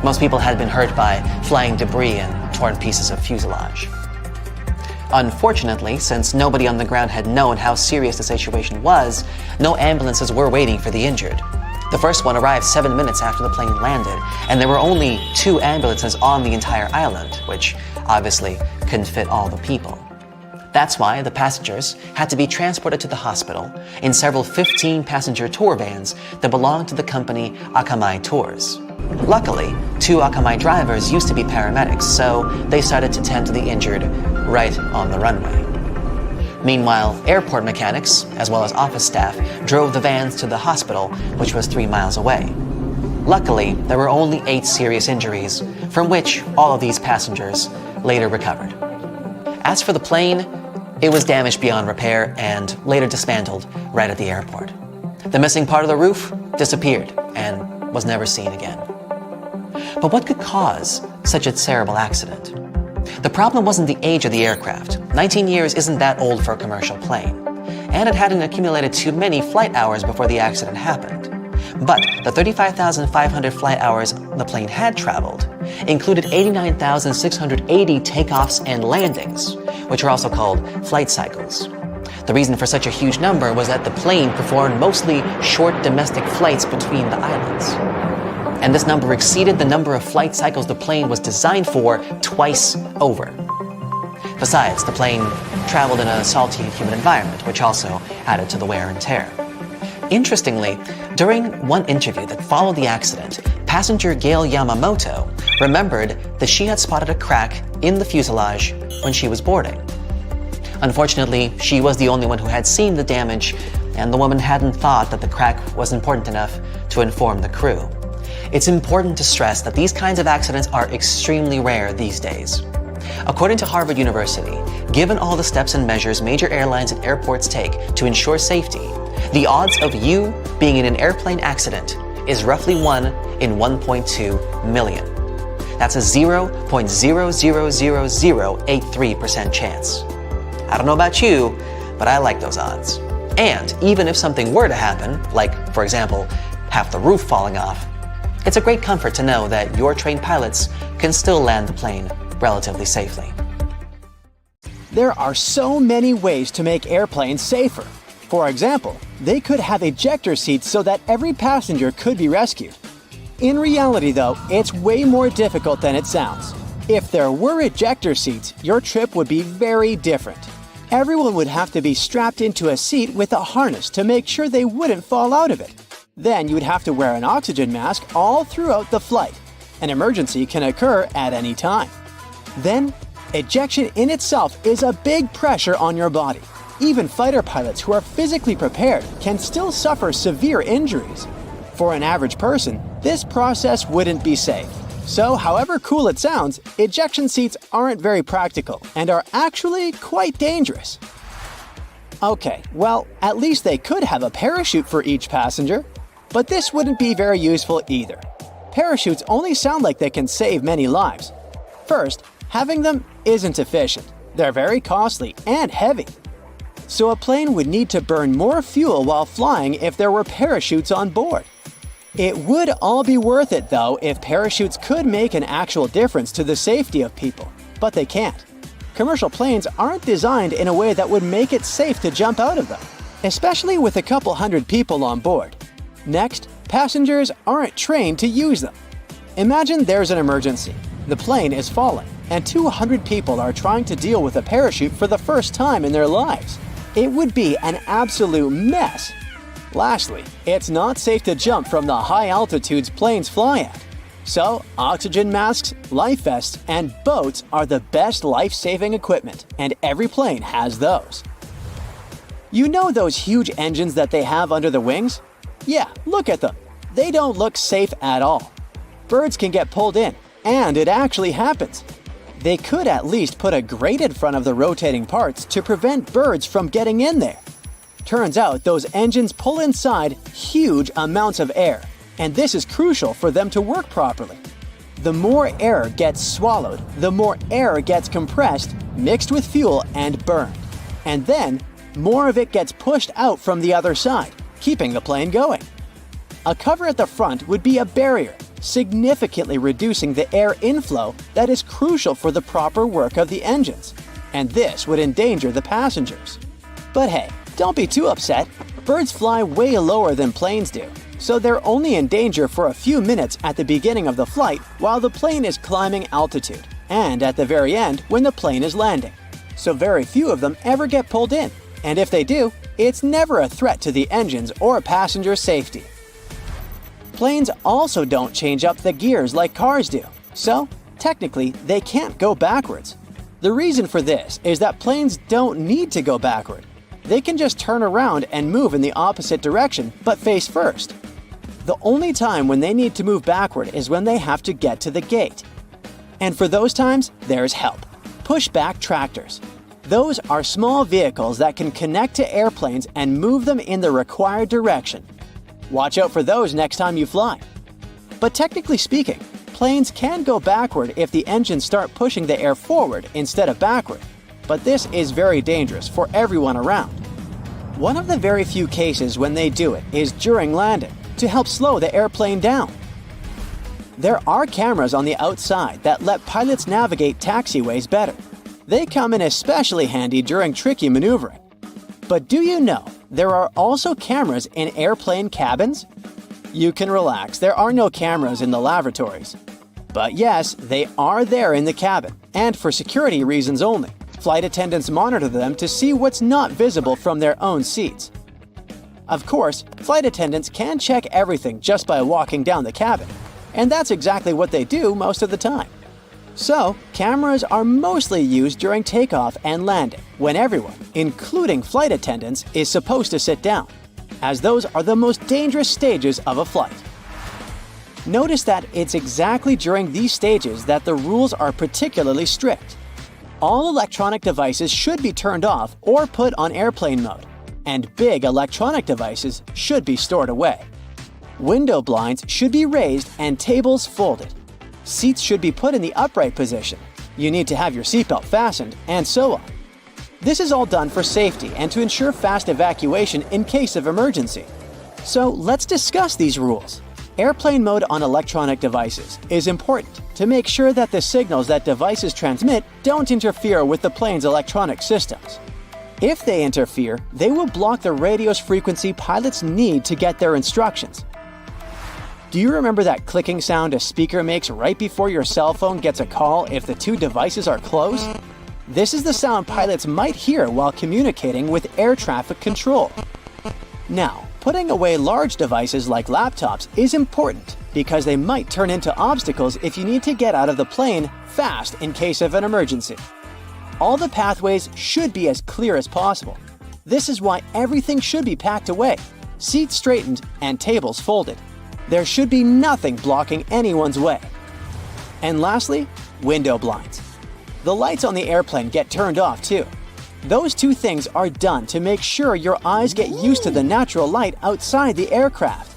Most people had been hurt by flying debris and torn pieces of fuselage. Unfortunately, since nobody on the ground had known how serious the situation was, no ambulances were waiting for the injured. The first one arrived 7 minutes after the plane landed, and there were only 2 ambulances on the entire island, which obviously couldn't fit all the people. That's why the passengers had to be transported to the hospital in several 15-passenger tour vans that belonged to the company Akamai Tours. Luckily, 2 Akamai drivers used to be paramedics, so they started to tend to the injured right on the runway. Meanwhile, airport mechanics, as well as office staff, drove the vans to the hospital, which was 3 miles away. Luckily, there were only 8 serious injuries, from which all of these passengers later recovered. As for the plane, it was damaged beyond repair and later dismantled right at the airport. The missing part of the roof disappeared and was never seen again. But what could cause such a terrible accident? The problem wasn't the age of the aircraft. 19 years isn't that old for a commercial plane, and it hadn't accumulated too many flight hours before the accident happened. But the 35,500 flight hours the plane had traveled included 89,680 takeoffs and landings, which are also called flight cycles. The reason for such a huge number was that the plane performed mostly short domestic flights between the islands. And this number exceeded the number of flight cycles the plane was designed for twice over. Besides, the plane traveled in a salty and humid environment, which also added to the wear and tear. Interestingly, during one interview that followed the accident, passenger Gail Yamamoto remembered that she had spotted a crack in the fuselage when she was boarding. Unfortunately, she was the only one who had seen the damage, and the woman hadn't thought that the crack was important enough to inform the crew. It's important to stress that these kinds of accidents are extremely rare these days. According to Harvard University, given all the steps and measures major airlines and airports take to ensure safety, the odds of you being in an airplane accident is roughly 1 in 1.2 million. That's a 0.000083% chance. I don't know about you, but I like those odds. And even if something were to happen, like, for example, half the roof falling off, it's a great comfort to know that your trained pilots can still land the plane relatively safely. There are so many ways to make airplanes safer. For example, they could have ejector seats so that every passenger could be rescued. In reality, though, it's way more difficult than it sounds. If there were ejector seats, your trip would be very different. Everyone would have to be strapped into a seat with a harness to make sure they wouldn't fall out of it. Then you would have to wear an oxygen mask all throughout the flight. An emergency can occur at any time. Then, ejection in itself is a big pressure on your body. Even fighter pilots who are physically prepared can still suffer severe injuries. For an average person, this process wouldn't be safe. So, however cool it sounds, ejection seats aren't very practical and are actually quite dangerous. Okay, well, at least they could have a parachute for each passenger. But this wouldn't be very useful either. Parachutes only sound like they can save many lives. First, having them isn't efficient. They're very costly and heavy. So a plane would need to burn more fuel while flying if there were parachutes on board. It would all be worth it though if parachutes could make an actual difference to the safety of people, but they can't. Commercial planes aren't designed in a way that would make it safe to jump out of them, especially with a couple hundred people on board. Next, passengers aren't trained to use them. Imagine there's an emergency. The plane is falling, and 200 people are trying to deal with a parachute for the first time in their lives. It would be an absolute mess. Lastly, it's not safe to jump from the high altitudes planes fly at. So, oxygen masks, life vests, and boats are the best life-saving equipment, and every plane has those. You know those huge engines that they have under the wings? Yeah, look at them. They don't look safe at all. Birds can get pulled in, and it actually happens. They could at least put a grate in front of the rotating parts to prevent birds from getting in there. Turns out those engines pull inside huge amounts of air, and this is crucial for them to work properly. The more air gets swallowed, the more air gets compressed, mixed with fuel, and burned. And then, more of it gets pushed out from the other side, keeping the plane going. A cover at the front would be a barrier, significantly reducing the air inflow that is crucial for the proper work of the engines, and this would endanger the passengers. But hey, don't be too upset. Birds fly way lower than planes do, so they're only in danger for a few minutes at the beginning of the flight while the plane is climbing altitude, and at the very end when the plane is landing. So very few of them ever get pulled in, and if they do, it's never a threat to the engines or passenger safety. Planes also don't change up the gears like cars do, so technically they can't go backwards. The reason for this is that planes don't need to go backward. They can just turn around and move in the opposite direction, but face first. The only time when they need to move backward is when they have to get to the gate. And for those times, there's help. Pushback tractors. Those are small vehicles that can connect to airplanes and move them in the required direction. Watch out for those next time you fly. But technically speaking, planes can go backward if the engines start pushing the air forward instead of backward. But this is very dangerous for everyone around. One of the very few cases when they do it is during landing, to help slow the airplane down. There are cameras on the outside that let pilots navigate taxiways better. They come in especially handy during tricky maneuvering. But do you know there are also cameras in airplane cabins? You can relax, there are no cameras in the lavatories. But yes, they are there in the cabin, and for security reasons only. Flight attendants monitor them to see what's not visible from their own seats. Of course, flight attendants can check everything just by walking down the cabin, and that's exactly what they do most of the time. So, cameras are mostly used during takeoff and landing, when everyone, including flight attendants, is supposed to sit down, as those are the most dangerous stages of a flight. Notice that it's exactly during these stages that the rules are particularly strict. All electronic devices should be turned off or put on airplane mode, and big electronic devices should be stored away. Window blinds should be raised and tables folded. Seats should be put in the upright position. You need to have your seatbelt fastened, and so on. This is all done for safety and to ensure fast evacuation in case of emergency. So let's discuss these rules. Airplane mode on electronic devices is important to make sure that the signals that devices transmit don't interfere with the plane's electronic systems. If they interfere, they will block the radio's frequency pilots need to get their instructions. Do you remember that clicking sound a speaker makes right before your cell phone gets a call if the two devices are close? This is the sound pilots might hear while communicating with air traffic control. Now, putting away large devices like laptops is important because they might turn into obstacles if you need to get out of the plane fast in case of an emergency. All the pathways should be as clear as possible. This is why everything should be packed away, seats straightened, and tables folded. There should be nothing blocking anyone's way. And lastly, window blinds. The lights on the airplane get turned off too. Those two things are done to make sure your eyes get used to the natural light outside the aircraft.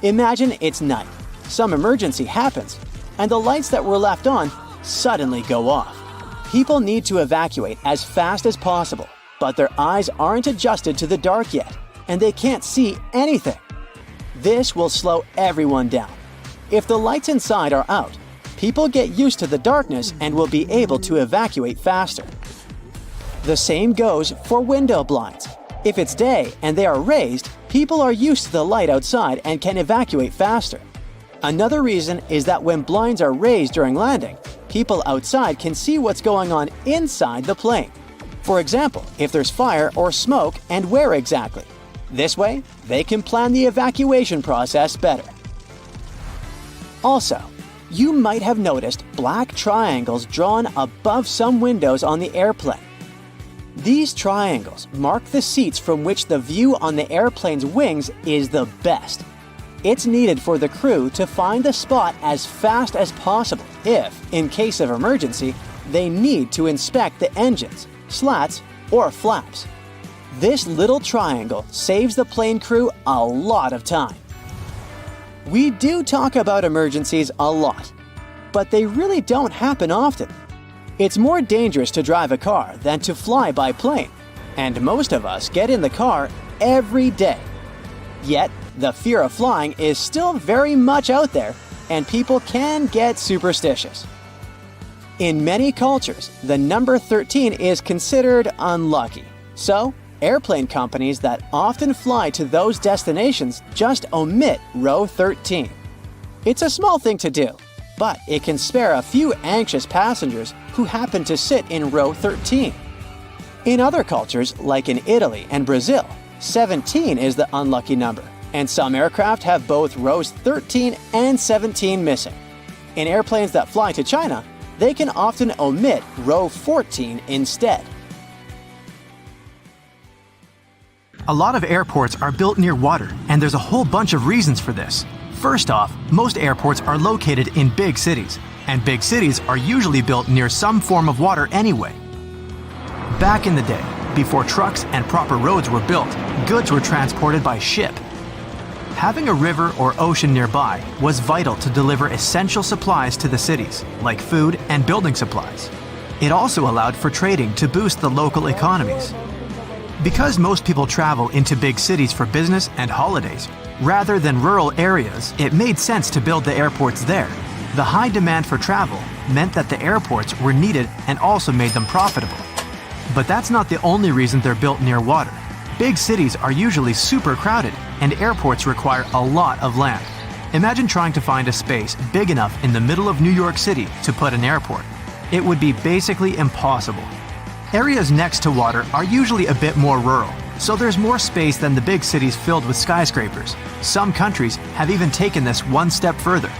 Imagine it's night, some emergency happens, and the lights that were left on suddenly go off. People need to evacuate as fast as possible, but their eyes aren't adjusted to the dark yet, and they can't see anything. This will slow everyone down. If the lights inside are out, people get used to the darkness and will be able to evacuate faster. The same goes for window blinds. If it's day and they are raised, people are used to the light outside and can evacuate faster. Another reason is that when blinds are raised during landing, people outside can see what's going on inside the plane. For example, if there's fire or smoke and where exactly. This way, they can plan the evacuation process better. Also, you might have noticed black triangles drawn above some windows on the airplane. These triangles mark the seats from which the view on the airplane's wings is the best. It's needed for the crew to find the spot as fast as possible if, in case of emergency, they need to inspect the engines, slats, or flaps. This little triangle saves the plane crew a lot of time. We do talk about emergencies a lot, but they really don't happen often. It's more dangerous to drive a car than to fly by plane, and most of us get in the car every day. Yet, the fear of flying is still very much out there, and people can get superstitious. In many cultures, the number 13 is considered unlucky. So, airplane companies that often fly to those destinations just omit row 13. It's a small thing to do, but it can spare a few anxious passengers who happen to sit in row 13. In other cultures, like in Italy and Brazil, 17 is the unlucky number, and some aircraft have both rows 13 and 17 missing. In airplanes that fly to China, they can often omit row 14 instead. A lot of airports are built near water, and there's a whole bunch of reasons for this. First off, most airports are located in big cities, and big cities are usually built near some form of water anyway. Back in the day, before trucks and proper roads were built, goods were transported by ship. Having a river or ocean nearby was vital to deliver essential supplies to the cities, like food and building supplies. It also allowed for trading to boost the local economies. Because most people travel into big cities for business and holidays, rather than rural areas, it made sense to build the airports there. The high demand for travel meant that the airports were needed and also made them profitable. But that's not the only reason they're built near water. Big cities are usually super crowded, and airports require a lot of land. Imagine trying to find a space big enough in the middle of New York City to put an airport. It would be basically impossible. Areas next to water are usually a bit more rural, so there's more space than the big cities filled with skyscrapers. Some countries have even taken this one step further.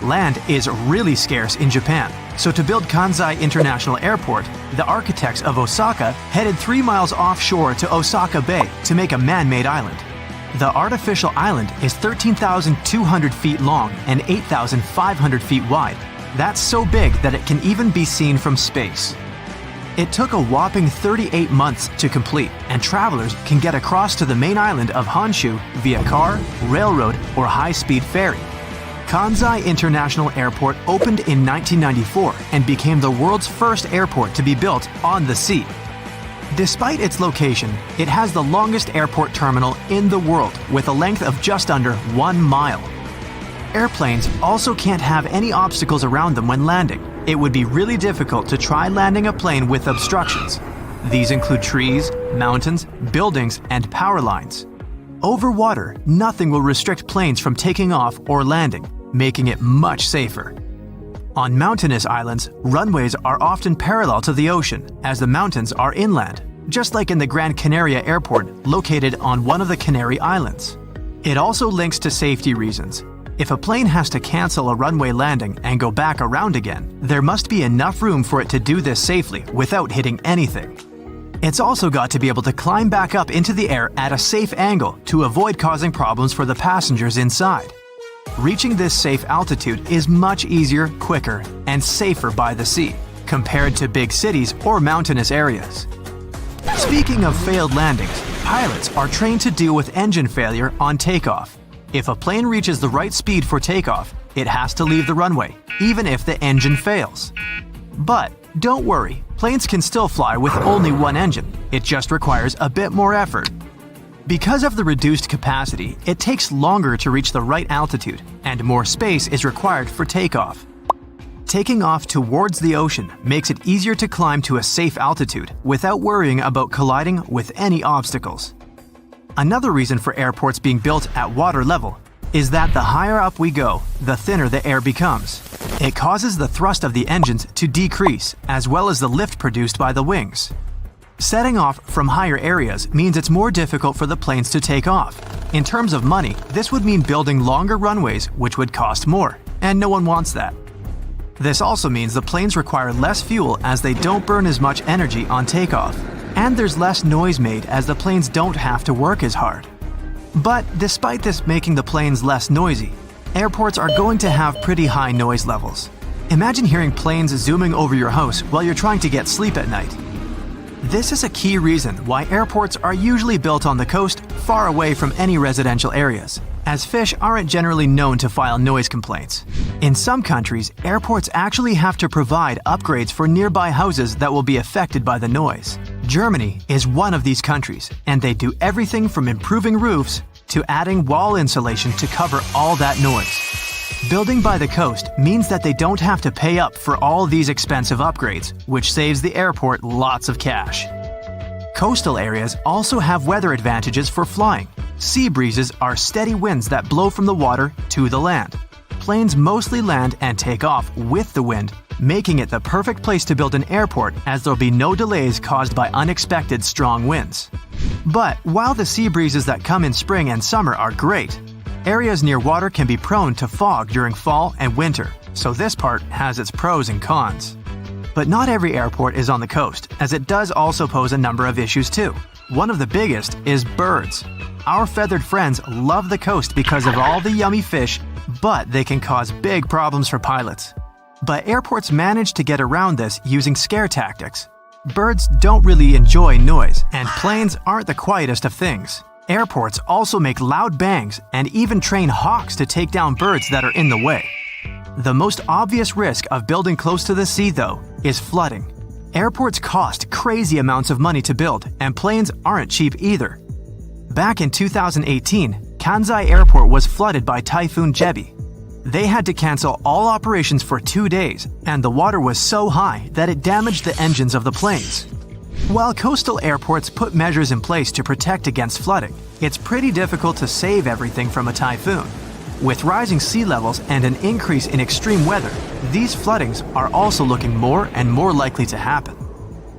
Land is really scarce in Japan, so to build Kansai International Airport, the architects of Osaka headed 3 miles offshore to Osaka Bay to make a man-made island. The artificial island is 13,200 feet long and 8,500 feet wide. That's so big that it can even be seen from space. It took a whopping 38 months to complete, and travelers can get across to the main island of Honshu via car, railroad, or high-speed ferry. Kansai International Airport opened in 1994 and became the world's first airport to be built on the sea. Despite its location, it has the longest airport terminal in the world with a length of just under 1 mile. Airplanes also can't have any obstacles around them when landing. It would be really difficult to try landing a plane with obstructions. These include trees, mountains, buildings, and power lines. Over water, nothing will restrict planes from taking off or landing, making it much safer. On mountainous islands, runways are often parallel to the ocean, as the mountains are inland, just like in the Gran Canaria Airport located on one of the Canary Islands. It also links to safety reasons. If a plane has to cancel a runway landing and go back around again, there must be enough room for it to do this safely without hitting anything. It's also got to be able to climb back up into the air at a safe angle to avoid causing problems for the passengers inside. Reaching this safe altitude is much easier, quicker, and safer by the sea, compared to big cities or mountainous areas. Speaking of failed landings, pilots are trained to deal with engine failure on takeoff. If a plane reaches the right speed for takeoff, it has to leave the runway, even if the engine fails. But don't worry, planes can still fly with only one engine. It just requires a bit more effort. Because of the reduced capacity, it takes longer to reach the right altitude, and more space is required for takeoff. Taking off towards the ocean makes it easier to climb to a safe altitude without worrying about colliding with any obstacles. Another reason for airports being built at water level is that the higher up we go, the thinner the air becomes. It causes the thrust of the engines to decrease, as well as the lift produced by the wings. Setting off from higher areas means it's more difficult for the planes to take off. In terms of money, this would mean building longer runways, which would cost more, and no one wants that. This also means the planes require less fuel as they don't burn as much energy on takeoff, and there's less noise made as the planes don't have to work as hard. But despite this making the planes less noisy, airports are going to have pretty high noise levels. Imagine hearing planes zooming over your house while you're trying to get sleep at night. This is a key reason why airports are usually built on the coast, far away from any residential areas, as fish aren't generally known to file noise complaints. In some countries, airports actually have to provide upgrades for nearby houses that will be affected by the noise. Germany is one of these countries, and they do everything from improving roofs to adding wall insulation to cover all that noise. Building by the coast means that they don't have to pay up for all these expensive upgrades, which saves the airport lots of cash. Coastal areas also have weather advantages for flying. Sea breezes are steady winds that blow from the water to the land. Planes mostly land and take off with the wind, making it the perfect place to build an airport as there'll be no delays caused by unexpected strong winds. But while the sea breezes that come in spring and summer are great, areas near water can be prone to fog during fall and winter, so this part has its pros and cons. But not every airport is on the coast, as it does also pose a number of issues too. One of the biggest is birds. Our feathered friends love the coast because of all the yummy fish, but they can cause big problems for pilots. But airports manage to get around this using scare tactics. Birds don't really enjoy noise, and planes aren't the quietest of things. Airports also make loud bangs and even train hawks to take down birds that are in the way. The most obvious risk of building close to the sea, though, is flooding. Airports cost crazy amounts of money to build, and planes aren't cheap either. Back in 2018, Kansai Airport was flooded by Typhoon Jebi. They had to cancel all operations for 2 days, and the water was so high that it damaged the engines of the planes. While coastal airports put measures in place to protect against flooding, it's pretty difficult to save everything from a typhoon. With rising sea levels and an increase in extreme weather, these floodings are also looking more and more likely to happen.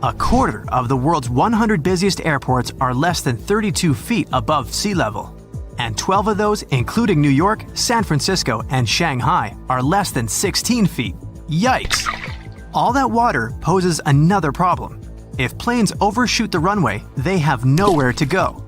A quarter of the world's 100 busiest airports are less than 32 feet above sea level, and 12 of those, including New York, San Francisco, and Shanghai, are less than 16 feet. Yikes! All that water poses another problem. If planes overshoot the runway, they have nowhere to go.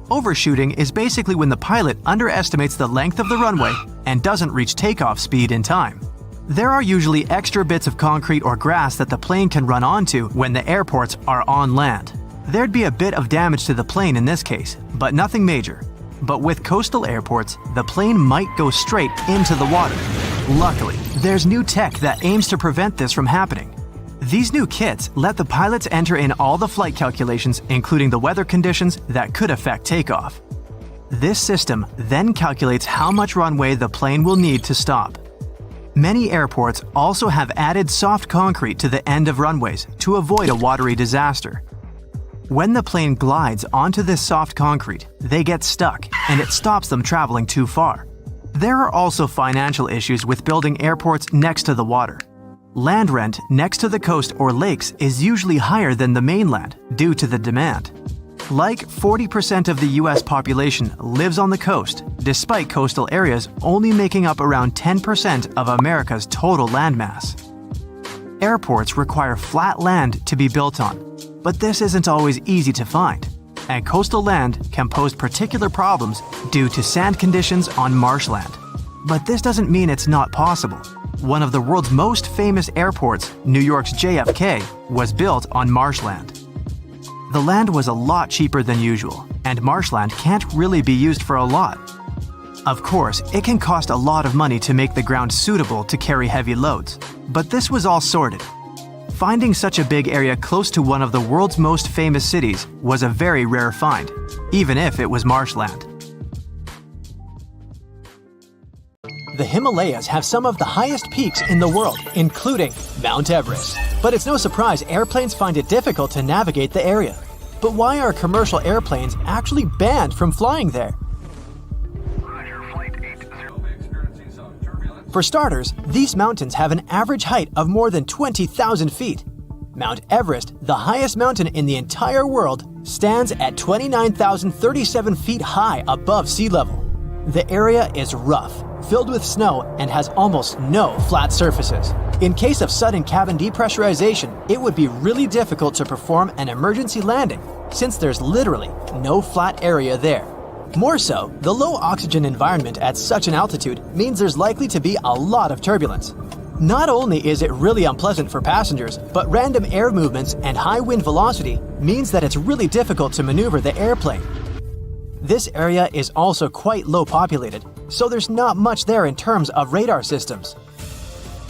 Overshooting is basically when the pilot underestimates the length of the runway and doesn't reach takeoff speed in time. There are usually extra bits of concrete or grass that the plane can run onto when the airports are on land. There'd be a bit of damage to the plane in this case, but nothing major. But with coastal airports, the plane might go straight into the water. Luckily, there's new tech that aims to prevent this from happening. These new kits let the pilots enter in all the flight calculations, including the weather conditions that could affect takeoff. This system then calculates how much runway the plane will need to stop. Many airports also have added soft concrete to the end of runways to avoid a watery disaster. When the plane glides onto this soft concrete, they get stuck and it stops them traveling too far. There are also financial issues with building airports next to the water. Land rent next to the coast or lakes is usually higher than the mainland due to the demand. Like 40% of the US population lives on the coast, despite coastal areas only making up around 10% of America's total landmass. Airports require flat land to be built on, but this isn't always easy to find, and coastal land can pose particular problems due to sand conditions on marshland. But this doesn't mean it's not possible. One of the world's most famous airports, New York's JFK, was built on marshland. The land was a lot cheaper than usual, and marshland can't really be used for a lot. Of course, it can cost a lot of money to make the ground suitable to carry heavy loads, but this was all sorted. Finding such a big area close to one of the world's most famous cities was a very rare find, even if it was marshland. The Himalayas have some of the highest peaks in the world, including Mount Everest. But it's no surprise airplanes find it difficult to navigate the area. But why are commercial airplanes actually banned from flying there? For starters, these mountains have an average height of more than 20,000 feet. Mount Everest, the highest mountain in the entire world, stands at 29,037 feet high above sea level. The area is rough, filled with snow, and has almost no flat surfaces. In case of sudden cabin depressurization, it would be really difficult to perform an emergency landing, since there's literally no flat area there. More so, the low oxygen environment at such an altitude means there's likely to be a lot of turbulence. Not only is it really unpleasant for passengers, but random air movements and high wind velocity means that it's really difficult to maneuver the airplane. This area is also quite low populated, so there's not much there in terms of radar systems.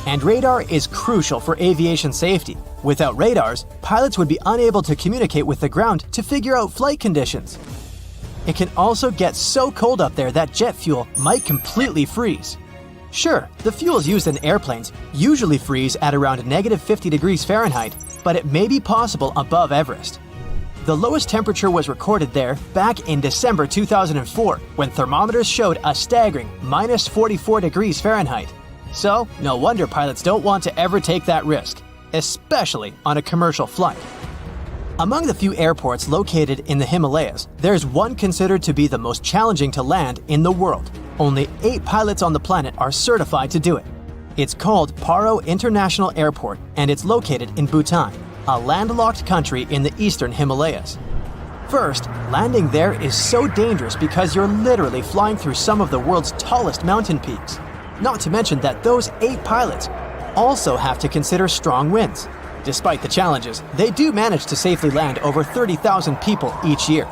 And radar is crucial for aviation safety. Without radars, pilots would be unable to communicate with the ground to figure out flight conditions. It can also get so cold up there that jet fuel might completely freeze. Sure, the fuels used in airplanes usually freeze at around -50 degrees Fahrenheit, but it may be possible above Everest. The lowest temperature was recorded there back in December 2004, when thermometers showed a staggering -44 degrees Fahrenheit. So, no wonder pilots don't want to ever take that risk, especially on a commercial flight. Among the few airports located in the Himalayas, there's one considered to be the most challenging to land in the world. Only 8 pilots on the planet are certified to do it. It's called Paro International Airport, and it's located in Bhutan, a landlocked country in the eastern Himalayas. First, landing there is so dangerous because you're literally flying through some of the world's tallest mountain peaks. Not to mention that those 8 pilots also have to consider strong winds. Despite the challenges, they do manage to safely land over 30,000 people each year.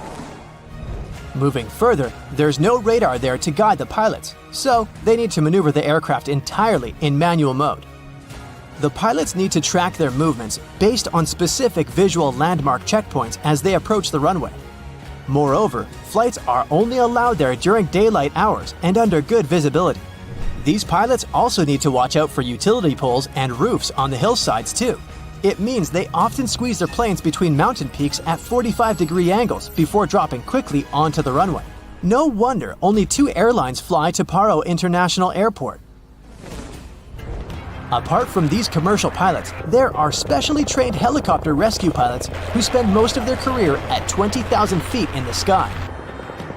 Moving further, there's no radar there to guide the pilots, so they need to maneuver the aircraft entirely in manual mode. The pilots need to track their movements based on specific visual landmark checkpoints as they approach the runway. Moreover, flights are only allowed there during daylight hours and under good visibility. These pilots also need to watch out for utility poles and roofs on the hillsides too. It means they often squeeze their planes between mountain peaks at 45-degree angles before dropping quickly onto the runway. No wonder only 2 airlines fly to Paro International Airport. Apart from these commercial pilots, there are specially trained helicopter rescue pilots who spend most of their career at 20,000 feet in the sky.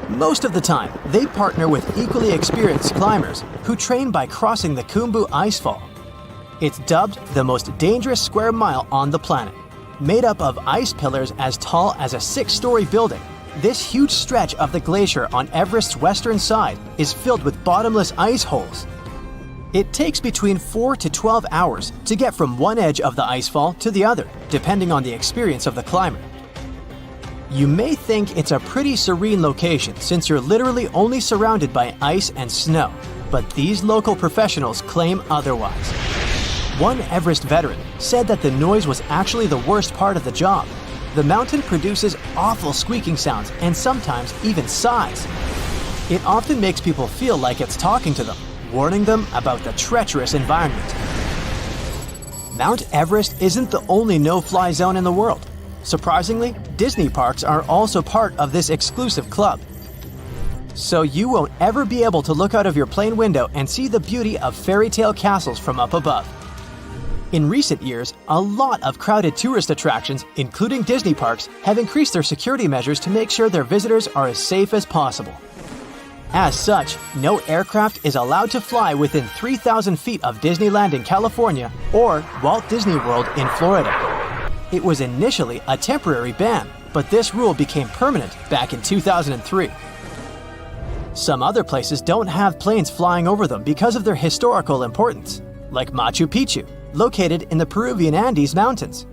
Most of the time, they partner with equally experienced climbers who train by crossing the Khumbu Icefall. It's dubbed the most dangerous square mile on the planet. Made up of ice pillars as tall as a 6-story building, this huge stretch of the glacier on Everest's western side is filled with bottomless ice holes. It takes between 4 to 12 hours to get from one edge of the icefall to the other, depending on the experience of the climber. You may think it's a pretty serene location since you're literally only surrounded by ice and snow, but these local professionals claim otherwise. One Everest veteran said that the noise was actually the worst part of the job. The mountain produces awful squeaking sounds and sometimes even sighs. It often makes people feel like it's talking to them, warning them about the treacherous environment. Mount Everest isn't the only no-fly zone in the world. Surprisingly, Disney parks are also part of this exclusive club. So you won't ever be able to look out of your plane window and see the beauty of fairy tale castles from up above. In recent years, a lot of crowded tourist attractions, including Disney parks, have increased their security measures to make sure their visitors are as safe as possible. As such, no aircraft is allowed to fly within 3,000 feet of Disneyland in California or Walt Disney World in Florida. It was initially a temporary ban, but this rule became permanent back in 2003. Some other places don't have planes flying over them because of their historical importance, like Machu Picchu, located in the Peruvian Andes Mountains.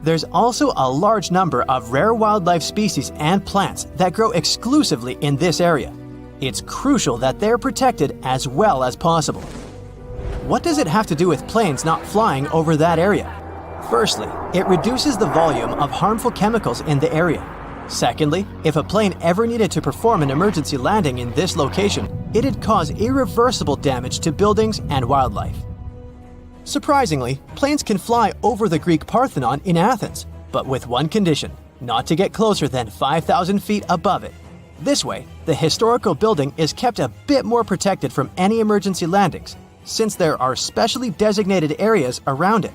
There's also a large number of rare wildlife species and plants that grow exclusively in this area. It's crucial that they're protected as well as possible. What does it have to do with planes not flying over that area? Firstly, it reduces the volume of harmful chemicals in the area. Secondly, if a plane ever needed to perform an emergency landing in this location, it'd cause irreversible damage to buildings and wildlife. Surprisingly, planes can fly over the Greek Parthenon in Athens, but with one condition: not to get closer than 5,000 feet above it. This way, the historical building is kept a bit more protected from any emergency landings, since there are specially designated areas around it.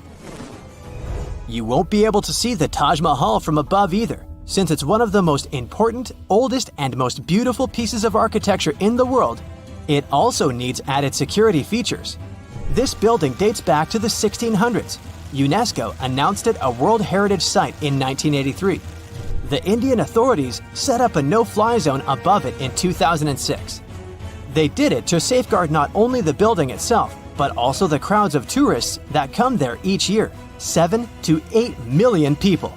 You won't be able to see the Taj Mahal from above either, since it's one of the most important, oldest, and most beautiful pieces of architecture in the world. It also needs added security features. This building dates back to the 1600s. UNESCO announced it a World Heritage Site in 1983. The Indian authorities set up a no-fly zone above it in 2006. They did it to safeguard not only the building itself, but also the crowds of tourists that come there each year, 7 to 8 million people.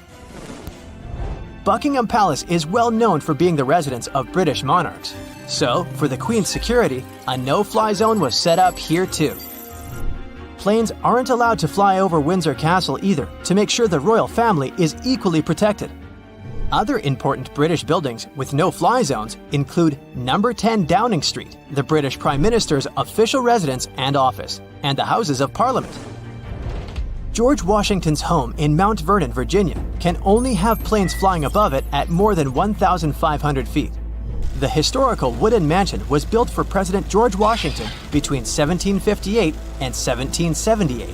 Buckingham Palace is well known for being the residence of British monarchs. So, for the Queen's security, a no-fly zone was set up here too. Planes aren't allowed to fly over Windsor Castle either, to make sure the royal family is equally protected. Other important British buildings with no-fly zones include Number 10 Downing Street, the British Prime Minister's official residence and office, and the Houses of Parliament. George Washington's home in Mount Vernon, Virginia, can only have planes flying above it at more than 1,500 feet. The historical wooden mansion was built for President George Washington between 1758 and 1778.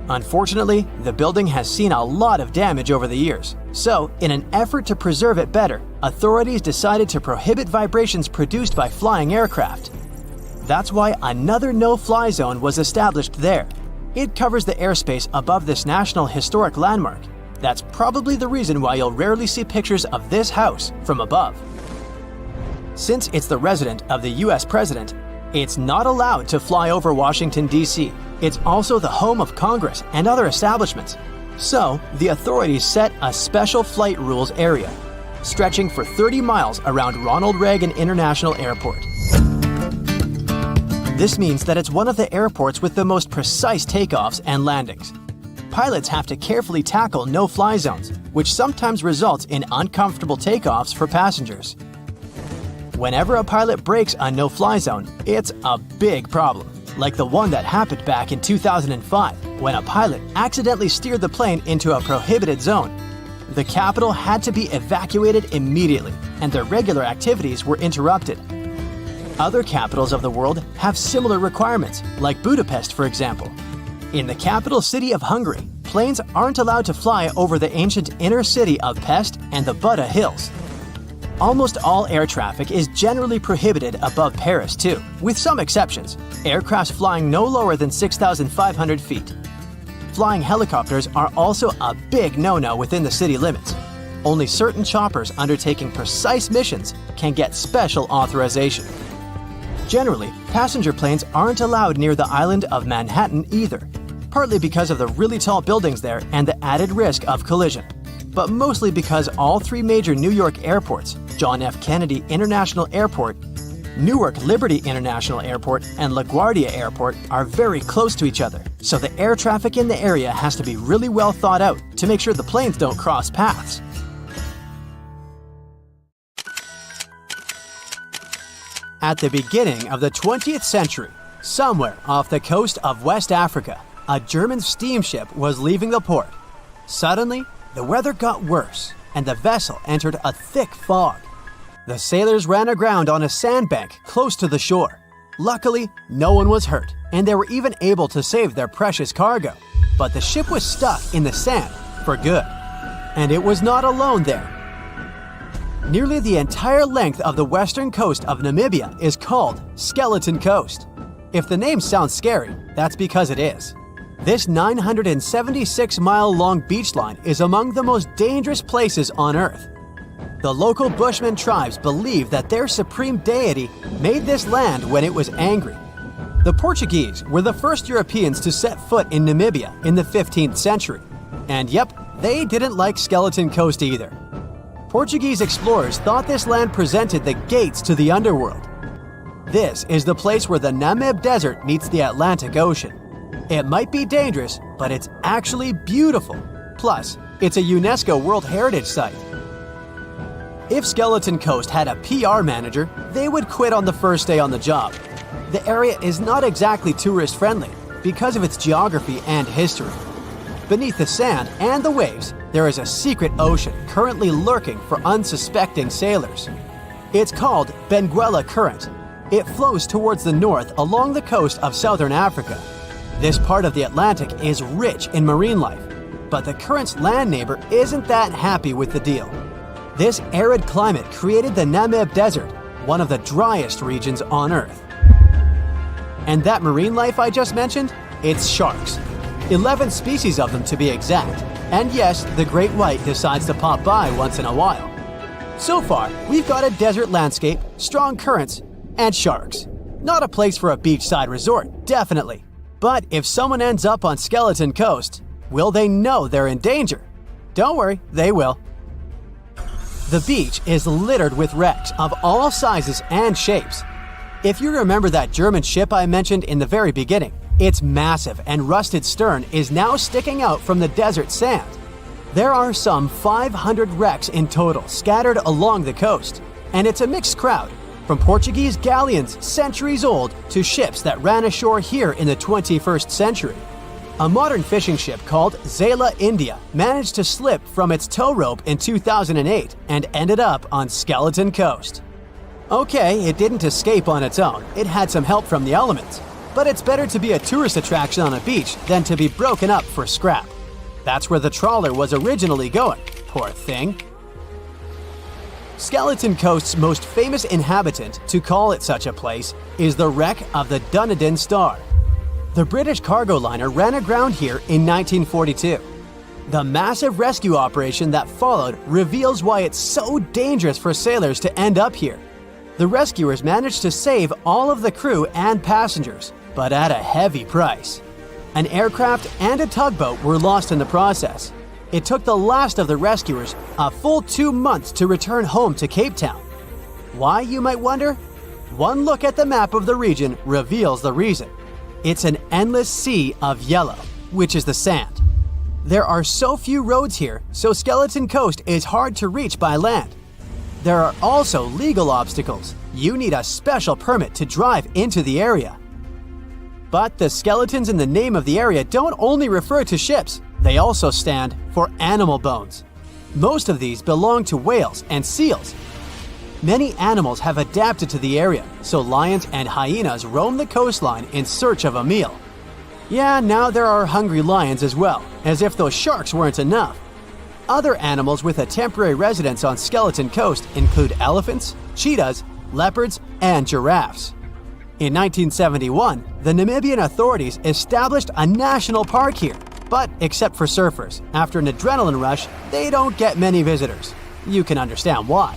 Unfortunately, the building has seen a lot of damage over the years, so in an effort to preserve it better, authorities decided to prohibit vibrations produced by flying aircraft. That's why another no-fly zone was established there. It covers the airspace above this National Historic Landmark. That's probably the reason why you'll rarely see pictures of this house from above. Since it's the residence of the US President, it's not allowed to fly over Washington, D.C. It's also the home of Congress and other establishments. So, the authorities set a special flight rules area, stretching for 30 miles around Ronald Reagan International Airport. This means that it's one of the airports with the most precise takeoffs and landings. Pilots have to carefully tackle no-fly zones, which sometimes results in uncomfortable takeoffs for passengers. Whenever a pilot breaks a no-fly zone, it's a big problem, like the one that happened back in 2005, when a pilot accidentally steered the plane into a prohibited zone. The capital had to be evacuated immediately, and their regular activities were interrupted. Other capitals of the world have similar requirements, like Budapest, for example. In the capital city of Hungary, planes aren't allowed to fly over the ancient inner city of Pest and the Buda Hills. Almost all air traffic is generally prohibited above Paris too, with some exceptions. Aircraft flying no lower than 6,500 feet. Flying helicopters are also a big no-no within the city limits. Only certain choppers undertaking precise missions can get special authorization. Generally, passenger planes aren't allowed near the island of Manhattan either, partly because of the really tall buildings there and the added risk of collision, but mostly because all three major New York airports, John F. Kennedy International Airport, Newark Liberty International Airport, and LaGuardia Airport are very close to each other, so the air traffic in the area has to be really well thought out to make sure the planes don't cross paths. At the beginning of the 20th century, somewhere off the coast of West Africa, a German steamship was leaving the port. Suddenly, the weather got worse, and the vessel entered a thick fog. The sailors ran aground on a sandbank close to the shore. Luckily, no one was hurt, and they were even able to save their precious cargo. But the ship was stuck in the sand for good. And it was not alone there. Nearly the entire length of the western coast of Namibia is called Skeleton Coast. If the name sounds scary, that's because it is. This 976-mile-long beach line is among the most dangerous places on Earth. The local Bushman tribes believe that their supreme deity made this land when it was angry. The Portuguese were the first Europeans to set foot in Namibia in the 15th century. And yep, they didn't like Skeleton Coast either. Portuguese explorers thought this land presented the gates to the underworld. This is the place where the Namib Desert meets the Atlantic Ocean. It might be dangerous, but it's actually beautiful. Plus, it's a UNESCO World Heritage Site. If Skeleton Coast had a PR manager, they would quit on the first day on the job. The area is not exactly tourist-friendly because of its geography and history. Beneath the sand and the waves, there is a secret ocean currently lurking for unsuspecting sailors. It's called Benguela Current. It flows towards the north along the coast of southern Africa. This part of the Atlantic is rich in marine life, but the current's land neighbor isn't that happy with the deal. This arid climate created the Namib Desert, one of the driest regions on Earth. And that marine life I just mentioned? It's sharks. 11 species of them to be exact. And yes, the great white decides to pop by once in a while. So far, we've got a desert landscape, strong currents, and sharks. Not a place for a beachside resort, definitely. But if someone ends up on Skeleton Coast, will they know they're in danger? Don't worry, they will. The beach is littered with wrecks of all sizes and shapes. If you remember that German ship I mentioned in the very beginning, its massive and rusted stern is now sticking out from the desert sand. There are some 500 wrecks in total scattered along the coast, and it's a mixed crowd, from Portuguese galleons centuries old to ships that ran ashore here in the 21st century. A modern fishing ship called Zela India managed to slip from its tow rope in 2008 and ended up on Skeleton Coast. Okay, it didn't escape on its own, it had some help from the elements. But it's better to be a tourist attraction on a beach than to be broken up for scrap. That's where the trawler was originally going, poor thing. Skeleton Coast's most famous inhabitant, to call it such a place, is the wreck of the Dunedin Star. The British cargo liner ran aground here in 1942. The massive rescue operation that followed reveals why it's so dangerous for sailors to end up here. The rescuers managed to save all of the crew and passengers, but at a heavy price. An aircraft and a tugboat were lost in the process. It took the last of the rescuers a full 2 months to return home to Cape Town. Why, you might wonder? One look at the map of the region reveals the reason. It's an endless sea of yellow, which is the sand. There are so few roads here, so Skeleton Coast is hard to reach by land. There are also legal obstacles. You need a special permit to drive into the area. But the skeletons in the name of the area don't only refer to ships, they also stand for animal bones. Most of these belong to whales and seals. Many animals have adapted to the area, so lions and hyenas roam the coastline in search of a meal. Yeah, now there are hungry lions as well, as if those sharks weren't enough. Other animals with a temporary residence on Skeleton Coast include elephants, cheetahs, leopards, and giraffes. In 1971, the Namibian authorities established a national park here, but except for surfers, after an adrenaline rush, they don't get many visitors. You can understand why.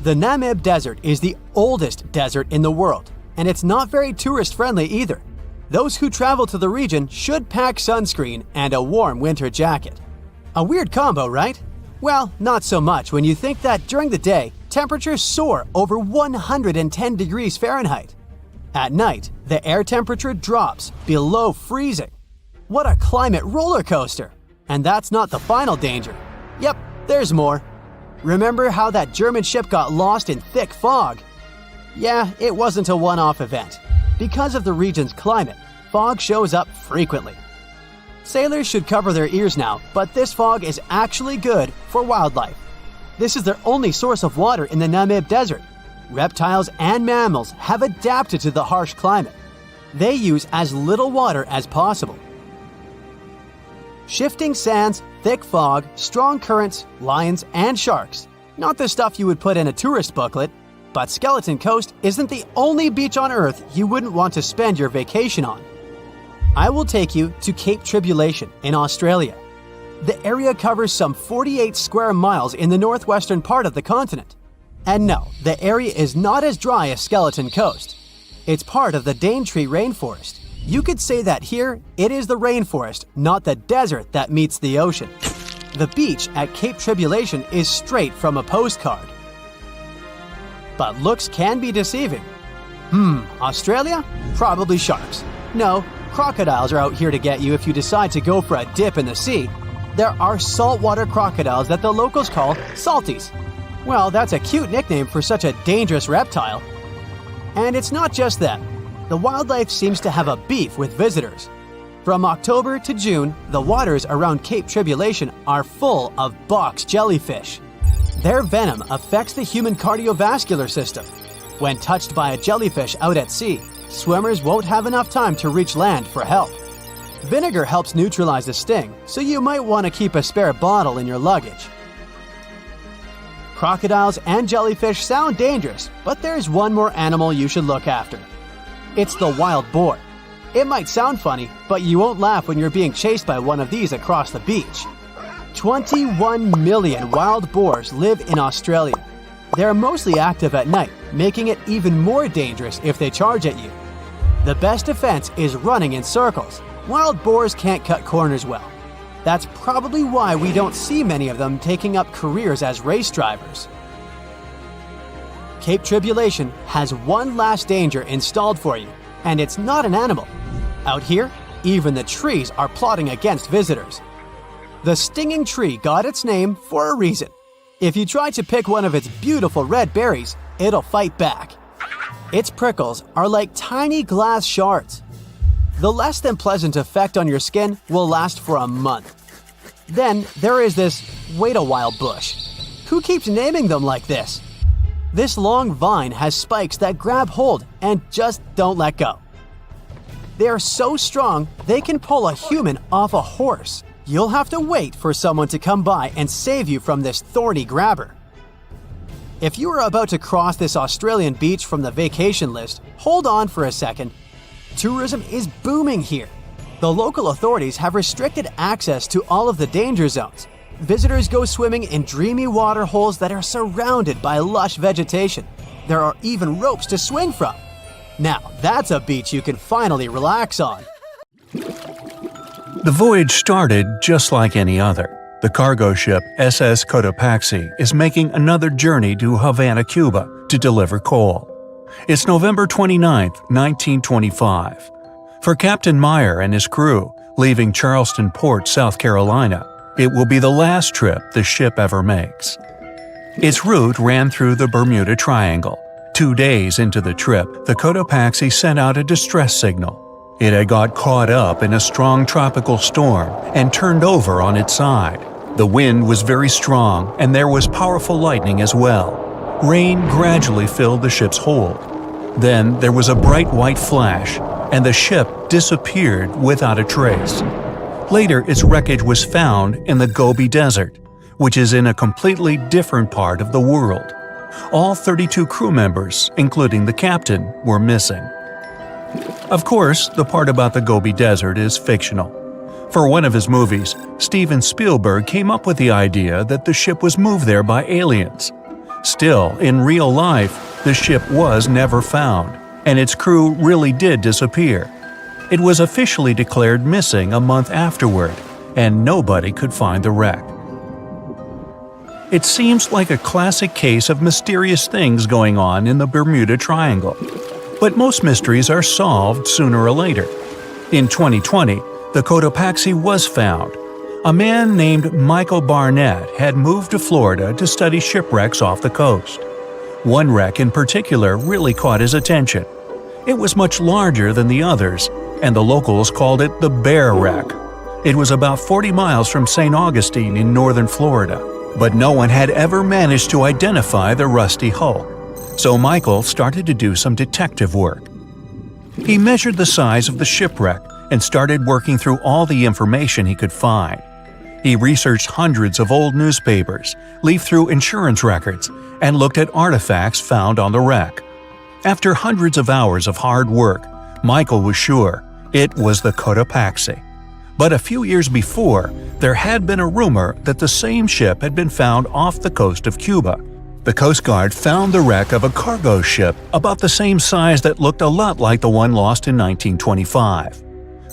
The Namib Desert is the oldest desert in the world, and it's not very tourist-friendly either. Those who travel to the region should pack sunscreen and a warm winter jacket. A weird combo, right? Well, not so much when you think that during the day, temperatures soar over 110 degrees Fahrenheit. At night, the air temperature drops below freezing. What a climate roller coaster! And that's not the final danger. Yep, there's more. Remember how that German ship got lost in thick fog? Yeah, it wasn't a one-off event. Because of the region's climate, fog shows up frequently. Sailors should cover their ears now, but this fog is actually good for wildlife. This is their only source of water in the Namib Desert. reptiles and mammals have adapted to the harsh climate. They use as little water as possible. Shifting sands, thick fog, strong currents, lions, and sharks. Not the stuff you would put in a tourist booklet, but Skeleton Coast isn't the only beach on Earth you wouldn't want to spend your vacation on. I will take you to Cape Tribulation in Australia. The area covers some 48 square miles in the northwestern part of the continent. And no, the area is not as dry as Skeleton Coast. It's part of the Daintree rainforest. You could say that here, it is the rainforest, not the desert that meets the ocean. The beach at Cape Tribulation is straight from a postcard. But looks can be deceiving. Australia? Probably sharks. No, crocodiles are out here to get you if you decide to go for a dip in the sea. There are saltwater crocodiles that the locals call salties. Well, that's a cute nickname for such a dangerous reptile. And it's not just that. The wildlife seems to have a beef with visitors. From October to June, the waters around Cape Tribulation are full of box jellyfish. Their venom affects the human cardiovascular system. When touched by a jellyfish out at sea, swimmers won't have enough time to reach land for help. Vinegar helps neutralize the sting, so you might want to keep a spare bottle in your luggage. Crocodiles and jellyfish sound dangerous, but there's one more animal you should look after. It's the wild boar. It might sound funny, but you won't laugh when you're being chased by one of these across the beach. 21 million wild boars live in Australia. They're mostly active at night, making it even more dangerous if they charge at you. The best defense is running in circles. Wild boars can't cut corners well. That's probably why we don't see many of them taking up careers as race drivers. Cape Tribulation has one last danger installed for you, and it's not an animal. Out here, even the trees are plotting against visitors. The stinging tree got its name for a reason. If you try to pick one of its beautiful red berries, it'll fight back. Its prickles are like tiny glass shards. The less than pleasant effect on your skin will last for a month. Then there is this wait a while bush. Who keeps naming them like this? This long vine has spikes that grab hold and just don't let go. They are so strong they can pull a human off a horse. You'll have to wait for someone to come by and save you from this thorny grabber. If you are about to cross this Australian beach from the vacation list, hold on for a second. Tourism is booming here. The local authorities have restricted access to all of the danger zones. Visitors go swimming in dreamy water holes that are surrounded by lush vegetation. There are even ropes to swing from. Now, that's a beach you can finally relax on. The voyage started just like any other. The cargo ship SS Cotopaxi is making another journey to Havana, Cuba, to deliver coal. It's November 29, 1925. For Captain Meyer and his crew, leaving Charleston Port, South Carolina, it will be the last trip the ship ever makes. Its route ran through the Bermuda Triangle. 2 days into the trip, the Cotopaxi sent out a distress signal. It had got caught up in a strong tropical storm and turned over on its side. The wind was very strong and there was powerful lightning as well. Rain gradually filled the ship's hold. Then there was a bright white flash, and the ship disappeared without a trace. Later, its wreckage was found in the Gobi Desert, which is in a completely different part of the world. All 32 crew members, including the captain, were missing. Of course, the part about the Gobi Desert is fictional. For one of his movies, Steven Spielberg came up with the idea that the ship was moved there by aliens. Still, in real life, the ship was never found, and its crew really did disappear. It was officially declared missing a month afterward, and nobody could find the wreck. It seems like a classic case of mysterious things going on in the Bermuda Triangle. But most mysteries are solved sooner or later. In 2020, the Cotopaxi was found. A man named Michael Barnett had moved to Florida to study shipwrecks off the coast. One wreck in particular really caught his attention. It was much larger than the others, and the locals called it the Bear Wreck. It was about 40 miles from St. Augustine in northern Florida, but no one had ever managed to identify the rusty hull. So Michael started to do some detective work. He measured the size of the shipwreck and started working through all the information he could find. He researched hundreds of old newspapers, leafed through insurance records, and looked at artifacts found on the wreck. After hundreds of hours of hard work, Michael was sure it was the Cotopaxi. But a few years before, there had been a rumor that the same ship had been found off the coast of Cuba. The Coast Guard found the wreck of a cargo ship about the same size that looked a lot like the one lost in 1925.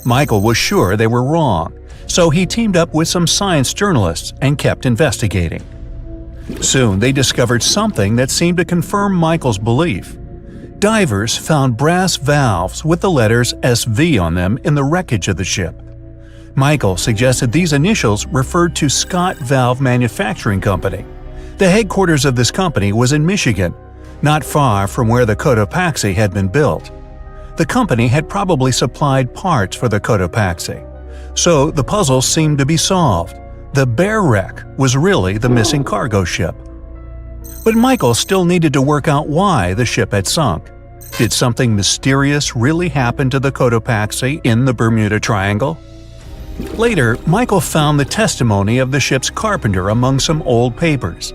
Michael was sure they were wrong, so he teamed up with some science journalists and kept investigating. Soon they discovered something that seemed to confirm Michael's belief. Divers found brass valves with the letters SV on them in the wreckage of the ship. Michael suggested these initials referred to Scott Valve Manufacturing Company. The headquarters of this company was in Michigan, not far from where the Cotopaxi had been built. The company had probably supplied parts for the Cotopaxi. So the puzzle seemed to be solved. The Bear wreck was really the missing cargo ship. But Michael still needed to work out why the ship had sunk. Did something mysterious really happen to the Cotopaxi in the Bermuda Triangle? Later, Michael found the testimony of the ship's carpenter among some old papers.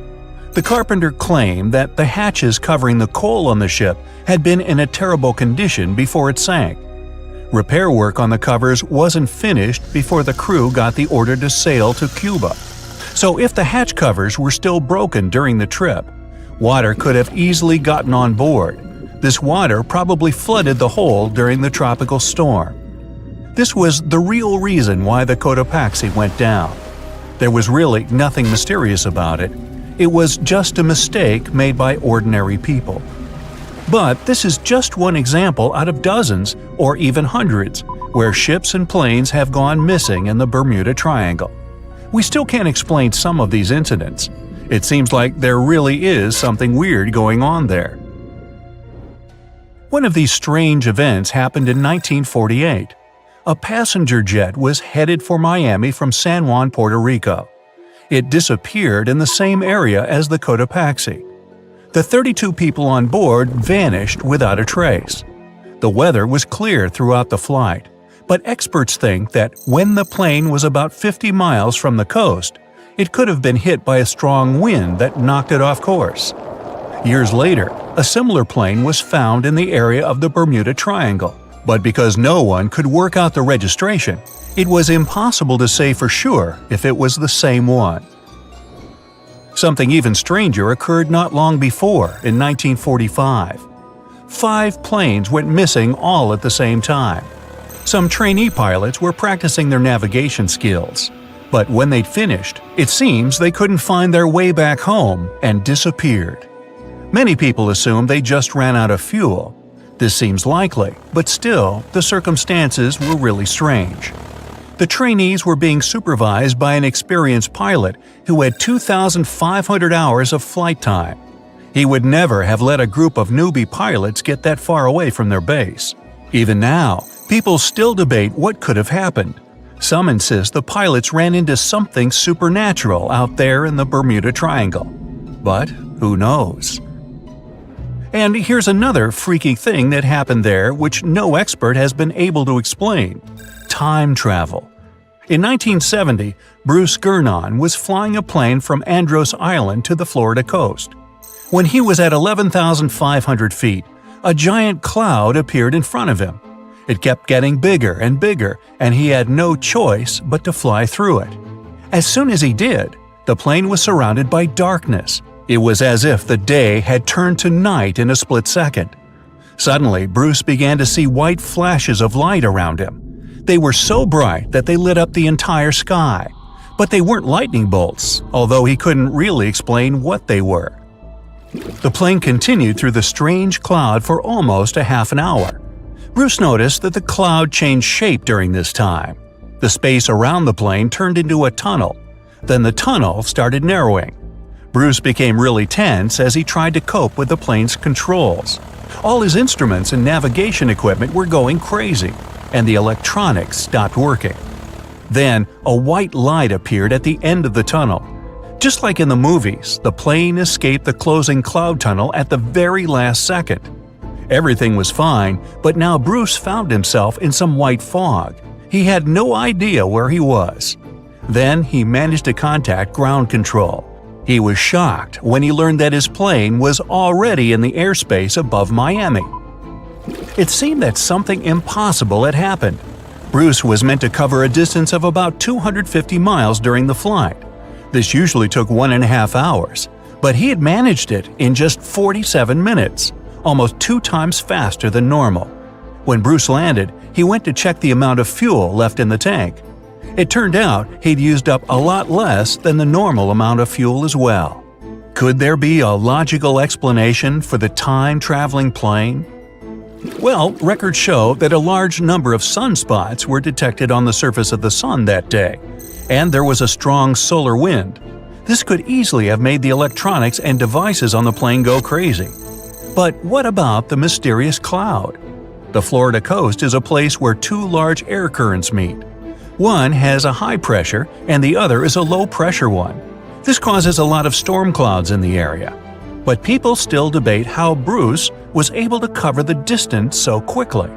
The carpenter claimed that the hatches covering the coal on the ship had been in a terrible condition before it sank. Repair work on the covers wasn't finished before the crew got the order to sail to Cuba. So if the hatch covers were still broken during the trip, water could have easily gotten on board. This water probably flooded the hold during the tropical storm. This was the real reason why the Cotopaxi went down. There was really nothing mysterious about it. It was just a mistake made by ordinary people. But this is just one example out of dozens, or even hundreds, where ships and planes have gone missing in the Bermuda Triangle. We still can't explain some of these incidents. It seems like there really is something weird going on there. One of these strange events happened in 1948. A passenger jet was headed for Miami from San Juan, Puerto Rico. It disappeared in the same area as the Cotopaxi. The 32 people on board vanished without a trace. The weather was clear throughout the flight, but experts think that when the plane was about 50 miles from the coast, it could have been hit by a strong wind that knocked it off course. Years later, a similar plane was found in the area of the Bermuda Triangle, but because no one could work out the registration, it was impossible to say for sure if it was the same one. Something even stranger occurred not long before, in 1945. 5 planes went missing all at the same time. Some trainee pilots were practicing their navigation skills, but when they'd finished, it seems they couldn't find their way back home and disappeared. Many people assume they just ran out of fuel. This seems likely, but still, the circumstances were really strange. The trainees were being supervised by an experienced pilot who had 2,500 hours of flight time. He would never have let a group of newbie pilots get that far away from their base. Even now, people still debate what could have happened. Some insist the pilots ran into something supernatural out there in the Bermuda Triangle. But who knows? And here's another freaky thing that happened there which no expert has been able to explain: time travel. In 1970, Bruce Gernon was flying a plane from Andros Island to the Florida coast. When he was at 11,500 feet, a giant cloud appeared in front of him. It kept getting bigger and bigger, and he had no choice but to fly through it. As soon as he did, the plane was surrounded by darkness. It was as if the day had turned to night in a split second. Suddenly, Bruce began to see white flashes of light around him. They were so bright that they lit up the entire sky. But they weren't lightning bolts, although he couldn't really explain what they were. The plane continued through the strange cloud for almost a half an hour. Bruce noticed that the cloud changed shape during this time. The space around the plane turned into a tunnel. Then the tunnel started narrowing. Bruce became really tense as he tried to cope with the plane's controls. All his instruments and navigation equipment were going crazy, and the electronics stopped working. Then, a white light appeared at the end of the tunnel. Just like in the movies, the plane escaped the closing cloud tunnel at the very last second. Everything was fine, but now Bruce found himself in some white fog. He had no idea where he was. Then he managed to contact ground control. He was shocked when he learned that his plane was already in the airspace above Miami. It seemed that something impossible had happened. Bruce was meant to cover a distance of about 250 miles during the flight. This usually took 1.5 hours, but he had managed it in just 47 minutes, almost 2 times faster than normal. When Bruce landed, he went to check the amount of fuel left in the tank. It turned out he'd used up a lot less than the normal amount of fuel as well. Could there be a logical explanation for the time-traveling plane? Well, records show that a large number of sunspots were detected on the surface of the sun that day, and there was a strong solar wind. This could easily have made the electronics and devices on the plane go crazy. But what about the mysterious cloud? The Florida coast is a place where 2 large air currents meet. One has a high pressure and the other is a low pressure one. This causes a lot of storm clouds in the area. But people still debate how Bruce was able to cover the distance so quickly.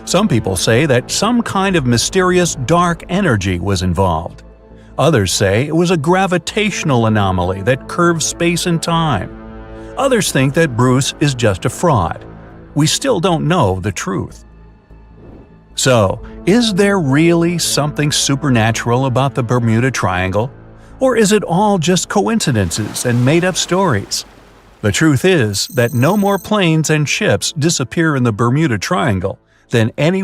Some people say that some kind of mysterious dark energy was involved. Others say it was a gravitational anomaly that curves space and time. Others think that Bruce is just a fraud. We still don't know the truth. So, is there really something supernatural about the Bermuda Triangle? Or is it all just coincidences and made-up stories? The truth is that no more planes and ships disappear in the Bermuda Triangle than any